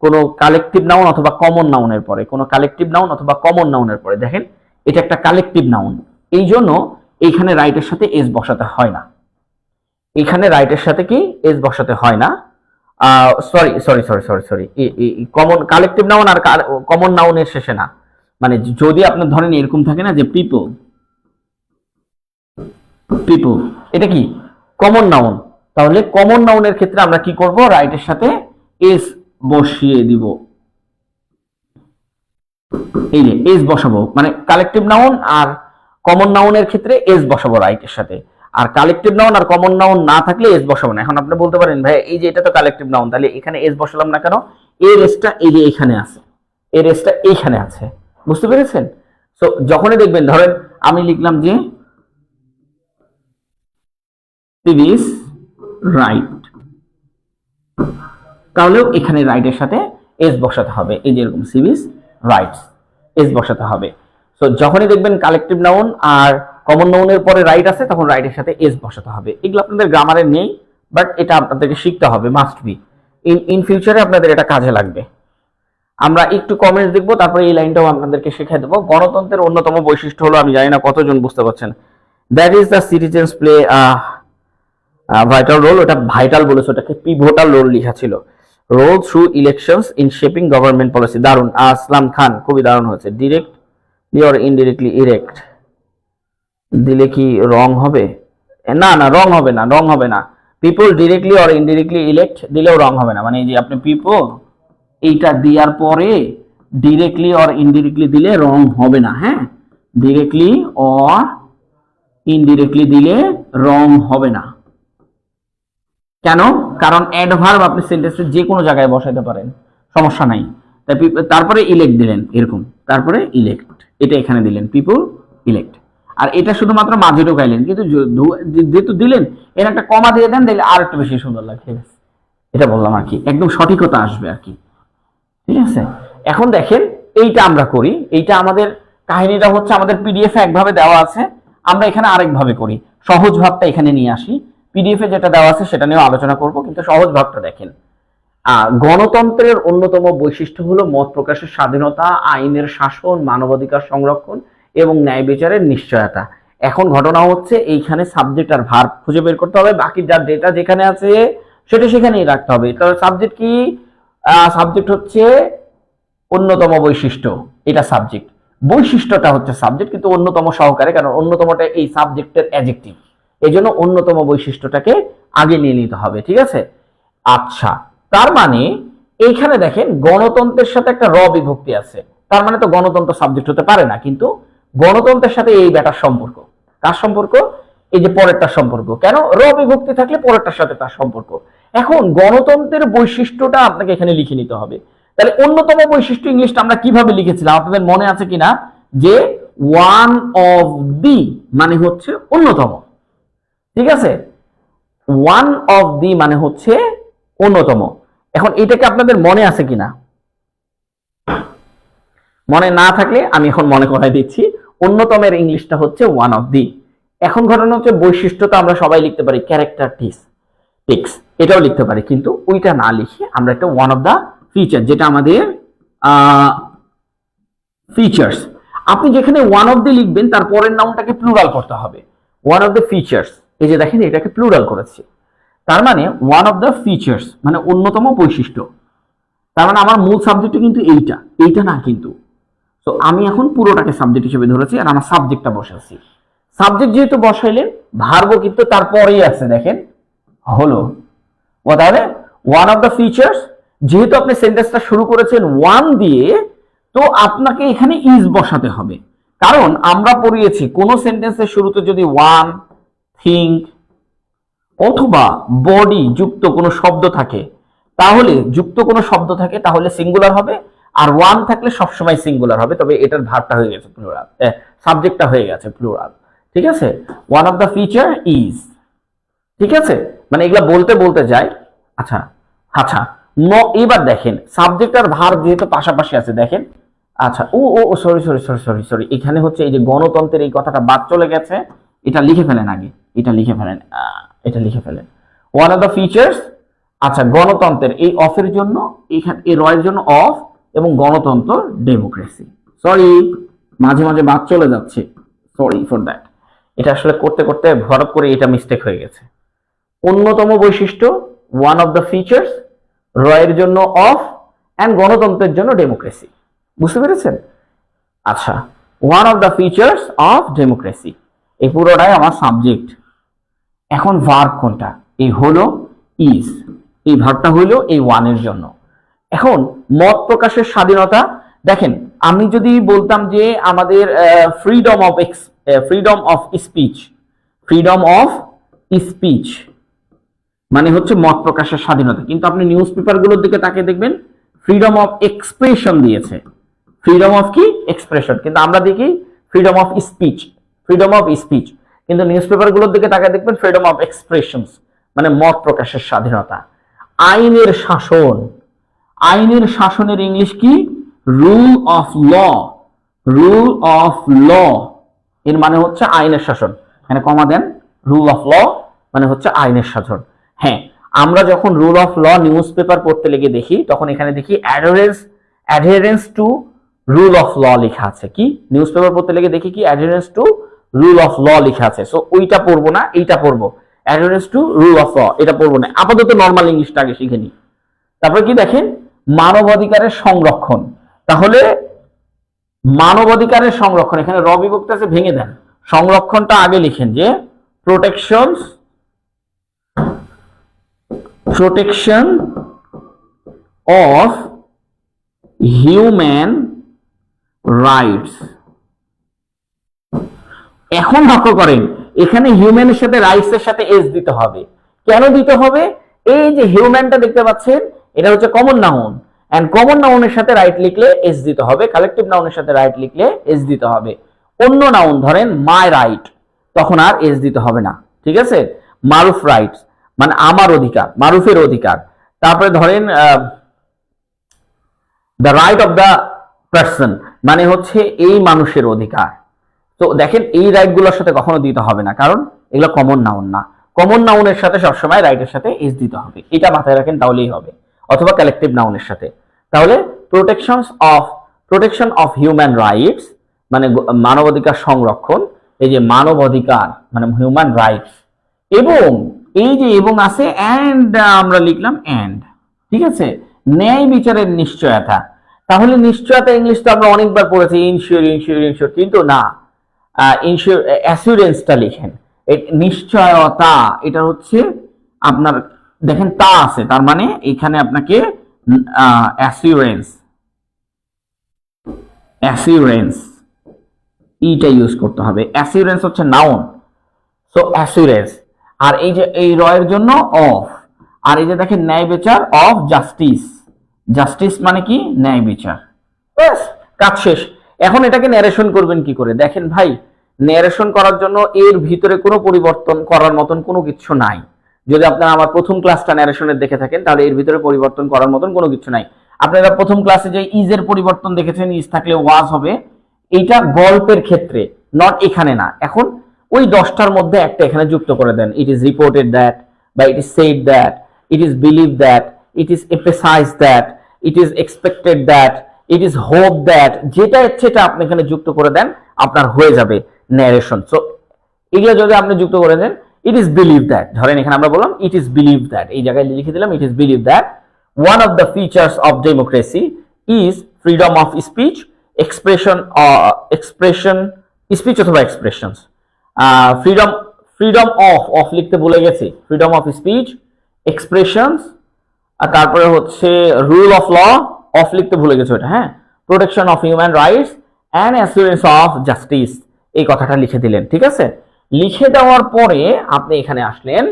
কোনো কালেকটিভ নাউন অথবা কমন নাউনের পরে, কোনো কালেকটিভ নাউন অথবা কমন নাউনের পরে, দেখেন এটা একটা কালেকটিভ নাউন, এই জন্য এইখানে রাইটের সাথে এস বসাতে হয় না। এখানে রাইটের সাথে কি এস বসাতে হয় না। Sorry sorry sorry sorry sorry common collective noun আর কমন নাউনের শেষে না। মানে যদি আপনার ধরেন এরকম থাকে না যে পিপল, পিপল এটা কি কমন নাউন, তাহলে কমন নাউনের ক্ষেত্রে আমরা কি করব, রাইটের সাথে এস বসিয়ে দিব। এই যে এস বসাবো, মানে কালেকটিভ নাউন আর কমন নাউনের ক্ষেত্রে এস বসাবো রাইটের সাথে, আর কালেকটিভ নাউন আর কমন নাউন না থাকলে এস বসাবো না। এখন আপনি বলতে পারেন ভাই এই যে এটা তো কালেকটিভ নাউন, তাহলে এখানে এস বসালাম না কেন? এর এসটা এই যে এখানে আছে, এর এসটা এইখানে আছে, বুঝতে পেরেছেন? সো যখনই দেখবেন ধরেন আমি লিখলাম যে সিরিজ রাইট, তাহলেও এখানে রাইটের সাথে এস বসাতে হবে, এই যে এরকম সিরিজ রাইটস এস বসাতে হবে। সো যখনই দেখবেন কালেকটিভ নাউন আর কমন নাউনের পরে রাইট আছে তখন রাইটের সাথে এস বসাতে হবে। এগুলো আপনাদের গ্রামারে নেই, বাট এটা আপনাদেরকে শিখতে হবে, মাস্ট বি। ইন ফিউচারে আপনাদের এটা কাজে লাগবে। আমরা একটু কমেন্টস দেখবো, তারপরে এই লাইনটাও আপনাদেরকে শেখাই দেবো। গণতন্ত্রের অন্যতম বৈশিষ্ট্য হলো, আমি জানি না কতজন বুঝতে পারছেন, that is the citizens play vital role, ওটা ভাইটাল বলেছে, ওটাকে পিভোটাল রোল লেখা ছিল। Role through elections in shaping government policy, দারুন আসলাম খান, খুবই দারুণ হয়েছে। ডিরেক্টলি অর ইনডিরেক্টলি ইলেক্ট দিলে কি রং হবে? না না, রং হবে না, রং হবে না। People directly or indirectly elect দিলেও রং হবে না। মানে এই যে আপনি পিপল এইটা দেওয়ার পরে ডিরেক্টলি অর ইনডিরেক্টলি দিলে রং হবে না। হ্যাঁ, ডিরেক্টলি অর ইনডিরেক্টলি দিলে রং হবে না। কেন? কারণ অ্যাডভার্ব আপনি সেন্টেন্সের যে কোনো জায়গায় বসাইতে পারেন, সমস্যা নাই। তারপরে ইলেক্ট দিলেন এরকম, তারপরে ইলেক্ট এটা এখানে দিলেন, পিপল ইলেক্ট, আর এটা শুধুমাত্র মাঝে ঢোকাইলেন, কিন্তু যেহেতু দিলেন এর একটা কমা দিয়ে দেন, দেখলে আর একটু বেশি সুন্দর লাগে। ঠিক আছে, এটা বললাম আর কি, একদম সঠিকতা আসবে আর কি। ঠিক আছে, এখন দেখেন এইটা আমরা করি, এইটা আমাদের কাহিনীটা হচ্ছে আমাদের পিডিএফ এ একভাবে দেওয়া আছে, আমরা এখানে আরেকভাবে করি। সহজ ভাবটা এখানে নিয়ে আসি, পিডিএফ এ যেটা দেওয়া আছে সেটা নিয়েও আলোচনা করব, কিন্তু সহজ ভাবটা দেখেন। গণতন্ত্রের অন্যতম বৈশিষ্ট্য হলো মত প্রকাশের স্বাধীনতা, আইনের শাসন, মানবাধিকার সংরক্ষণ এবং ন্যায় বিচারের নিশ্চয়তা। এখন ঘটনা হচ্ছে এইখানে সাবজেক্ট আর ভার্ব খুঁজে বের করতে হবে, বাকি যার ডেটা যেখানে আছে সেটা সেখানেই রাখতে হবে। তাহলে সাবজেক্ট কি? সাবজেক্ট হচ্ছে অন্যতম বৈশিষ্ট্য, এটা সাবজেক্ট, বৈশিষ্ট্যটা হচ্ছে সাবজেক্ট, কিন্তু অন্যতম সহকারে, কারণ অন্যতমটা এই সাবজেক্টের অ্যাডজেক্টিভ, এই জন্য অন্যতম বৈশিষ্ট্যটাকে আগে নিয়ে নিতে হবে। ঠিক আছে, আচ্ছা, তার মানে এইখানে দেখেন গণতন্ত্রের সাথে একটা র বিভক্তি আছে, তার মানে তো গণতন্ত্র সাবজেক্ট হতে পারে না, কিন্তু গণতন্ত্রের সাথে এই ব্যাটার সম্পর্ক। কার সম্পর্ক? এই যে পরেরটার সম্পর্ক। কেন? র বিভক্তি থাকলে পরেরটার সাথে তার সম্পর্ক। এখন গণতন্ত্রের বৈশিষ্ট্যটা আপনাকে এখানে লিখে নিতে হবে। তাহলে অন্যতম বৈশিষ্ট্য ইংলিশটা আমরা কিভাবে লিখেছিলাম আপনাদের মনে আছে কিনা? যে ওয়ান অফ দি মানে হচ্ছে অন্যতম। ঠিক আছে, ওয়ান অফ দি মানে হচ্ছে অন্যতম। এখন এটাকে আপনাদের মনে আছে কিনা? মনে না থাকলে আমি এখন মনে করাই দিচ্ছি, অন্যতমের ইংলিশটা হচ্ছে ওয়ান অফ দি। এখন ঘটনা হচ্ছে বৈশিষ্ট্যটা আমরা সবাই লিখতে পারি ক্যারেক্টারিস্টিক্স, এটাও লিখতে পারি, কিন্তু ওইটা না লিখে আমরা একটা ওয়ান অফ দা ফিচার, যেটা আমাদের ফিচার্স। আপনি যেখানে ওয়ান অফ দি লিখবেন তার পরের নাউনটাকে প্লুরাল করতে হবে, ওয়ান অফ দ্য ফিচার্স। এই যে দেখেন এটাকে প্লুরাল করেছি, তার মানে ওয়ান অফ দ্য ফিচার্স মানে অন্যতম বৈশিষ্ট্য। তার মানে আমার মূল সাবজেক্ট কিন্তু এইটা, এইটা না কিন্তু। তো আমি এখন পুরোটাকে সাবজেক্ট হিসেবে ধরেছি, আর আমার সাবজেক্টটা বসাচ্ছি। সাবজেক্ট যেহেতু বসাইলেন, ভার্বও কিন্তু তারপরেই আছে, দেখেন হলো। ও তাহলে ওয়ান অফ দ্য ফিচার্স, যেহেতু আপনি সেন্টেন্সটা শুরু করেছেন ওয়ান দিয়ে, তো আপনাকে এখানে ইজ বসাতে হবে। কারণ আমরা পড়িয়েছি কোন সেন্টেন্সের শুরুতে যদি ওয়ান, থিঙ্ক অথবা বডি যুক্ত কোনো শব্দ থাকে, তাহলে যুক্ত কোনো শব্দ থাকে তাহলে সিঙ্গুলার হবে, আর ওয়ান থাকলে সবসময় সিঙ্গুলার হবে, তবে এটার ভার্বটা হয়ে গেছে প্লুরাল, সাবজেক্টটা হয়ে গেছে প্লুরাল। ঠিক আছে, one of the feature is. ঠিক আছে, মানে এগুলা বলতে বলতে যায়। আচ্ছা আচ্ছা, এবার দেখেন সাবজেক্ট আর ভার্ব যেহেতু পাশাপাশি আছে, দেখেন। আচ্ছা, ও ও sorry sorry sorry sorry sorry, এখানে হচ্ছে এই যে গণতন্ত্রের এই কথাটা বাদ চলে গেছে, এটা লিখে ফেলেন আগে, এটা লিখে ফেলেন, এটা লিখে ফেলেন। ওয়ান অফ দ্য ফিচার্স, আচ্ছা গণতন্ত্রের এই অফের জন্য, এখানে এই রয়ের জন্য অফ, এবং গণতন্ত্র ডেমোক্রেসি। সরি, মাঝে মাঝে বাদ চলে যাচ্ছে, সরি ফর দ্যাট। এটা আসলে করতে করতে হঠাৎ করে এটা মিস্টেক হয়ে গেছে। অন্যতম বৈশিষ্ট্য ওয়ান অফ দ্য ফিচার্স, রয়ের জন্য অফ, অ্যান্ড গণতন্ত্রের জন্য ডেমোক্রেসি। বুঝতে পেরেছেন? আচ্ছা, one of the features of democracy, এই পুরোটাই আমার সাবজেক্ট। এখন ভার্ব কোনটা? এই হলো ইজ, এই ভার্বটা হলো এই ওয়ানের জন্য। এখন মত প্রকাশের স্বাধীনতা, দেখেন আমি যদি বলতাম যে আমাদের freedom of speech, freedom of speech মানে হচ্ছে মত প্রকাশের স্বাধীনতা, কিন্তু আপনি নিউজ পেপারগুলোর দিকে তাকিয়ে দেখবেন ফ্রিডম অফ এক্সপ্রেশন দিয়েছে, ফ্রিডম অফ কি এক্সপ্রেশন, কিন্তু আমরা দেখি freedom of speech, freedom of speech, কিন্তু নিউজ পেপারগুলোর দিকে তাকিয়ে দেখবেন ফ্রিডম অফ এক্সপ্রেশনস মানে মত প্রকাশের স্বাধীনতা। আইনের শাসন, আইনের শাসনের ইংলিশ কি? Rule of law, rule of law এর মানে হচ্ছে আইনের শাসন, এখানে কমা দেন, রুল অফ ল মানে হচ্ছে আইনের শাসন। হ্যাঁ, আমরা যখন rule of law news paper পড়তে লেগে দেখি, তখন এখানে দেখি adherence to rule of law লেখা আছে। কি নিউজ পেপার পড়তে লেগে দেখি কি adherence to rule of law লেখা আছে, সো ওইটা পড়বো না, এইটা পড়বো, adherence to rule of law, এটা পড়বো না, আপাতত নর্মাল ইংলিশটা আগে শিখে নিই। তারপরে কি দেখেন, মানবাধিকারের সংরক্ষণ, তাহলে মানবাধিকারের সংরক্ষণ, এখানে র বিভক্তি আছে, ভেঙে দেন, সংরক্ষণটা আগে লিখেন যে প্রোটেকশন অফ হিউম্যান রাইটস। এখন লক্ষ্য করেন এখানে হিউম্যানের সাথে রাইটস এর সাথে এস দিতে হবে। কেন দিতে হবে? এই যে হিউম্যানটা দেখতে পাচ্ছেন, এটা হচ্ছে কমন নাউন, এন্ড কমন নাউনের সাথে রাইট লিখলে এস দিতে হবে, কালেকটিভ নাউনের সাথে রাইট লিখলে এস দিতে হবে। অন্য নাউন ধরেন মাই রাইট, তখন আর এস দিতে হবে না। ঠিক আছে, মারুফ রাইটস মানে আমার অধিকার, মারুফের অধিকার। তারপরে ধরেন the right of the person মানে হচ্ছে এই মানুষের অধিকার। তো দেখেন এই রাইট গুলোর সাথে কখনো দিতে হবে না, কারণ এগুলো কমন নাউন না, কমন নাউনের সাথে সবসময় রাইটের সাথে এস দিতে হবে, এটা মাথায় রাখেন, তাহলেই হবে, অথবা কালেকটিভ নাউনের সাথে। তাহলে প্রোটেকশন অফ হিউম্যান রাইটস মানে মানবাধিকার সংরক্ষণ, এই যে মানবাধিকার মানে হিউম্যান রাইটস, এবং এই যে এবং আছে এন্ড, আমরা লিখলাম এন্ড। ঠিক আছে, ন্যায় বিচারের নিশ্চয়তা, তাহলে নিশ্চয়তা ইংলিশ তো আমরা অনেকবার পড়েছি, ইনশিওর, কিন্তু না, অ্যাসুরেন্সটা লিখেন, নিশ্চয়তা, এটা হচ্ছে আপনার দেখেন তা আছে, তার মানে এখানে আপনাকে অ্যাসিউরেন্স ইটা ইউজ করতে হবে। অ্যাসিউরেন্স হচ্ছে নাউন, সো অ্যাসিউরেন্স। আর এই যে এই রয়ের জন্য অফ, আর এই যে দেখেন ন্যায় বিচার অফ জাস্টিস, জাস্টিস মানে কি ন্যায় বিচার। ব্যাস, কাজ শেষ। এখন এটাকে ন্যারেশন করবেন কি করে? দেখেন ভাই, ন্যারেশন করার জন্য এর ভিতরে কোনো পরিবর্তন করার মতন কোনো কিছু নাই। যদি আপনারা আমার প্রথম ক্লাসটা ন্যারেশনের দেখে থাকেন, তাহলে এর ভিতরে পরিবর্তন করার মতন কোনো কিছু নাই। আপনারা প্রথম ক্লাসে যে ইজের পরিবর্তন দেখেছেন, ইজ থাকলে ওয়াজ হবে, এইটা গল্পের ক্ষেত্রে, নট এখানে না। এখন ওই 10টার মধ্যে একটা এখানে যুক্ত করে দেন, ইট ইজ রিপোর্টেড দ্যাট, বা it is said that, it is believe that, it is emphasise that, it is expected that, it is hope that, যেটা সেটা আপনি এখানে যুক্ত করে দেন, আপনার হয়ে যাবে ন্যারেশন। সো এগুলো যদি আপনি যুক্ত করে দেন, ইট ইজ বিলিভ দ্যাট, ধরেন এখানে আমরা বললাম ইট ইজ বিলিভ দ্যাট, এই জায়গায় লিখে দিলাম ইট is believe that one of the features of democracy is freedom of speech, expression speech অথবা এক্সপ্রেশনস, ফ্রিডম অফ লিখতে ভুলে গেছি, ফ্রিডম অফ স্পিচ, এক্সপ্রেশনস, আর তারপরে হচ্ছে রুল অফ ল, অফ লিখতে ভুলে গেছে ওটা, হ্যাঁ, protection of human rights and assurance of justice, এই কথাটা লিখে দিলেন। ঠিক আছে, লিখে দেওয়ার পরে আপনি এখানে আসলেন,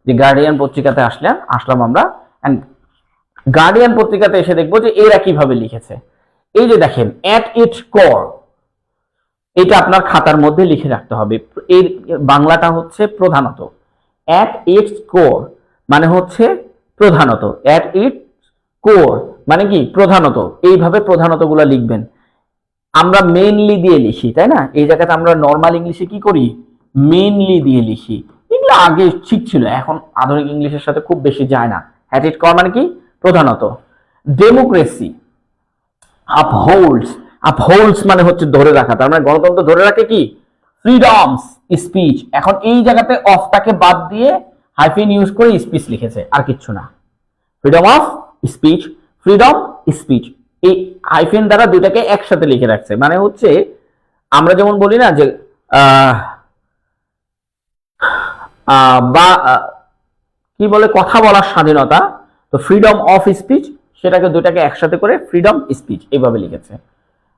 যে গার্ডিয়ান পত্রিকাতে আসলাম আমরা, গার্ডিয়ান পত্রিকাতে এসে দেখবো যে এরা কিভাবে লিখেছে। এই যে দেখেন অ্যাট ইটস কোর, এটা আপনার খাতার মধ্যে লিখে রাখতে হবে। এর বাংলাটা হচ্ছে প্রধানত। অ্যাট ইটস কোর মানে হচ্ছে প্রধানত, অ্যাট ইটস কোর মানে কি প্রধানত, এইভাবে প্রধানত গুলা লিখবেন। আমরা মেইনলি দিয়ে লিখি, তাই না? এই জায়গাতে আমরা নর্মাল ইংলিশে কি করি, মেইনলি দিয়ে লিখি। এগুলো আগে ঠিক ছিল, এখন আধুনিক ইংলিশের সাথে খুব বেশি যায় না। অ্যাট ইট কোর মানে কি প্রধানত। ডেমোক্রেসি আপহোল্ডস, আপহোল্ডস মানে হচ্ছে ধরে রাখা, তার মানে গণতন্ত্র ধরে রাখে কি ফ্রিডমস স্পিচ। এখন এই জায়গাতে অফটাকে বাদ দিয়ে হাইফেন ইউজ করে স্পিচ লিখেছে, আর কিচ্ছু না। Freedom of speech, freedom speech, এই হাইফেন দ্বারা দুইটাকে একসাথে লিখে রাখছে। মানে হচ্ছে আমরা যেমন বলি না যে বা কি বলে কথা বলার স্বাধীনতা, তো ফ্রিডম অফ স্পিচ সেটাকে দুইটাকে একসাথে করে ফ্রিডম স্পিচ এইভাবে লিখেছে।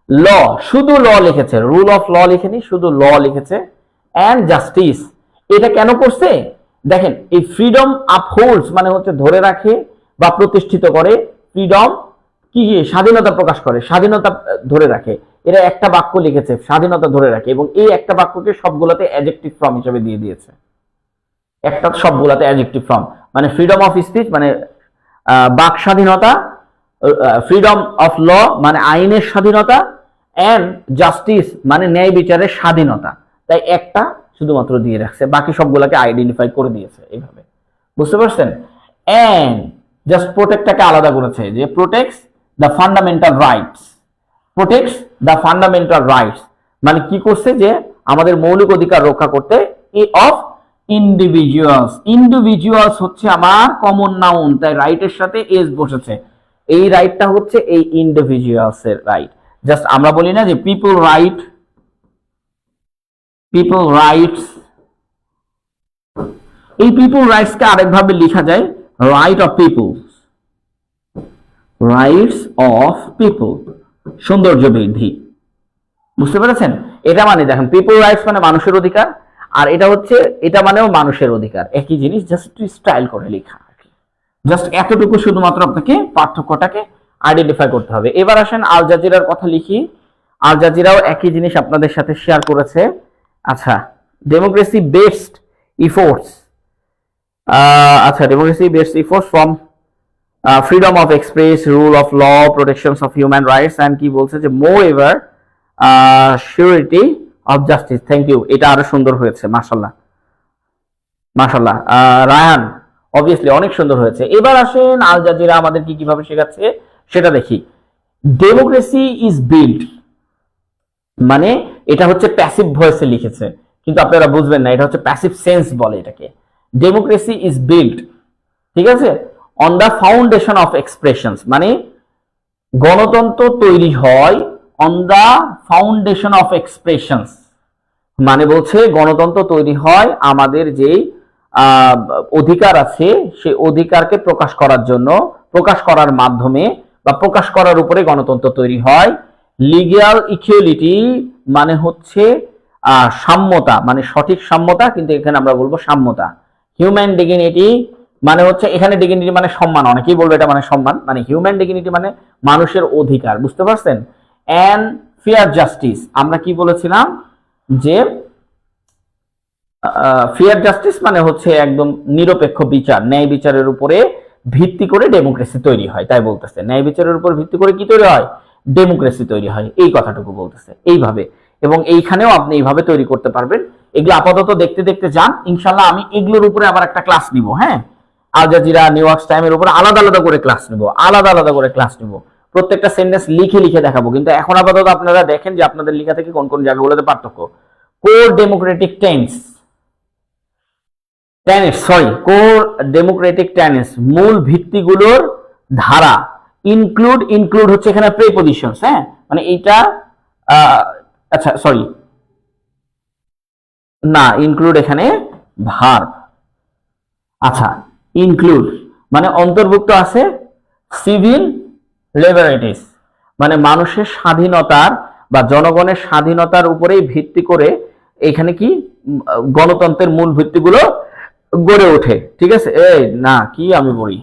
ল, শুধু ল লিখেছে, রুল অফ ল লিখেনি, শুধু ল লিখেছে। অ্যান্ড জাস্টিস, এটা কেন করছে দেখেন, এই ফ্রিডম আপহোল্ডস মানে হচ্ছে ধরে রাখে বা প্রতিষ্ঠিত করে, ফ্রিডম কি স্বাধীনতা প্রকাশ করে, স্বাধীনতা ধরে রাখে। এরা একটা বাক্য লিখেছে স্বাধীনতা ধরে রাখে, এবং এই একটা বাক্যকে সবগুলোতে অ্যাডজেক্টিভ ফর্ম হিসেবে দিয়ে দিয়েছে। একটা সবগুলোতে অ্যাডজেক্টিভ ফর্ম, মানে ফ্রিডম অফ স্পিচ মানে বাক স্বাধীনতা, ফ্রিডম অফ ল মানে আইনের স্বাধীনতা, এন্ড জাস্টিস মানে ন্যায় বিচারের স্বাধীনতা। তাই একটা শুধুমাত্র দিয়ে রাখছে, বাকি সবগুলোকে আইডেন্টিফাই করে দিয়েছে এইভাবে, বুঝতে পারছেন? এন্ড জাস্ট প্রোটেক্টটাকে আলাদা করেছে, যে protects the fundamental rights, protects the fundamental rights মানে কি করছে, যে আমাদের মৌলিক অধিকার রক্ষা করতে, অফ ইন্ডিভিজুয়ালস, ইন্ডিভিজুয়ালস হচ্ছে আমার কমন নাউন, তাই রাইটের সাথে এস বসেছে। এই রাইটটা হচ্ছে এই ইন্ডিভিজুয়ালস এর রাইট। জাস্ট আমরা বলি না যে পিপল রাইট, পিপল রাইটস, এই পিপল রাইটস কে আরেকভাবে লেখা যায় right of people, rights of people, সৌন্দর্য বৃদ্ধি, বুঝতে পেরেছেন? এটা মানে দেখেন পিপল রাইটস মানে মানুষের অধিকার, আর এটা হচ্ছে এটা মানেও মানুষের অধিকার, একই জিনিস, জাস্ট একটু স্টাইল করে লেখা। জাস্ট এতটুকু শুধুমাত্র আপনাকে পার্থক্যটাকে আইডেন্টিফাই করতে হবে। এবার আসেন আল জাজিরার কথা লিখি। আল জাজিরাও একই জিনিস আপনাদের সাথে শেয়ার করেছে। আচ্ছা, ডেমোক্রেসি বেসড ইফোর্টস, আচ্ছা democracy based efforts from freedom of express, rule of law, protections of human rights, and কি বলছে যে moreover security of justice. Thank you, এটা আরো সুন্দর হয়েছে, মাশাআল্লাহ মাশাআল্লাহ। রায়ান অবভিয়াসলি অনেক সুন্দর হয়েছে। এবার আসেন আল জাজিরা আমাদের কি কিভাবে শেখাচ্ছে সেটা দেখি। ডেমোক্রেসি ইজ বিল্ড মানে এটা হচ্ছে প্যাসিভ ভয়েসে লিখেছে, কিন্তু আপনারা বুঝবেন না, এটা হচ্ছে প্যাসিভ সেন্স বলে এটাকে। ডেমোক্রেসি ইজ বিল্ড, ঠিক আছে, on the foundation of expressions মানে গণতন্ত্র তৈরি হয় on the foundation of expressions মানে বলছে গণতন্ত্র তৈরি হয় আমাদের যেই অধিকার আছে সেই অধিকারকে প্রকাশ করার জন্য, প্রকাশ করার মাধ্যমে বা প্রকাশ করার উপরে গণতন্ত্র তৈরি হয়। লিগ্যাল ইকুয়ালিটি মানে হচ্ছে সাম্যতা, মানে সঠিক সাম্যতা, কিন্তু এখানে আমরা বলবো সাম্যতা। হিউম্যান ডিগনিটি মানে হচ্ছে, এখানে ডিগনিটি মানে সম্মান, অনেকেই বলবে এটা মানে সম্মান, মানে হিউম্যান ডিগনিটি মানে মানুষের অধিকার, বুঝতে পারছেন? এন্ড ফেয়ার জাস্টিস, আমরা কি বলেছিলাম যে ফেয়ার জাস্টিস মানে হচ্ছে একদম নিরপেক্ষ বিচার, ন্যায় বিচারের উপরে ভিত্তি করে ডেমোক্রেসি তৈরি হয়, তাই বলতেছে ন্যায় বিচারের উপর ভিত্তি করে কি তৈরি হয়, ডেমোক্রেসি তৈরি হয়, এই কথাটুকু বলতেছে এইভাবে। এবং এইখানেও আপনি এইভাবে তৈরি করতে পারবেন। এগুলো আপাতত দেখতে দেখতে যান, ইনশাল্লাহ আমি এগুলোর উপরে আবার একটা ক্লাস নিব। হ্যাঁ, আল জাজিরা, নিউ ইয়র্ক টাইমের উপরে আলাদা আলাদা করে ক্লাস নিব, আলাদা আলাদা করে ক্লাস নিব, প্রত্যেকটা সেন্টেন্স লিখে লিখে দেখাবো। কিন্তু এখন আপাতত আপনারা দেখেন যে আপনাদের লেখা থেকে কোন কোন জায়গাগুলোতে পার্থক্য। Core Democratic tense, core Democratic tense মূল ভিত্তিগুলোর ধারা। ইনক্লুড, ইনক্লুড হচ্ছে এখানে প্রিপজিশনস, হ্যাঁ মানে এইটা আচ্ছা সরি না, ইনক্লুড এখানে ভার্ব। আচ্ছা, ইনক্লুড মানে অন্তর্ভুক্ত আছে সিভিল লিবার্টিস মানে মানুষের স্বাধীনতার বা জনগণের স্বাধীনতার উপরেই ভিত্তি করে এখানে কি গণতন্ত্রের মূল ভিত্তিগুলো গড়ে ওঠে, ঠিক আছে? এই না কি আমি বলি,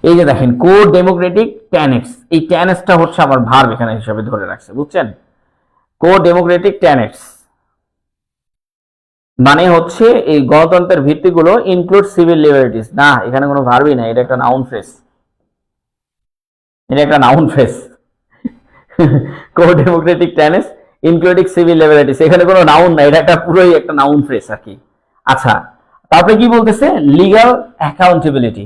এই যে দেখেন কো ডেমোক্রেটিক 10x, এই 10x টা হচ্ছে আমার ভার্ব এখানে হিসাবে ধরে রাখছে, বুঝছেন? কো ডেমোক্রেটিক 10x মানে হচ্ছে এই গণতন্ত্রের ভিত্তিগুলো ইনক্লুড সিভিল লিবার্টিস। না, এখানে কোনো ভার্বই নাই, এটা একটা নাউন ফ্রেজ, এটা একটা noun phrase. Co democratic 10x including civil liberties, এখানে কোনো নাউন নাই, এটা একটা পুরোই একটা নাউন ফ্রেজ আর কি। আচ্ছা, তারপরে কি বলতেছে? Legal accountability.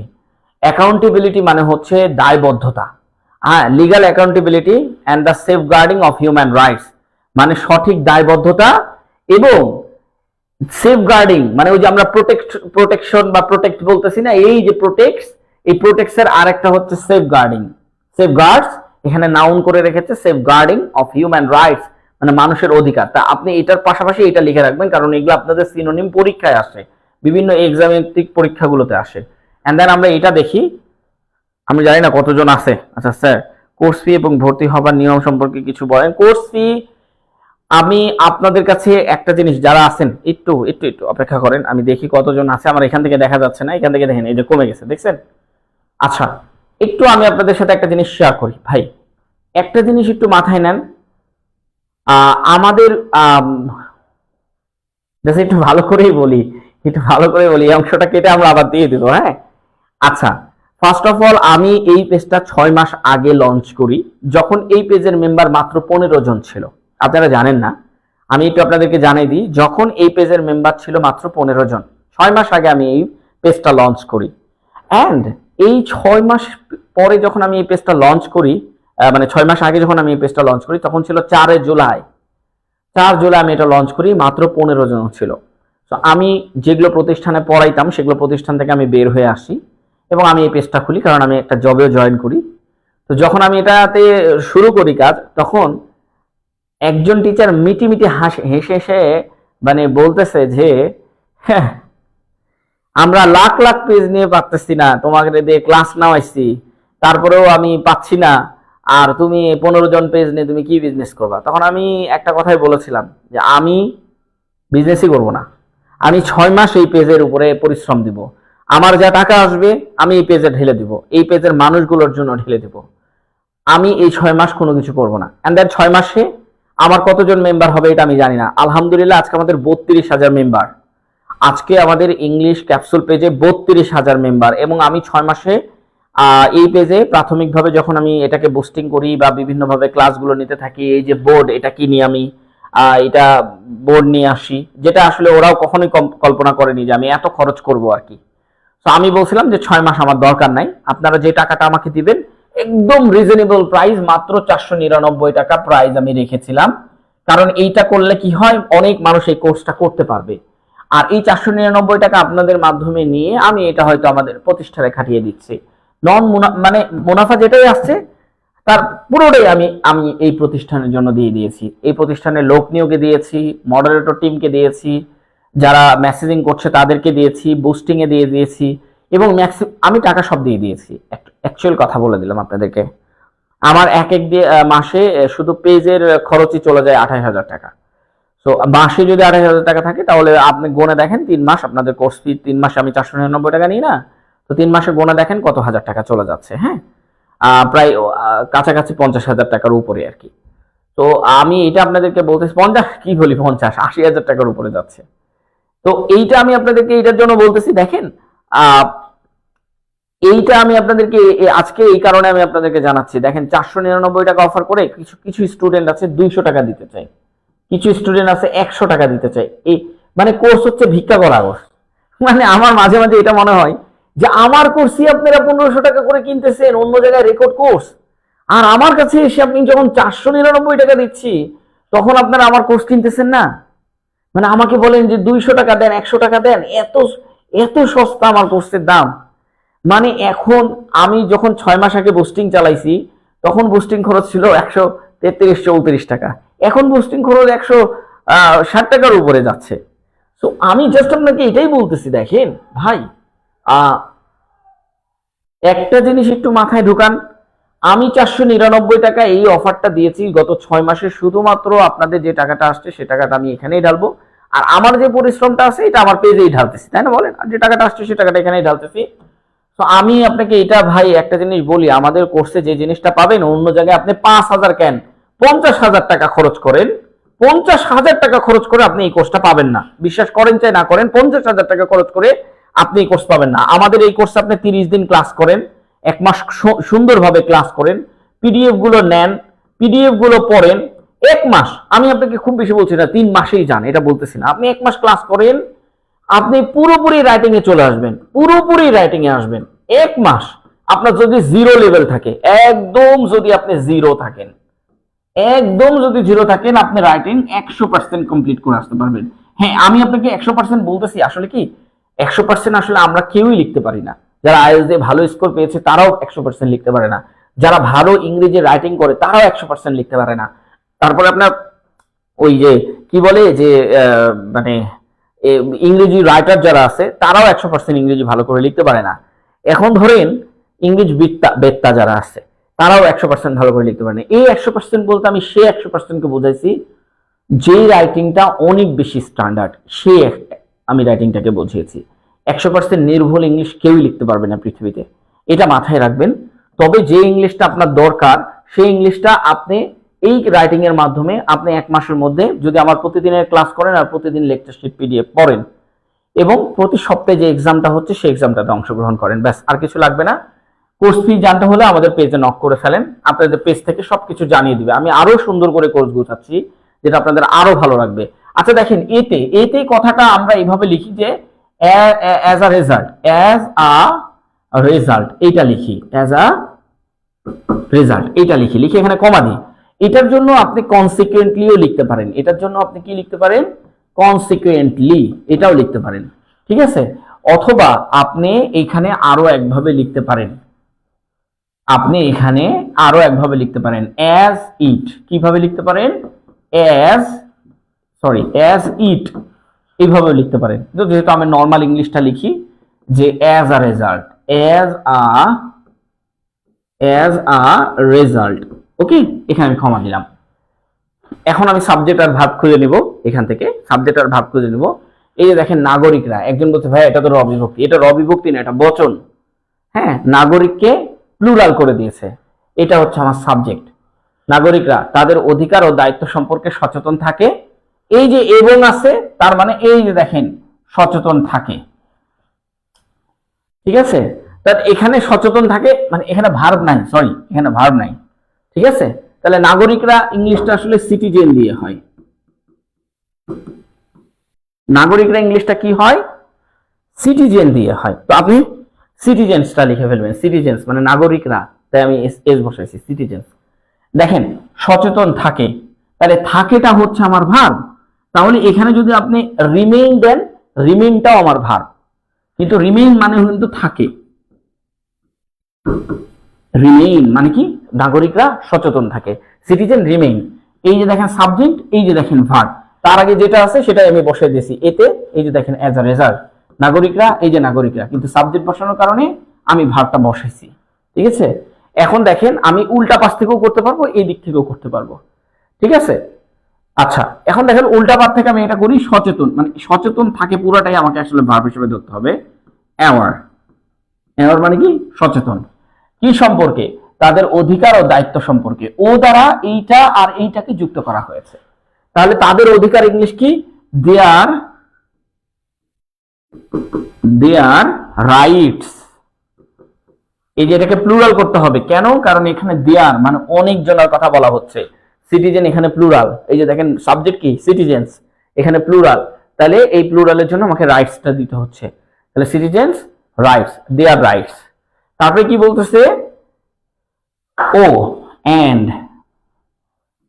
অ্যাকাউন্টেবিলিটি মানে হচ্ছে দায়বদ্ধতা। হ্যাঁ, legal accountability and the safeguarding of human rights মানে সঠিক দায়বদ্ধতা এবং সেফগার্ডিং মানে ওই যে আমরা প্রোটেকশন বা প্রোটেক্ট বলতেছি না, এই যে প্রোটেক্টস, এই প্রোটেক্টস এর আরেকটা হচ্ছে সেফগার্ডিং। সেফগার্ডস এখানে নাউন করে রেখেছে, সেফগার্ডিং অফ হিউম্যান রাইটস মানে মানুষের অধিকার। তা আপনি এটার পাশাপাশি এটা লিখে রাখবেন, কারণ এগুলো আপনাদের সিনোনিম পরীক্ষায় আসে, বিভিন্ন এক্সামেটিক পরীক্ষাগুলোতে আসে। এন্ড দেন আমরা এটা দেখি, আমি জানি না কতজন আছে। আচ্ছা স্যার, কোর্স ফি এবং ভর্তি হবার নিয়ম সম্পর্কে কিছু বলেন। কোর্স ফি আমি আপনাদের কাছে একটা জিনিস, যারা আছেন একটু একটু একটু অপেক্ষা করেন, আমি দেখি কতজন আছে। আমার এখান থেকে দেখা যাচ্ছে না, এখান থেকে দেখেন এই যে কমে গেছে, দেখছেন? আচ্ছা, একটু আমি আপনাদের সাথে একটা জিনিস শেয়ার করি ভাই, একটা জিনিস একটু মাথায় নেন। আমাদের একটু ভালো করেই বলি, একটু ভালো করে বলি, এই অংশটা কেটে আমরা আবার দিয়ে দিব। হ্যাঁ, আচ্ছা, ফার্স্ট অফ অল আমি এই পেজটা 6 মাস আগে লঞ্চ করি, যখন এই পেজের মেম্বার মাত্র 15 জন ছিল। আপনারা জানেন না, আমি একটু আপনাদেরকে জানিয়ে দিই, যখন এই পেজের মেম্বার ছিল মাত্র 15 জন, 6 মাস আগে আমি এই পেজটা লঞ্চ করি। অ্যান্ড এই 6 মাস পরে যখন আমি এই পেজটা লঞ্চ করি, মানে 6 মাস আগে যখন আমি এই পেজটা লঞ্চ করি, তখন ছিল 4 জুলাই আমি এটা লঞ্চ করি, মাত্র 15 জন ছিল। তো আমি যেগুলো প্রতিষ্ঠানে পড়াইতাম সেগুলো প্রতিষ্ঠান থেকে আমি বের হয়ে আসি এবং আমি এই পেজটা খুলি, কারণ আমি একটা জবেও জয়েন করি। তো যখন আমি এটাতে শুরু করি কাজ, তখন একজন টিচার মিটি মিটি হেসে হেসে মানে বলতেছে যে হ্যাঁ, আমরা লাখ লাখ পেজ নিয়ে পারতেছি না, তোমাকে দিয়ে ক্লাস নামাইছি, তারপরেও আমি পাচ্ছি না, আর তুমি 15 জন পেজ নিয়ে তুমি কি বিজনেস করবা? তখন আমি একটা কথাই বলেছিলাম যে আমি বিজনেসই করব না, আমি 6 মাস এই পেজের উপরে পরিশ্রম দিব, আমার যা টাকা আসবে আমি এই পেজে ঢেলে দিব, এই পেজের মানুষগুলোর জন্য ঢেলে দিব, আমি এই 6 মাস কোনো কিছু করব না। এন্ড দেন 6 মাসে আমার কতজন মেম্বার হবে এটা আমি জানি না। আলহামদুলিল্লাহ আজকে আমাদের 32,000 মেম্বার, আজকে আমাদের ইংলিশ ক্যাপসুল পেজে 32,000 মেম্বার। এবং আমি 6 মাসে এই পেজে প্রাথমিকভাবে যখন আমি এটাকে বুস্টিং করি বা বিভিন্নভাবে ক্লাসগুলো নিতে থাকি, এই যে বোর্ড, এটা কি নিয়ে আমি এটা বোর্ড নিয়ে আসি, যেটা আসলে ওরাও কখনোই কল্পনা করেনি যে আমি এত খরচ করব আর কি। তো আমি বলছিলাম যে 6 মাস আমার দরকার নাই, আপনারা যে টাকাটা আমাকে দিবেন একদম রিজনেবল প্রাইস, মাত্র 499 টাকা প্রাইস আমি রেখেছিলাম। কারণ এইটা করলে কি হয়, অনেক মানুষ এই কোর্সটা করতে পারবে, আর এই 499 টাকা আপনাদের মাধ্যমে নিয়ে আমি এটা হয়তো আমাদের প্রতিষ্ঠানে খাটিয়ে দিচ্ছি। মানে মুনাফা যেটাই আসছে তার পুরোটাই আমি আমি এই প্রতিষ্ঠানের জন্য দিয়ে দিয়েছি, এই প্রতিষ্ঠানের লোক নিয়োগে দিয়েছি, মডারেটর টিমকে দিয়েছি, যারা মেসেজিং করছে তাদেরকে দিয়েছি, বুস্টিং এ দিয়ে দিয়েছি, এবং আমি টাকা সব দিয়ে দিয়েছি। অ্যাকচুয়াল কথা বলে দিলাম আপনাদেরকে, আমার এক মাসে শুধু পেজের খরচই চলে যায় 28,000 টাকা। তো মাসে যদি 28,000 টাকা থাকে, তাহলে আপনি গোনে দেখেন 3 মাস আপনাদের কোর্স ফি, 3 মাসে আমি 499 টাকা নিই না, তো 3 মাসে গোনে দেখেন কত হাজার টাকা চলে যাচ্ছে। হ্যাঁ, প্রায় কাছাকাছি 50,000 টাকার উপরে আর কি। তো আমি এটা আপনাদেরকে বলতেছি, 50 কি বলি, 50-80,000 টাকার উপরে যাচ্ছে। তো এইটা আমি আপনাদেরকে এইটার জন্য বলতেছি, দেখেন এইটা আমি আপনাদেরকে আজকে এই কারণে আমি আপনাদেরকে জানাচ্ছি। দেখেন 499 টাকা অফার করে কিছু কিছু স্টুডেন্ট আছে 200 টাকা দিতে চাই, কিছু স্টুডেন্ট আছে 100 টাকা দিতে চাই। এই মানে কোর্স হচ্ছে ভিক্ষা করা কোর্স। মানে আমার মাঝে মাঝে এটা মনে হয় যে আমার কোর্সই আপনারা 1500 টাকা করে কিনতেছেন, অন্য জায়গায় রেকর্ড কোর্স, আর আমার কাছে এসে আপনি যখন 499 টাকা দিচ্ছি তখন আপনারা আমার কোর্স কিনতেছেন না। মানে আমাকে বলেন যে 200 টাকা দেন, 100 টাকা দেন, এত এত সস্তা আমার কোর্সের দাম। মানে এখন আমি যখন 6 মাস আগে বুস্টিং চালাইছি তখন বুস্টিং খরচ ছিল 133-34 টাকা, এখন বুস্টিং খরচ 160 টাকার উপরে যাচ্ছে। তো আমি জাস্ট আপনাকে এটাই বলতেছি, দেখেন ভাই, একটা জিনিস একটু মাথায় ঢুকান, আমি 499 টাকা এই অফারটা দিয়েছি গত 6 মাসে, শুধুমাত্র আপনাদের যে টাকাটা আসছে সে টাকাটা আমি এখানেই ঢালবো, আর আমার যে পরিশ্রমটা আছে এটা আমার পেজেই ঢালতেছি, তাই না বলেন? আর যে টাকাটা আসছে সে টাকাটা এখানেই ঢালতেছি। তো আমি আপনাকে এটা ভাই একটা জিনিস বলি, আমাদের কোর্সে যে জিনিসটা পাবেন অন্য জায়গায় আপনি 5,000 কেন 50,000 টাকা খরচ করেন, 50,000 টাকা খরচ করে আপনি এই কোর্সটা পাবেন না। বিশ্বাস করেন চাই না করেন, 50,000 টাকা খরচ করে আপনি এই কোর্স পাবেন না। আমাদের এই কোর্সে আপনি 30 দিন ক্লাস করেন, 1 মাস সুন্দরভাবে ক্লাস করেন, পিডিএফ গুলো নেন, পিডিএফ গুলো পড়েন, 1 মাস, আমি আপনাকে খুব বেশি বলছি না, 3 মাসেই যান, এটা বলতেছি না, আপনি 1 মাস ক্লাস করেন, আপনি পুরোপুরি রাইটিং এ চলে আসবেন, পুরোপুরি রাইটিং এ আসবেন। 1 মাস আপনার যদি জিরো লেভেল থাকে, একদম যদি আপনি জিরো থাকেন, একদম যদি জিরো থাকেন, আপনি রাইটিং 100% কমপ্লিট করে আসতে পারবেন। হ্যাঁ, আমি আপনাকে 100% বলতেছি, আসলে কি 100% আসলে আমরা কেউই লিখতে পারি না। যারা আইএলটিএস দিয়ে ভালো স্কোর পেয়েছে তারাও 100% লিখতে পারে না, যারা ভালো ইংরেজি রাইটিং করে তারাও 100% লিখতে পারে না। তারপরে আপনার ওই যে কি বলে যে মানে ইংরেজি রাইটার যারা আছে তারাও 100% ইংরেজি ভালো করে লিখতে পারে না। এখন ধরেন ইংরেজি বেত্তা যারা আছে তারাও 100% ভালো করে লিখতে পারে না। এই 100% বলতে আমি সে 100% কে বোঝাইছি যে রাইটিংটা অনেক বেশি স্ট্যান্ডার্ড, সে আমি রাইটিংটাকে বুঝিয়েছি। 100% নির্ভুল ইংলিশ কেউই লিখতে পারবে না পৃথিবীতে, এটা মাথায় রাখবেন। তবে যে ইংলিশটা আপনার দরকার সেই ইংলিশটা আপনি এই রাইটিং এর মাধ্যমে আপনি 1 মাসের মধ্যে যদি আমার প্রতিদিনের ক্লাস করেন আর প্রতিদিন লেকচার শিট পিডিএফ পড়েন এবং প্রতি সপ্তাহে যে এক্সামটা হচ্ছে সেই এক্সামটাতে অংশগ্রহণ করেন, ব্যাস আর কিছু লাগবে না। কোর্স ফি জানতে হলে আমাদের পেজে নক করে ফেলেন, আপনাদের পেজ থেকে সবকিছু জানিয়ে দিবে। আমি আরো সুন্দর করে কোর্স গোছাচ্ছি যেটা আপনাদের আরো ভালো লাগবে। আচ্ছা দেখেন, এতে কথাটা আমরা এইভাবে লিখি যে as a result, as a result, এইটা লিখি অ্যাজ আ রেজাল্ট, এইটা লিখি, লিখে এখানে কমা দিই। এটার জন্য আপনি কনসিকুয়েন্টলিও লিখতে পারেন, এটার জন্য আপনি কি লিখতে পারেন, কনসিকুয়েন্টলি, এটাও লিখতে পারেন, ঠিক আছে। অথবা আপনি এখানে আরো একভাবে লিখতে পারেন, আপনি এখানে আরো একভাবে লিখতে পারেন অ্যাজ ইট, কিভাবে লিখতে পারেন, অ্যাজ ইট, এইভাবে লিখতে পারেন। যেহেতু আমি নর্মাল ইংলিশটা লিখি যে as a result, as a result, okay, এখানে আমি ক্ষমা দিলাম। এখন আমি সাবজেক্ট আর ভার্ব খুঁজে নিব, এখান থেকে সাবজেক্ট আর ভার্ব খুঁজে নিব। এই যে দেখেন নাগরিকরা, একজন বলছে ভাই এটা তো রবিভক্তি, এটা রবিভক্তি না, এটা বচন। হ্যাঁ, নাগরিককে প্লুরাল করে দিয়েছে, এটা হচ্ছে আমার সাবজেক্ট। নাগরিকরা তাদের অধিকার ও দায়িত্ব সম্পর্কে সচেতন থাকে, এই যে এবং আছে তার মানে এই যে দেখেন সচেতন থাকে, ঠিক আছে। তার এখানে সচেতন থাকে মানে এখানে ভার্ব নাই, সরি এখানে ভার্ব নাই, ঠিক আছে। তাহলে নাগরিকরা ইংলিশটা আসলে সিটিজেন দিয়ে হয়, নাগরিকরা ইংলিশটা কি হয়, সিটিজেন দিয়ে হয়। তো আপনি সিটিজেন্সটা লিখে ফেলবেন, সিটিজেন্স মানে নাগরিকরা, তাই আমি এস বসাইছি, সিটিজেন্স। দেখেন সচেতন থাকে, তাহলে থাকেটা হচ্ছে আমার ভার্ব, তাহলে এখানে যদি আপনি রিমেইন দেন, রিমেইনটাও আমার ভার্ব, কিন্তু রিমেইন মানে কিন্তু থাকে, রিমেইন মানে কি, নাগরিকরা সচেতন থাকে, সিটিজেন রিমেইন। এই যে দেখেন সাবজেক্ট, এই যে দেখেন ভার্ব, তার আগে যেটা আছে সেটাই আমি বসাই দিয়েছি এতে, এই যে দেখেন অ্যাজ আ রেজাল্ট, নাগরিকরা, এই যে নাগরিকরা, কিন্তু সাবজেক্ট বসানোর কারণে আমি ভার্বটা বসাইছি, ঠিক আছে। এখন দেখেন আমি উল্টা পাশ থেকেও করতে পারবো, এই দিক থেকেও করতে পারবো, ঠিক আছে। আচ্ছা এখন দেখেন উল্টা পাশ থেকে আমি এটা করি, সচেতন মানে সচেতন থাকে পুরোটাই আমাকে আসলে ভার্ব হিসেবে ধরতে হবে। অ্যাওয়ার, অ্যাওয়ার মানে কি, সচেতন, কি সম্পর্কে, তাদের অধিকার ও দায়িত্ব সম্পর্কে, ও দ্বারা এইটা আর এইটাকে যুক্ত করা হয়েছে, তাহলে তাদের অধিকার ইংলিশ কি, দেয়ার রাইটস। এই যে এটাকে প্লুরাল করতে হবে, কেন, কারণ এখানে দেয়ার মানে অনেক জনের কথা বলা হচ্ছে, সিটিজেন এখানে প্লুরাল, এই যে দেখেন সাবজেক্ট কি, সিটিজেন্স, এখানে প্লুরাল, তাহলে এই প্লুরালের জন্য আমাকে রাইটসটা দিতে হচ্ছে, তাহলে সিটিজেন্স রাইটস, দেয়ার রাইটস। তারপরে কি বলতেছে, ও এন্ড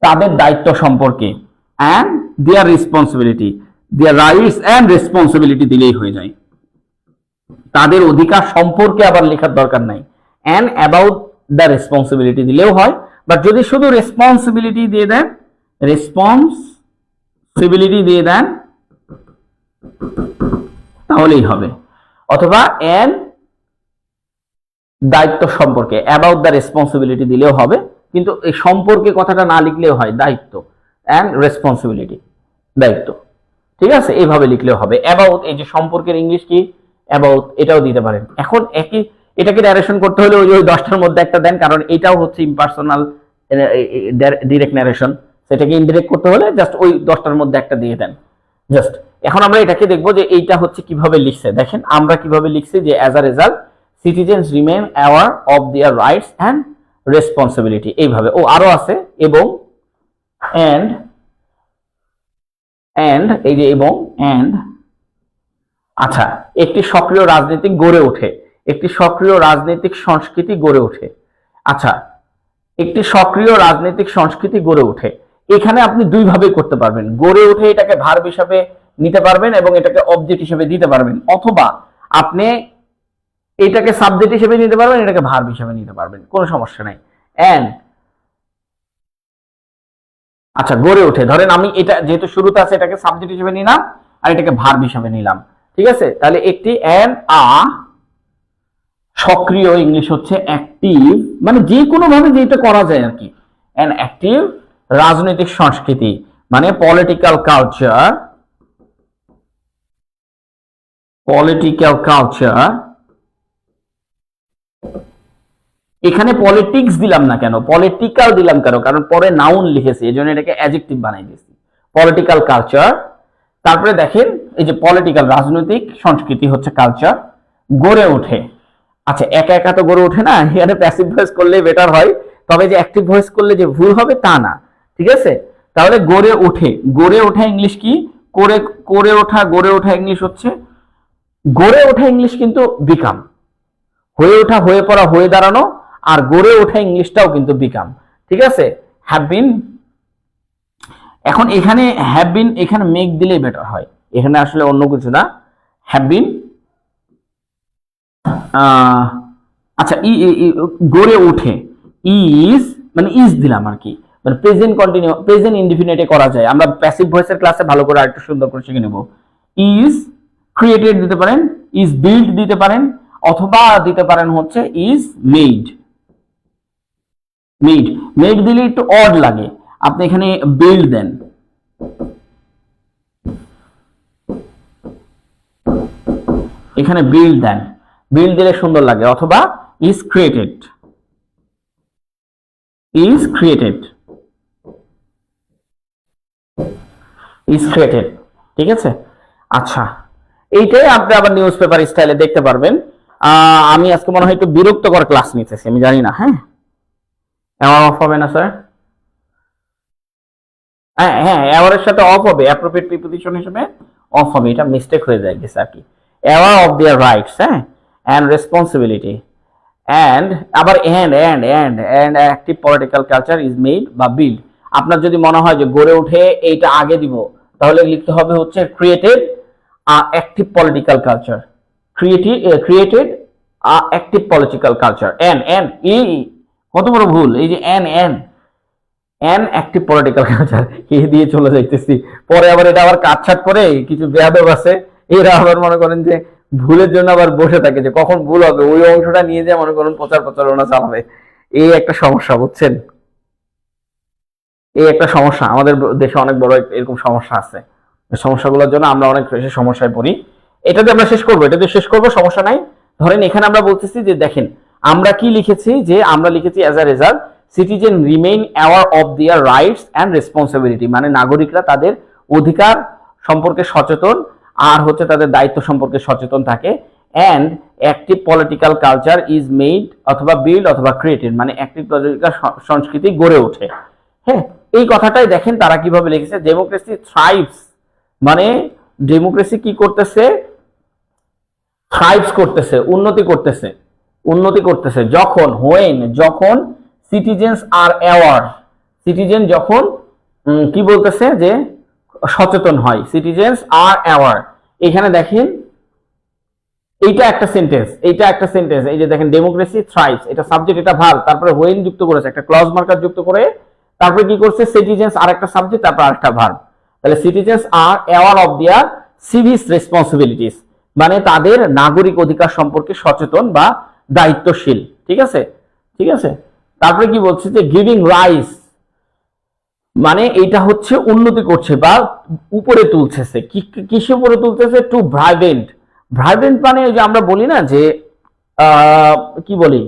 তাদের দায়িত্ব সম্পর্কে, and their responsibility, their rights and responsibility দিলেই হয়ে যায়, তাদের অধিকার সম্পর্কে আবার লেখার দরকার নাই, এন্ড অ্যাবাউট দ্য রেসপন্সিবিলিটি দিলেও হয়, বাট যদি শুধু রেসপন্সিবিলিটি দিয়ে দেন, রেসপন্সিবিলিটি দিয়ে দেন তাহলেই হবে, অথবা এন্ড দায়িত্ব সম্পর্কে, অ্যাবাউট দ্য রেসপন্সিবিলিটি দিলেও হবে, কিন্তু এই সম্পর্কে কথাটা না লিখলেও হয়, দায়িত্ব এন্ড রেসপন্সিবিলিটি, দায়িত্ব, ঠিক আছে, এইভাবে লিখলেও হবে। অ্যাবাউট, এই যে সম্পর্কের ইংলিশ কি, অ্যাবাউট, এটাও দিতে পারেন। এখন এটাকে ন্যারেশন করতে হলে ওই 10টার মধ্যে একটা দেন, কারণ এটাও হচ্ছে ইম্পার্সোনাল ডিরেক্ট ন্যারেশন। সেটাকে ইনডিরেক্ট করতে হলে জাস্ট ওই 10টার মধ্যে একটা দিয়ে দেন জাস্ট। এখন আমরা এটাকে দেখবো যে এইটা হচ্ছে কিভাবে লিখছে। দেখেন আমরা কিভাবে লিখছি যে as a result citizens remain aware of their rights and responsibility, এইভাবে। ও আরো আছে এবং অ্যান্ড এই যে এবং অ্যান্ড। আচ্ছা, একটি সক্রিয় রাজনীতিক গড়ে ওঠে, একটি সক্রিয় রাজনৈতিক সংস্কৃতি গড়ে ওঠে। আচ্ছা, একটি সক্রিয় রাজনৈতিক সংস্কৃতি গড়ে ওঠে, এখানে আপনি দুইভাবে করতে পারবেন। গড়ে ওঠে এটাকে ভার্ব হিসাবে নিতে পারবেন এবং এটাকে অবজেক্ট হিসেবে দিতে পারবেন, অথবা আপনি এটাকে সাবজেক্ট হিসেবে নিতে পারবেন, এটাকে ভার্ব হিসেবে নিতে পারবেন, কোনো সমস্যা নাই। অ্যান্ড আচ্ছা, গড়ে ওঠে, ধরেন আমি এটা যেহেতু শুরুতে আছে এটাকে সাবজেক্ট হিসেবে নিলাম আর এটাকে ভার্ব হিসেবে নিলাম, ঠিক আছে? তাহলে একটি সক্রিয়, ইংলিশ হচ্ছে অ্যাক্টিভ, মানে যে কোনো ভাবে যেটা করা যায় আর কি। অ্যান অ্যাক্টিভ রাজনৈতিক সংস্কৃতি মানে পলিটিক্যাল কালচার, এখানে পলিটিক্স দিলাম না কেন, পলিটিক্যাল দিলাম কেন, কারণ পরে নাউন লিখেছি, এই জন্য এটাকে অ্যাডজেক্টিভ বানাই দিয়েছি। পলিটিক্যাল কালচার, তারপরে দেখেন এই যে পলিটিক্যাল রাজনৈতিক সংস্কৃতি হচ্ছে কালচার, গড়ে ওঠে। আচ্ছা, একা একা তো গড়ে ওঠে না, এখানে প্যাসিভ ভয়েস করলে বেটার হয়, তবে যে অ্যাক্টিভ ভয়েস করলে যে ভুল হবে তা না, ঠিক আছে? তাহলে গড়ে ওঠে, গড়ে ওঠা ইংলিশ কি? গড়ে ওঠা ইংলিশ হচ্ছে, গড়ে ওঠা ইংলিশ কিন্তু বিকাম, হয়ে ওঠা, হয়ে পড়া, হয়ে দাঁড়ানো, আর গড়ে ওঠা ইংলিশটাও কিন্তু বিকাম, ঠিক আছে? হ্যাভ বিন, এখন এখানে হ্যাভ বিন এখানে মেক দিলেই বেটার হয়, এখানে আসলে অন্য কিছু না। হ্যাভ বিন, আচ্ছা, গড়ে ওঠে, ইজ মানে ইজ দিলাম আর কি, মানে প্রেজেন্ট কন্টিনিউ, প্রেজেন্ট ইনডিফিনিটে করা যায়। আমরা প্যাসিভ ভয়েসের ক্লাসে ভালো করে আরেকটু সুন্দর করে শিখে নেব। ইজ ক্রিয়েটেড দিতে পারেন, ইজ বিল্ড দিতে পারেন, অথবা দিতে পারেন হচ্ছে ইজ মেড। মেড দিলে একটু অড লাগে, আপনি এখানে বিল্ড দেন, এখানে বিল্ড দেন, বিল্ড দিলে সুন্দর লাগে, অথবা ইজ ক্রিয়েটেড, ঠিক আছে? আচ্ছা, এইটাই আপনি আবার নিউজ পেপার স্টাইলে দেখতে পারবেন। আমি আজকে মনে হয় একটু বিরক্তকর ক্লাস নিতেছি, আমি জানি না। হ্যাঁ, অফ হবে না স্যার? হ্যাঁ, অ্যাওয়ারের সাথে অফ হবে, অ্যাপ্রোপ্রিয়েট প্রিপোজিশন হিসেবে অফ হবে, এটা মিস্টেক হয়ে যায় গেছে আর কি। অ্যাওয়ার অফ দেয়ার রাইটস, হ্যাঁ, অ্যান্ড রেসপন্সিবিলিটি, অ্যান্ড আবার and active political culture is made বা বিল্ড। আপনার যদি মনে হয় যে গড়ে উঠে এইটা আগে দিব, তাহলে লিখতে হবে হচ্ছে created active political culture, created active political culture. কত বড় ভুল, এই যে অ্যান অ্যাক্টিভ পলিটিক্যাল কালচার দিয়ে চলে যাইতেছি, পরে আবার এটা আবার কাটছাট করে কিছু বেয়াদব আছে, এরা আবার মনে করেন যে ভুলের জন্য আবার বসে থাকে যে কখন ভুল হবে, ওই অংশটা নিয়ে যে মনে করেন প্রচারণা চালাবে। এই একটা সমস্যা, বুঝছেন? এই একটা সমস্যা আমাদের দেশে, অনেক বড় এরকম সমস্যা আছে। সমস্যাগুলোর জন্য আমরা অনেক বেশি সমস্যায় পড়ি। এটাতে আমরা শেষ করবো, সমস্যা নাই। ধরেন এখানে আমরা বলতেছি যে দেখেন আমরা কি লিখেছি, যে আমরা লিখেছি as a result citizen remain aware of their rights and responsibility, মানে নাগরিকরা তাদের অধিকার সম্পর্কে সচেতন আর হচ্ছে তাদের দায়িত্ব সম্পর্কে সচেতন থাকে। And active political culture is made অথবা বিল্ড অথবা ক্রিয়েটেড, মানে অ্যাক্টিভ পলিটিক্যাল সংস্কৃতি গড়ে ওঠে। হ্যাঁ, এই কথাটাই দেখেন তারা কিভাবে লিখেছে, ডেমোক্রেসি থ্রাইভস, মানে ডেমোক্রেসি কি করতেছে? থ্রাইভস করতেছে, উন্নতি করতেছে যখন সিটিজেন্স আর অ্যাওয়ার, সিটিজেন যখন কি বলতেছে যে সচেতন হয়, সিটিজেন্স আর অ্যাওয়ার। এখানে দেখেন এইটা একটা সেন্টেন্স, এই যে দেখেন ডেমোক্রেসি থ্রাইভস, এটা সাবজেক্ট, এটা ভার্ব, তারপরে হোয়েন যুক্ত করেছে, একটা ক্লজ মার্কার যুক্ত করে, তারপরে কি করছে সিটিজেন্স আর একটা সাবজেক্ট, তারপর আরেকটা ভার্ব। তাহলে citizens R aware of their civic responsibilities, মানে তাদের নাগরিক অধিকার সম্পর্কে সচেতন বা দায়িত্বশীল, ঠিক আছে? তারপরে কি বলছে যে গিভিং রাইস, মানে এটা হচ্ছে উন্নতি করছে বা উপরে তুলতেছে, কিসে উপরে তুলতেছে? টু ভাইব্রেন্ট, মানে ওই যে আমরা বলি না যে কি বলি,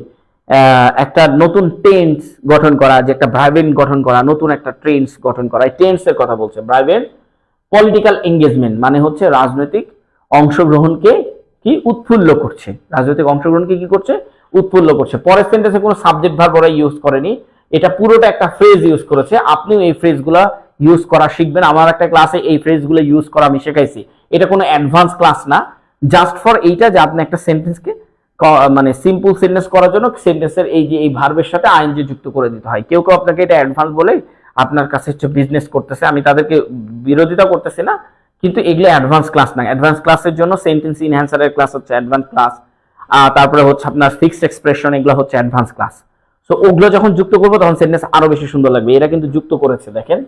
একটা নতুন টেন্স গঠন করা, যে একটা ভাইব্রেন্ট গঠন করা, নতুন একটা ট্রেন্ডস গঠন করা, এই টেন্সের কথা বলছে। ভাইব্রেন্ট পলিটিক্যাল এঙ্গেজমেন্ট মানে হচ্ছে রাজনৈতিক অংশগ্রহণকে কি উৎফুল্ল করছে, রাজনৈতিক অংশগ্রহণকে কি করছে, উৎফুল্ল করছে। পরের সেন্টেন্সে কোনো সাবজেক্ট ভার্ব ওরা ইউজ করেনি, এটা পুরোটা একটা ফ্রেজ ইউজ করেছে। আপনিও এই ফ্রেজগুলো ইউজ করা শিখবেন। আমার একটা ক্লাসে এই ফ্রেজগুলো ইউজ করা আমি শেখাইছি। এটা কোনো অ্যাডভান্স ক্লাস না, জাস্ট ফর এইটা যে আপনি একটা সেন্টেন্সকে মানে সিম্পল সেন্টেন্স করার জন্য সেন্টেন্সের এই যে এই ভার্বের সাথে আইএনজি যুক্ত করে দিতে হয়। কেউ কেউ আপনাকে এটা অ্যাডভান্স বলে আপনার কাছে হচ্ছে বিজনেস করতেছে, আমি তাদেরকে বিরোধিতা করতেছি না, কিন্তু এগুলো অ্যাডভান্স ক্লাস না। অ্যাডভান্স ক্লাসের জন্য সেন্টেন্স ইনহ্যান্সারের ক্লাস হচ্ছে অ্যাডভান্স ক্লাস, তারপরে হচ্ছে আপনার ফিক্সড এক্সপ্রেশন, এগুলো হচ্ছে অ্যাডভান্স ক্লাস। সো ওগুলো যখন যুক্ত করবো তখন সেন্টেন্স আরো বেশি সুন্দর লাগবে। এরা কিন্তু যুক্ত করেছে, দেখেন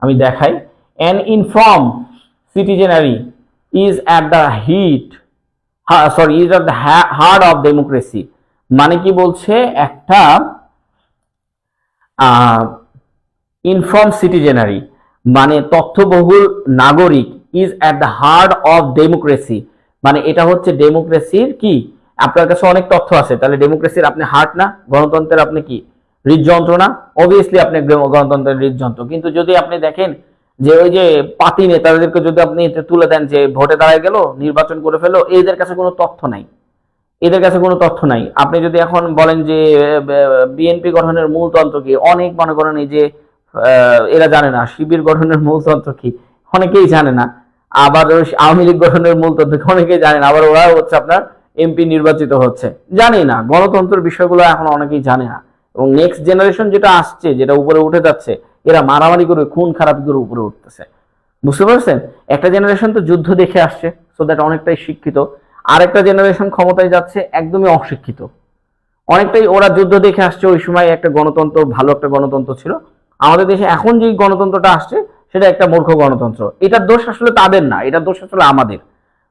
আমি দেখাই। An inform citizenry is at the heat is at the heart of democracy. মানে কি বলছে, একটা ইনফর্ম সিটিজেনারি মানে তথ্যবহুল নাগরিক, is at the heart of democracy মানে এটা হচ্ছে ডেমোক্রেসির কি, আপনার কাছে অনেক তথ্য আছে, তাহলে ডেমোক্রেসির আপনি হার্ট না, গণতন্ত্রের আপনি কি হৃদযন্ত্র না, অবভিয়াসলি আপনি গণতন্ত্রের হৃদযন্ত্র। কিন্তু যদি আপনি দেখেন যে ওই যে পাতি নেতাদেরকে যদি আপনি তুলে দেন যে ভোটে দাঁড়ায় গেল, নির্বাচন করে ফেলো, এদের কাছে কোনো তথ্য নাই, এদের কাছে কোনো তথ্য নাই। আপনি যদি এখন বলেন যে বিএনপি গঠনের মূল তন্ত্র কি, অনেক মনে করেন এই যে এরা জানে না শিবির গঠনের মূল তন্ত্র কি, অনেকেই জানে না। আবার আওয়ামী লীগ গঠনের মূল তন্ত্র কি অনেকেই জানে না। আবার ওরা হচ্ছে আপনার এমপি নির্বাচিত হচ্ছে, জানি না। গণতন্ত্রের বিষয়গুলো এখন অনেকেই জানে না। এবং নেক্সট জেনারেশন যেটা আসছে, যেটা উপরে উঠে যাচ্ছে, এরা মারামারি করে খুন খারাপ করে উপরে উঠতেছে, বুঝতে পারছেন? একটা জেনারেশন তো যুদ্ধ দেখে আসছে, সো দ্যাট অনেকটাই শিক্ষিত। আরেকটা জেনারেশন ক্ষমতায় যাচ্ছে একদমই অশিক্ষিত, অনেকটাই ওরা যুদ্ধ দেখে আসছে। ওই সময় একটা গণতন্ত্র, ভালো একটা গণতন্ত্র ছিল। আমাদের দেশে এখন যে গণতন্ত্রটা আসছে সেটা একটা মূর্খ গণতন্ত্র। এটার দোষ আসলে তাদের না, এটার দোষ আসলে আমাদের।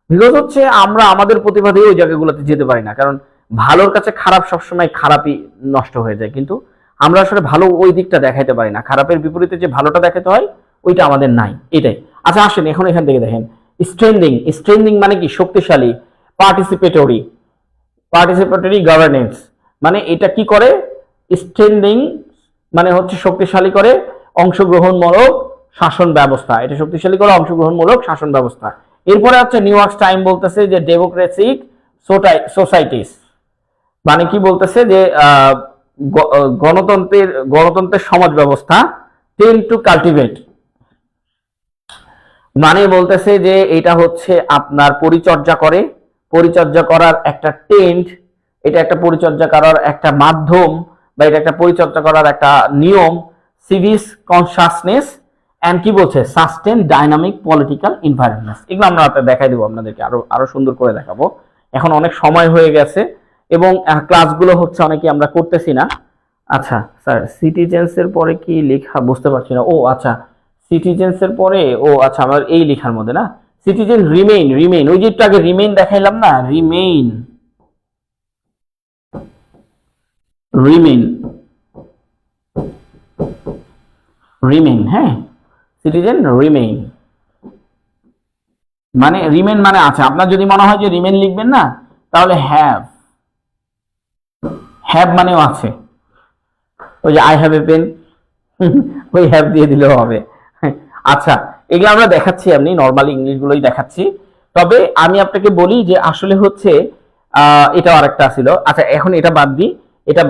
বিকজ হচ্ছে আমরা আমাদের প্রতিবাদে ওই জায়গাগুলোতে যেতে পারি না, কারণ ভালোর কাছে খারাপ সবসময় খারাপই নষ্ট হয়ে যায়, কিন্তু আমরা আসলে ভালো ওই দিকটা দেখাইতে পারি না। খারাপের বিপরীতে যে ভালোটা দেখাতে হয় ওইটা আমাদের নাই, এটাই। আচ্ছা আসেন এখন এখান থেকে দেখেন স্ট্রেন্দিং। স্ট্রেন্দিং মানে কি, শক্তিশালী। পার্টিসিপেটরি, পার্টিসিপেটরি গভর্নেন্স মানে এটা কি করে, স্ট্রেন্দিং মানে হচ্ছে শক্তিশালী করে অংশগ্রহণমূলক শাসন ব্যবস্থা, এটা শক্তিশালী করে অংশগ্রহণমূলক শাসন ব্যবস্থা। এরপরে হচ্ছে নিউ ইয়র্ক টাইম বলতেছে যে ডেমোক্রেটিক সোসাইটিস মানে কি বলতেছে যে গণতন্ত্রের সমাজ ব্যবস্থা টেন্ড টু কাল্টিভেট মানে বলতেছে যে এটা হচ্ছে আপনার পরিচর্যা করার একটা টেন্ড, এটা একটা পরিচর্যা করার একটা মাধ্যম, বা এটা একটা পরিচর্যা করার একটা নিয়ম। সিভিস কনসাসনেস এন্ড কি বলছে, সাস্টেন ডাইনামিক পলিটিক্যাল এনভায়রনমেন্ট। এগুলো আমরা দেখাই দেবো আপনাদেরকে, আরো সুন্দর করে দেখাবো। এখন অনেক সময় হয়ে গেছে এবং ক্লাসগুলো হচ্ছে অনেকে আমরা করতেছি না। আচ্ছা স্যার, সিটিজেন্স এর পরে কি লেখা বুঝতে পারছি না। ও আচ্ছা, সিটিজেন্স এর পরে, ও আচ্ছা আমার এই লেখার মধ্যে না, সিটিজেন রিমেইন, ওই যে একটু আগে রিমেইন দেখাইলাম না, রিমেইন হ্যাঁ, সিটিজেন রিমেইন মানে আছে। আপনার যদি মনে হয় যে রিমেইন লিখবেন না, তাহলে হ্যাভ মানেও আছে। ওই যে আই হ্যাভ এ পেন, ওই হ্যাভ দিয়ে দিলেও হবে। আচ্ছা এগুলো আমরা দেখাচ্ছি, আমি নর্মালি ইংলিশ গুলোই দেখাচ্ছি। তবে আমি আপনাকে বলি যে আসলে হচ্ছে এটা আরেকটা ছিল। আচ্ছা এখন এটা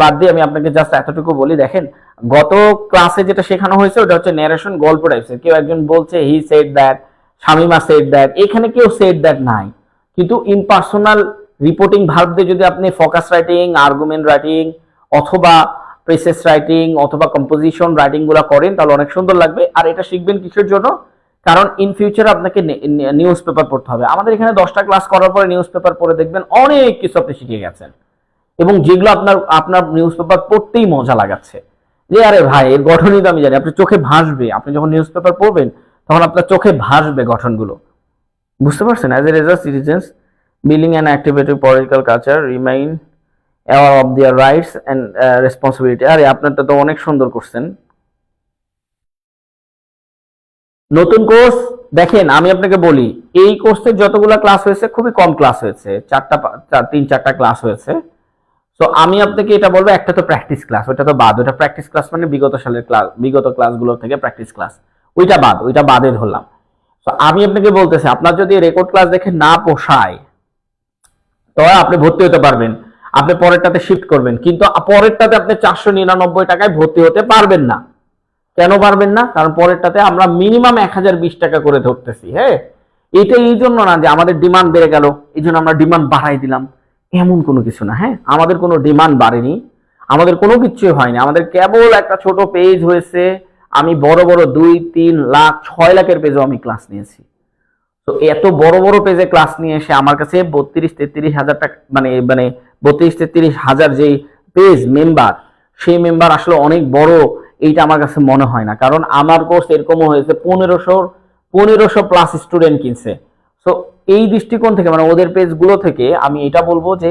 বাদ দিয়ে আমি আপনাকে জাস্ট এতটুকু বলি। দেখেন গত ক্লাসে যেটা শেখানো হয়েছে ওটা হচ্ছে ন্যারেশন, গল্প টাইপসের। কেউ একজন বলছে he said that, Shamima said that, এখানে কেউ সেড দ্যাট নাই। কিন্তু ইমপার্সোনাল রিপোর্টিং ভার্ব দিয়ে যদি আপনি ফোকাস রাইটিং, আর্গুমেন্ট রাইটিং অথবা প্রেসেস রাইটিং অথবা কম্পোজিশন রাইটিং গুলো করেন তাহলে অনেক সুন্দর লাগবে। আর এটা শিখবেন কিসের জন্য, কারণ ইন ফিউচার আপনাকে নিউজ পেপার পড়তে হবে। আমাদের এখানে 10টা ক্লাস করার পরে নিউজ পেপার পড়ে দেখবেন অনেক কিছু আপনি শিখে গেছেন, এবং যেগুলো আপনার নিউজ পেপার পড়তেই মজা লাগাচ্ছে, যে আরে ভাই এর গঠনই তো আমি জানি। আপনার চোখে ভাসবে, আপনি যখন নিউজ পেপার পড়বেন তখন আপনার চোখে ভাসবে গঠনগুলো, বুঝতে পারছেন? As a result citizens billing and activative political culture remain aware of their rights and responsibility। আরে আপনারটা তো অনেক সুন্দর করছেন। নতুন কোর্স দেখেন, আমি আপনাকে বলি এই কোর্সে যতগুলো ক্লাস হয়েছে খুবই কম ক্লাস হয়েছে, 3-4টা ক্লাস হয়েছে। তো আমি আপনাকে এটা বলবো, একটা তো প্র্যাকটিস ক্লাস, ওটা তো বাদ, ওটা প্র্যাকটিস ক্লাস মানে বিগত সালের ক্লাস, বিগত ক্লাসগুলো থেকে প্র্যাকটিস ক্লাস, ওইটা বাদ, ওইটা বাদে ধরলাম। তো আমি আপনাকে বলতেছি, আপনার যদি রেকর্ড ক্লাস দেখে না পোষায় তবে আপনি ভর্তি হতে পারবেন, আপনি পরেরটাতে শিফট করবেন, কিন্তু পরেরটাতে আপনি 499 টাকায় ভর্তি হতে পারবেন না। কেন পারবেন না? কারণ পরেরটাতে আমরা মিনিমাম 1020 টাকা করে ধরতেছি। হ্যাঁ, এটা এই জন্য না যে আমাদের ডিমান্ড বেড়ে গেল এই জন্য আমরা ডিমান্ড বাড়াই দিলাম, এমন কোনো কিছু না। হ্যাঁ, আমাদের কোনো ডিমান্ড বাড়েনি, আমাদের কোনো কিছুই হয়নি, আমাদের কেবল একটা ছোট পেজ হয়েছে। আমি বড় বড় 2-3 লাখ 6 লাখের পেজও আমি ক্লাস নিয়েছি। তো এত বড় বড় পেজে ক্লাস নিয়ে এসে আমার কাছে 32-33 হাজার টাকা মানে মানে 32-33 হাজার যে পেজ মেম্বার, সেই মেম্বার আসলে অনেক বড়, এইটা আমার কাছে মনে হয় না। কারণ আমার কোর্স এরকমও হয়েছে 1500 প্লাস স্টুডেন্ট কিনছে। তো এই দৃষ্টিকোণ থেকে মানে ওদের পেজগুলো থেকে আমি এটা বলবো যে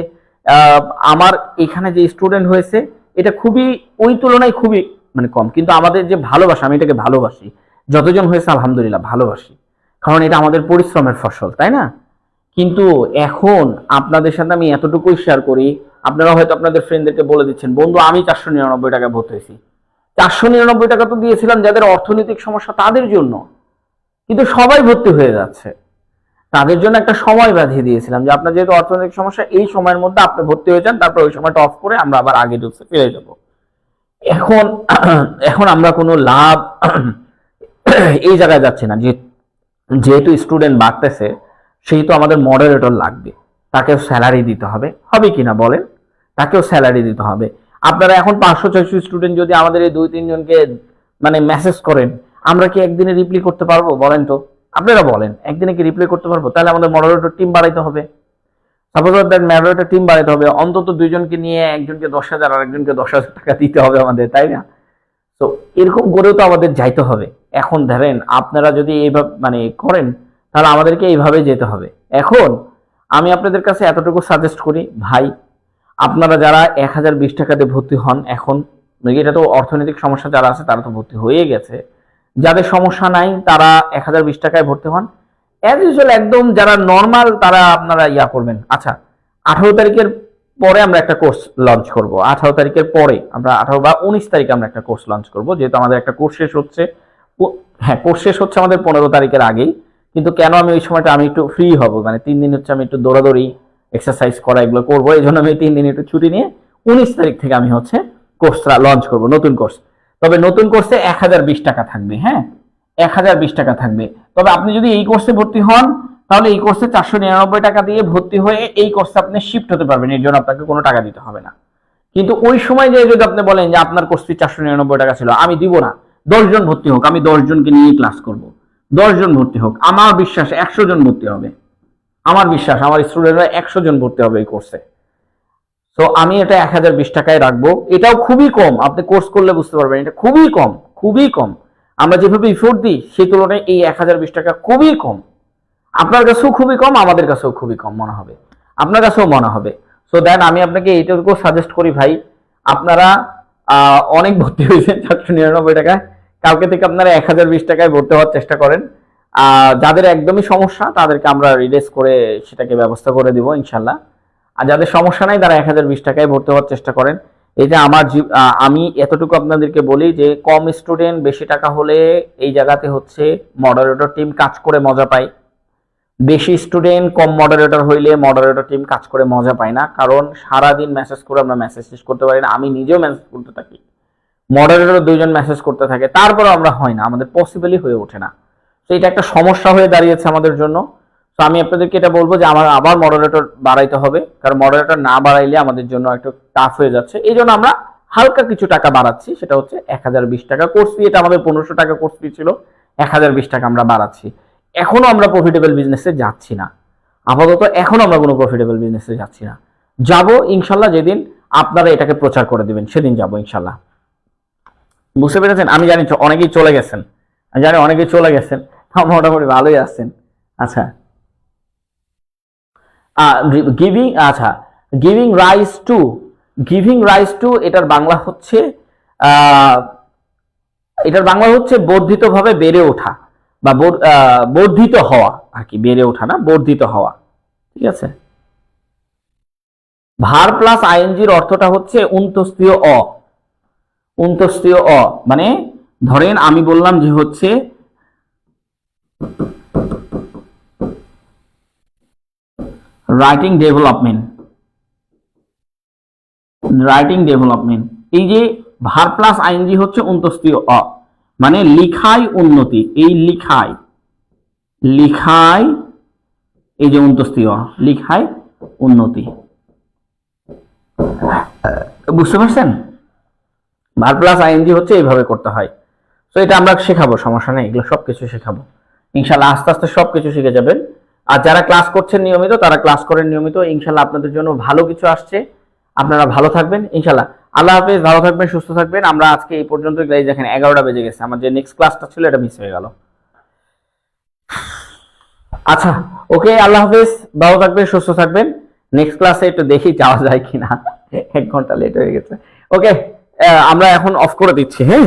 আমার এখানে যে স্টুডেন্ট হয়েছে এটা খুবই, ওই তুলনায় খুবই মানে কম। কিন্তু আমাদের যে ভালোবাসা, আমি এটাকে ভালোবাসি, যতজন হয়েছে আলহামদুলিল্লাহ ভালোবাসি, কারণ এটা আমাদের পরিশ্রমের ফসল, তাই না? কিন্তু এখন আপনাদের সাথে আমি এতটুকুই শেয়ার করি, আপনারা হয়তো আপনাদের ফ্রেন্ডদেরকে বলে দিচ্ছেন, বন্ধু আমি 499 টাকা ভর্তি হয়েছি। 499 টাকা তো দিয়েছিলাম যাদের অর্থনৈতিক সমস্যা তাদের জন্য, কিন্তু সবাই ভর্তি হয়ে যাচ্ছে। তাদের জন্য একটা সময় বাঁধিয়ে দিয়েছিলাম যে আপনার যেহেতু অর্থনৈতিক সমস্যা, এই সময়ের মধ্যে আপনি ভর্তি হয়ে যান, তারপর ওই সময়টা অফ করে আমরা আবার আগে ঢুকতে ফিরে যাব। এখন এখন আমরা কোনো লাভ এই জায়গায় যাচ্ছি না, যে যেহেতু স্টুডেন্ট বাড়তেছে সেহেতু আমাদের মডারেটর লাগবে, তাকেও স্যালারি দিতে হবে, হবে কিনা বলেন? তাকেও স্যালারি দিতে হবে। আপনারা এখন 500-600 স্টুডেন্ট যদি আমাদের এই 2-3 জনকে মানে মেসেজ করেন, আমরা কি একদিনে রিপ্লাই করতে পারবো বলেন তো? আপনারা বলেন, একদিনে কি রিপ্লাই করতে পারবো? তাহলে আমাদের মডারেটর টিম বাড়াইতে হবে। সাপোজ দ্যাট মডারেটর টিম বাড়াইতে হবে, অন্তত 2 জনকে নিয়ে একজনকে 10,000 আর একজনকে 10,000 টাকা দিতে হবে আমাদের, তাই না? তো এরকম করেও তো আমাদের যাইতে হবে। এখন ধরেন আপনারা যদি এইভাবে মানে করেন, তাহলে আমাদেরকে এইভাবে যেতে হবে। এখন আমি আপনাদের কাছে এতটুকু সাজেস্ট করি, ভাই আপনারা যারা 1020 টাকা দিয়ে ভর্তি হন, এখন এটা তো অর্থনৈতিক সমস্যা যারা আছে তারা তো ভর্তি হয়ে গেছে, যাদের সমস্যা নাই তারা 1020 টাকায় ভর্তি হন। অ্যাজ ইউজুয়াল একদম যারা নর্মাল তারা আপনারা ইয়া করবেন। আচ্ছা, 18 তারিখের পরে আমরা একটা কোর্স লঞ্চ করব, 18 তারিখের পরে আমরা 18 বা 19 তারিখে আমরা একটা কোর্স লঞ্চ করব, যেহেতু আমাদের একটা কোর্স শেষ হচ্ছে। হ্যাঁ, কোর্স শেষ হচ্ছে আমাদের 15 তারিখের আগেই। কিন্তু কেন আমি ওই সময়টা আমি একটু ফ্রি হব, মানে 3 দিন হচ্ছে আমি একটু দৌড়াদৌড়ি এক্সারসাইজ করা এগুলো করবো, এই জন্য আমি 3 দিন একটু ছুটি নিয়ে 19 তারিখ থেকে আমি হচ্ছে কোর্সটা লঞ্চ করব, নতুন কোর্স। তবে নতুন কোর্সে 1020 টাকা থাকবে। হ্যাঁ, 1020 টাকা থাকবে। তবে আপনি যদি এই কোর্সে ভর্তি হন, তাহলে এই কোর্সে 499 টাকা দিয়ে ভর্তি হয়ে এই কোর্সে আপনি শিফট হতে পারবেন, এর জন্য আপনাকে কোনো টাকা দিতে হবে না। কিন্তু ওই সময় যে যদি আপনি বলেন যে আপনার কোর্স ফি 499 টাকা ছিল, আমি দিব না, 10 জন ভর্তি হোক, আমি 10 জনকে নিয়ে ক্লাস করব, 10 জন ভর্তি হোক, আমার বিশ্বাস 100 জন ভর্তি হবে, আমার বিশ্বাস আমার স্টুডেন্টরা 100 জন ভর্তি হবে এই কোর্সে। তো আমি এটা 1020 টাকায় রাখবো। এটাও খুবই কম, আপনি কোর্স করলে বুঝতে পারবেন এটা খুবই কম, খুবই কম। আমরা যেভাবে ইফোর্ট দিই সেই তুলনায় এই 1020 টাকা খুবই কম। আপনার কাছেও খুবই কম, আমাদের কাছেও খুবই কম মনে হবে, আপনার কাছেও মনে হবে। সো দেন আমি আপনাকে এইটুকু সাজেস্ট করি, ভাই আপনারা অনেক ভর্তি হয়েছেন 499 টাকায়, কালকে থেকে আপনারা 1020 টাকায় ভর্তি হওয়ার চেষ্টা করেন। যাদের একদমই সমস্যা তাদেরকে আমরা রিডিউস করে সেটাকে ব্যবস্থা করে দিব ইনশাল্লাহ। আর যাদের সমস্যা নাই তারা 1020 টাকায় ভর্তি হওয়ার চেষ্টা করেন। এটা আমার আমি এতটুকু আপনাদেরকে বলি যে কম স্টুডেন্ট বেশি টাকা হলে এই জায়গাতে হচ্ছে মডারেটর টিম কাজ করে মজা পায়, বেশি স্টুডেন্ট কম মডারেটর হইলে মডারেটর টিম কাজ করে মজা পায় না। কারণ সারাদিন মেসেজ করে আমরা মেসেজ শেষ করতে পারি না, আমি নিজেও মেসেজ করতে থাকি, মডারেটর 2 জন মেসেজ করতে থাকে, তারপরে আমরা হয় না, আমাদের পসিবলই হয়ে ওঠে না। তো এটা একটা সমস্যা হয়ে দাঁড়িয়েছে আমাদের জন্য। তো আমি আপনাদেরকে এটা বলবো যে আমার আবার মডারেটর বাড়াইতে হবে, কারণ মডারেটর না বাড়াইলে আমাদের জন্য একটু টাফ হয়ে যাচ্ছে। এই জন্য আমরা হালকা কিছু টাকা বাড়াচ্ছি, সেটা হচ্ছে 1020 টাকা কোর্স ফি। এটা আমাদের 1500 টাকা কোর্স ফি ছিল, 1020 টাকা আমরা বাড়াচ্ছি। এখনো আমরা প্রফিটেবল বিজনেসে যাচ্ছি না, আপাতত এখনো আমরা কোনো প্রফিটেবল বিজনেসে যাচ্ছি না। যাব ইনশাল্লাহ, যেদিন আপনারা এটাকে প্রচার করে দিবেন সেদিন যাব ইনশাল্লাহ। বুঝতে পেরেছেন? আমি জানি অনেকেই চলে গেছেন, আমি জানি অনেকেই চলে গেছেন, মোটামুটি ভালোই আসছেন। আচ্ছা, গিভিং, আচ্ছা giving rise to, giving rise to এটার বাংলা হচ্ছে এটার বাংলা হচ্ছে বর্ধিত ভাবে বেড়ে ওঠা বা বর্ধিত হওয়া আর কি, বেড়ে ওঠা না, বর্ধিত হওয়া। ঠিক আছে। ভার প্লাস আইএনজির অর্থটা হচ্ছে অন্তস্তীয় অ। অন্তস্তীয় অ মানে ধরেন আমি বললাম যে হচ্ছে রাইটিং ডেভেলপমেন্ট, রাইটিং ডেভেলপমেন্ট, এই যে ভার প্লাস আইএনজি হচ্ছে অন্তস্তীয় অ মানে লিখায় উন্নতি, এই লিখায়, লিখায় এই যে অন্তস্তীয় অ, লিখায় উন্নতি। বুঝতে পারছেন? ভার প্লাস আইএনজি হচ্ছে এইভাবে করতে হয়। তো এটা আমরা শেখাবো, সমস্যা নেই, এগুলো সবকিছু শেখাবো ইনশাল্লাহ। আস্তে আস্তে সবকিছু শিখে যাবেন। আর যারা ক্লাস করছেন নিয়মিত তারা ক্লাস করেন নিয়মিত, ইনশাল্লাহ আপনাদের জন্য ভালো কিছু আসছে। আপনারা ভালো থাকবেন ইনশাল্লাহ। আল্লাহ হাফেজ, ভালো থাকবেন, সুস্থ থাকবেন। আমরা আজকে এই পর্যন্ত, দেখেন 11টা বেজে গেছে, আমার যে নেক্সট ক্লাসটা ছিল এটা মিস হয়ে গেল। আচ্ছা ওকে, আল্লাহ হাফেজ, ভালো থাকবেন, সুস্থ থাকবেন। নেক্সট ক্লাসে একটু দেখি যাওয়া যায় কিনা, 1 ঘন্টা লেট হয়ে গেছে। ওকে, আমরা এখন অফ করে দিচ্ছি, হ্যাঁ।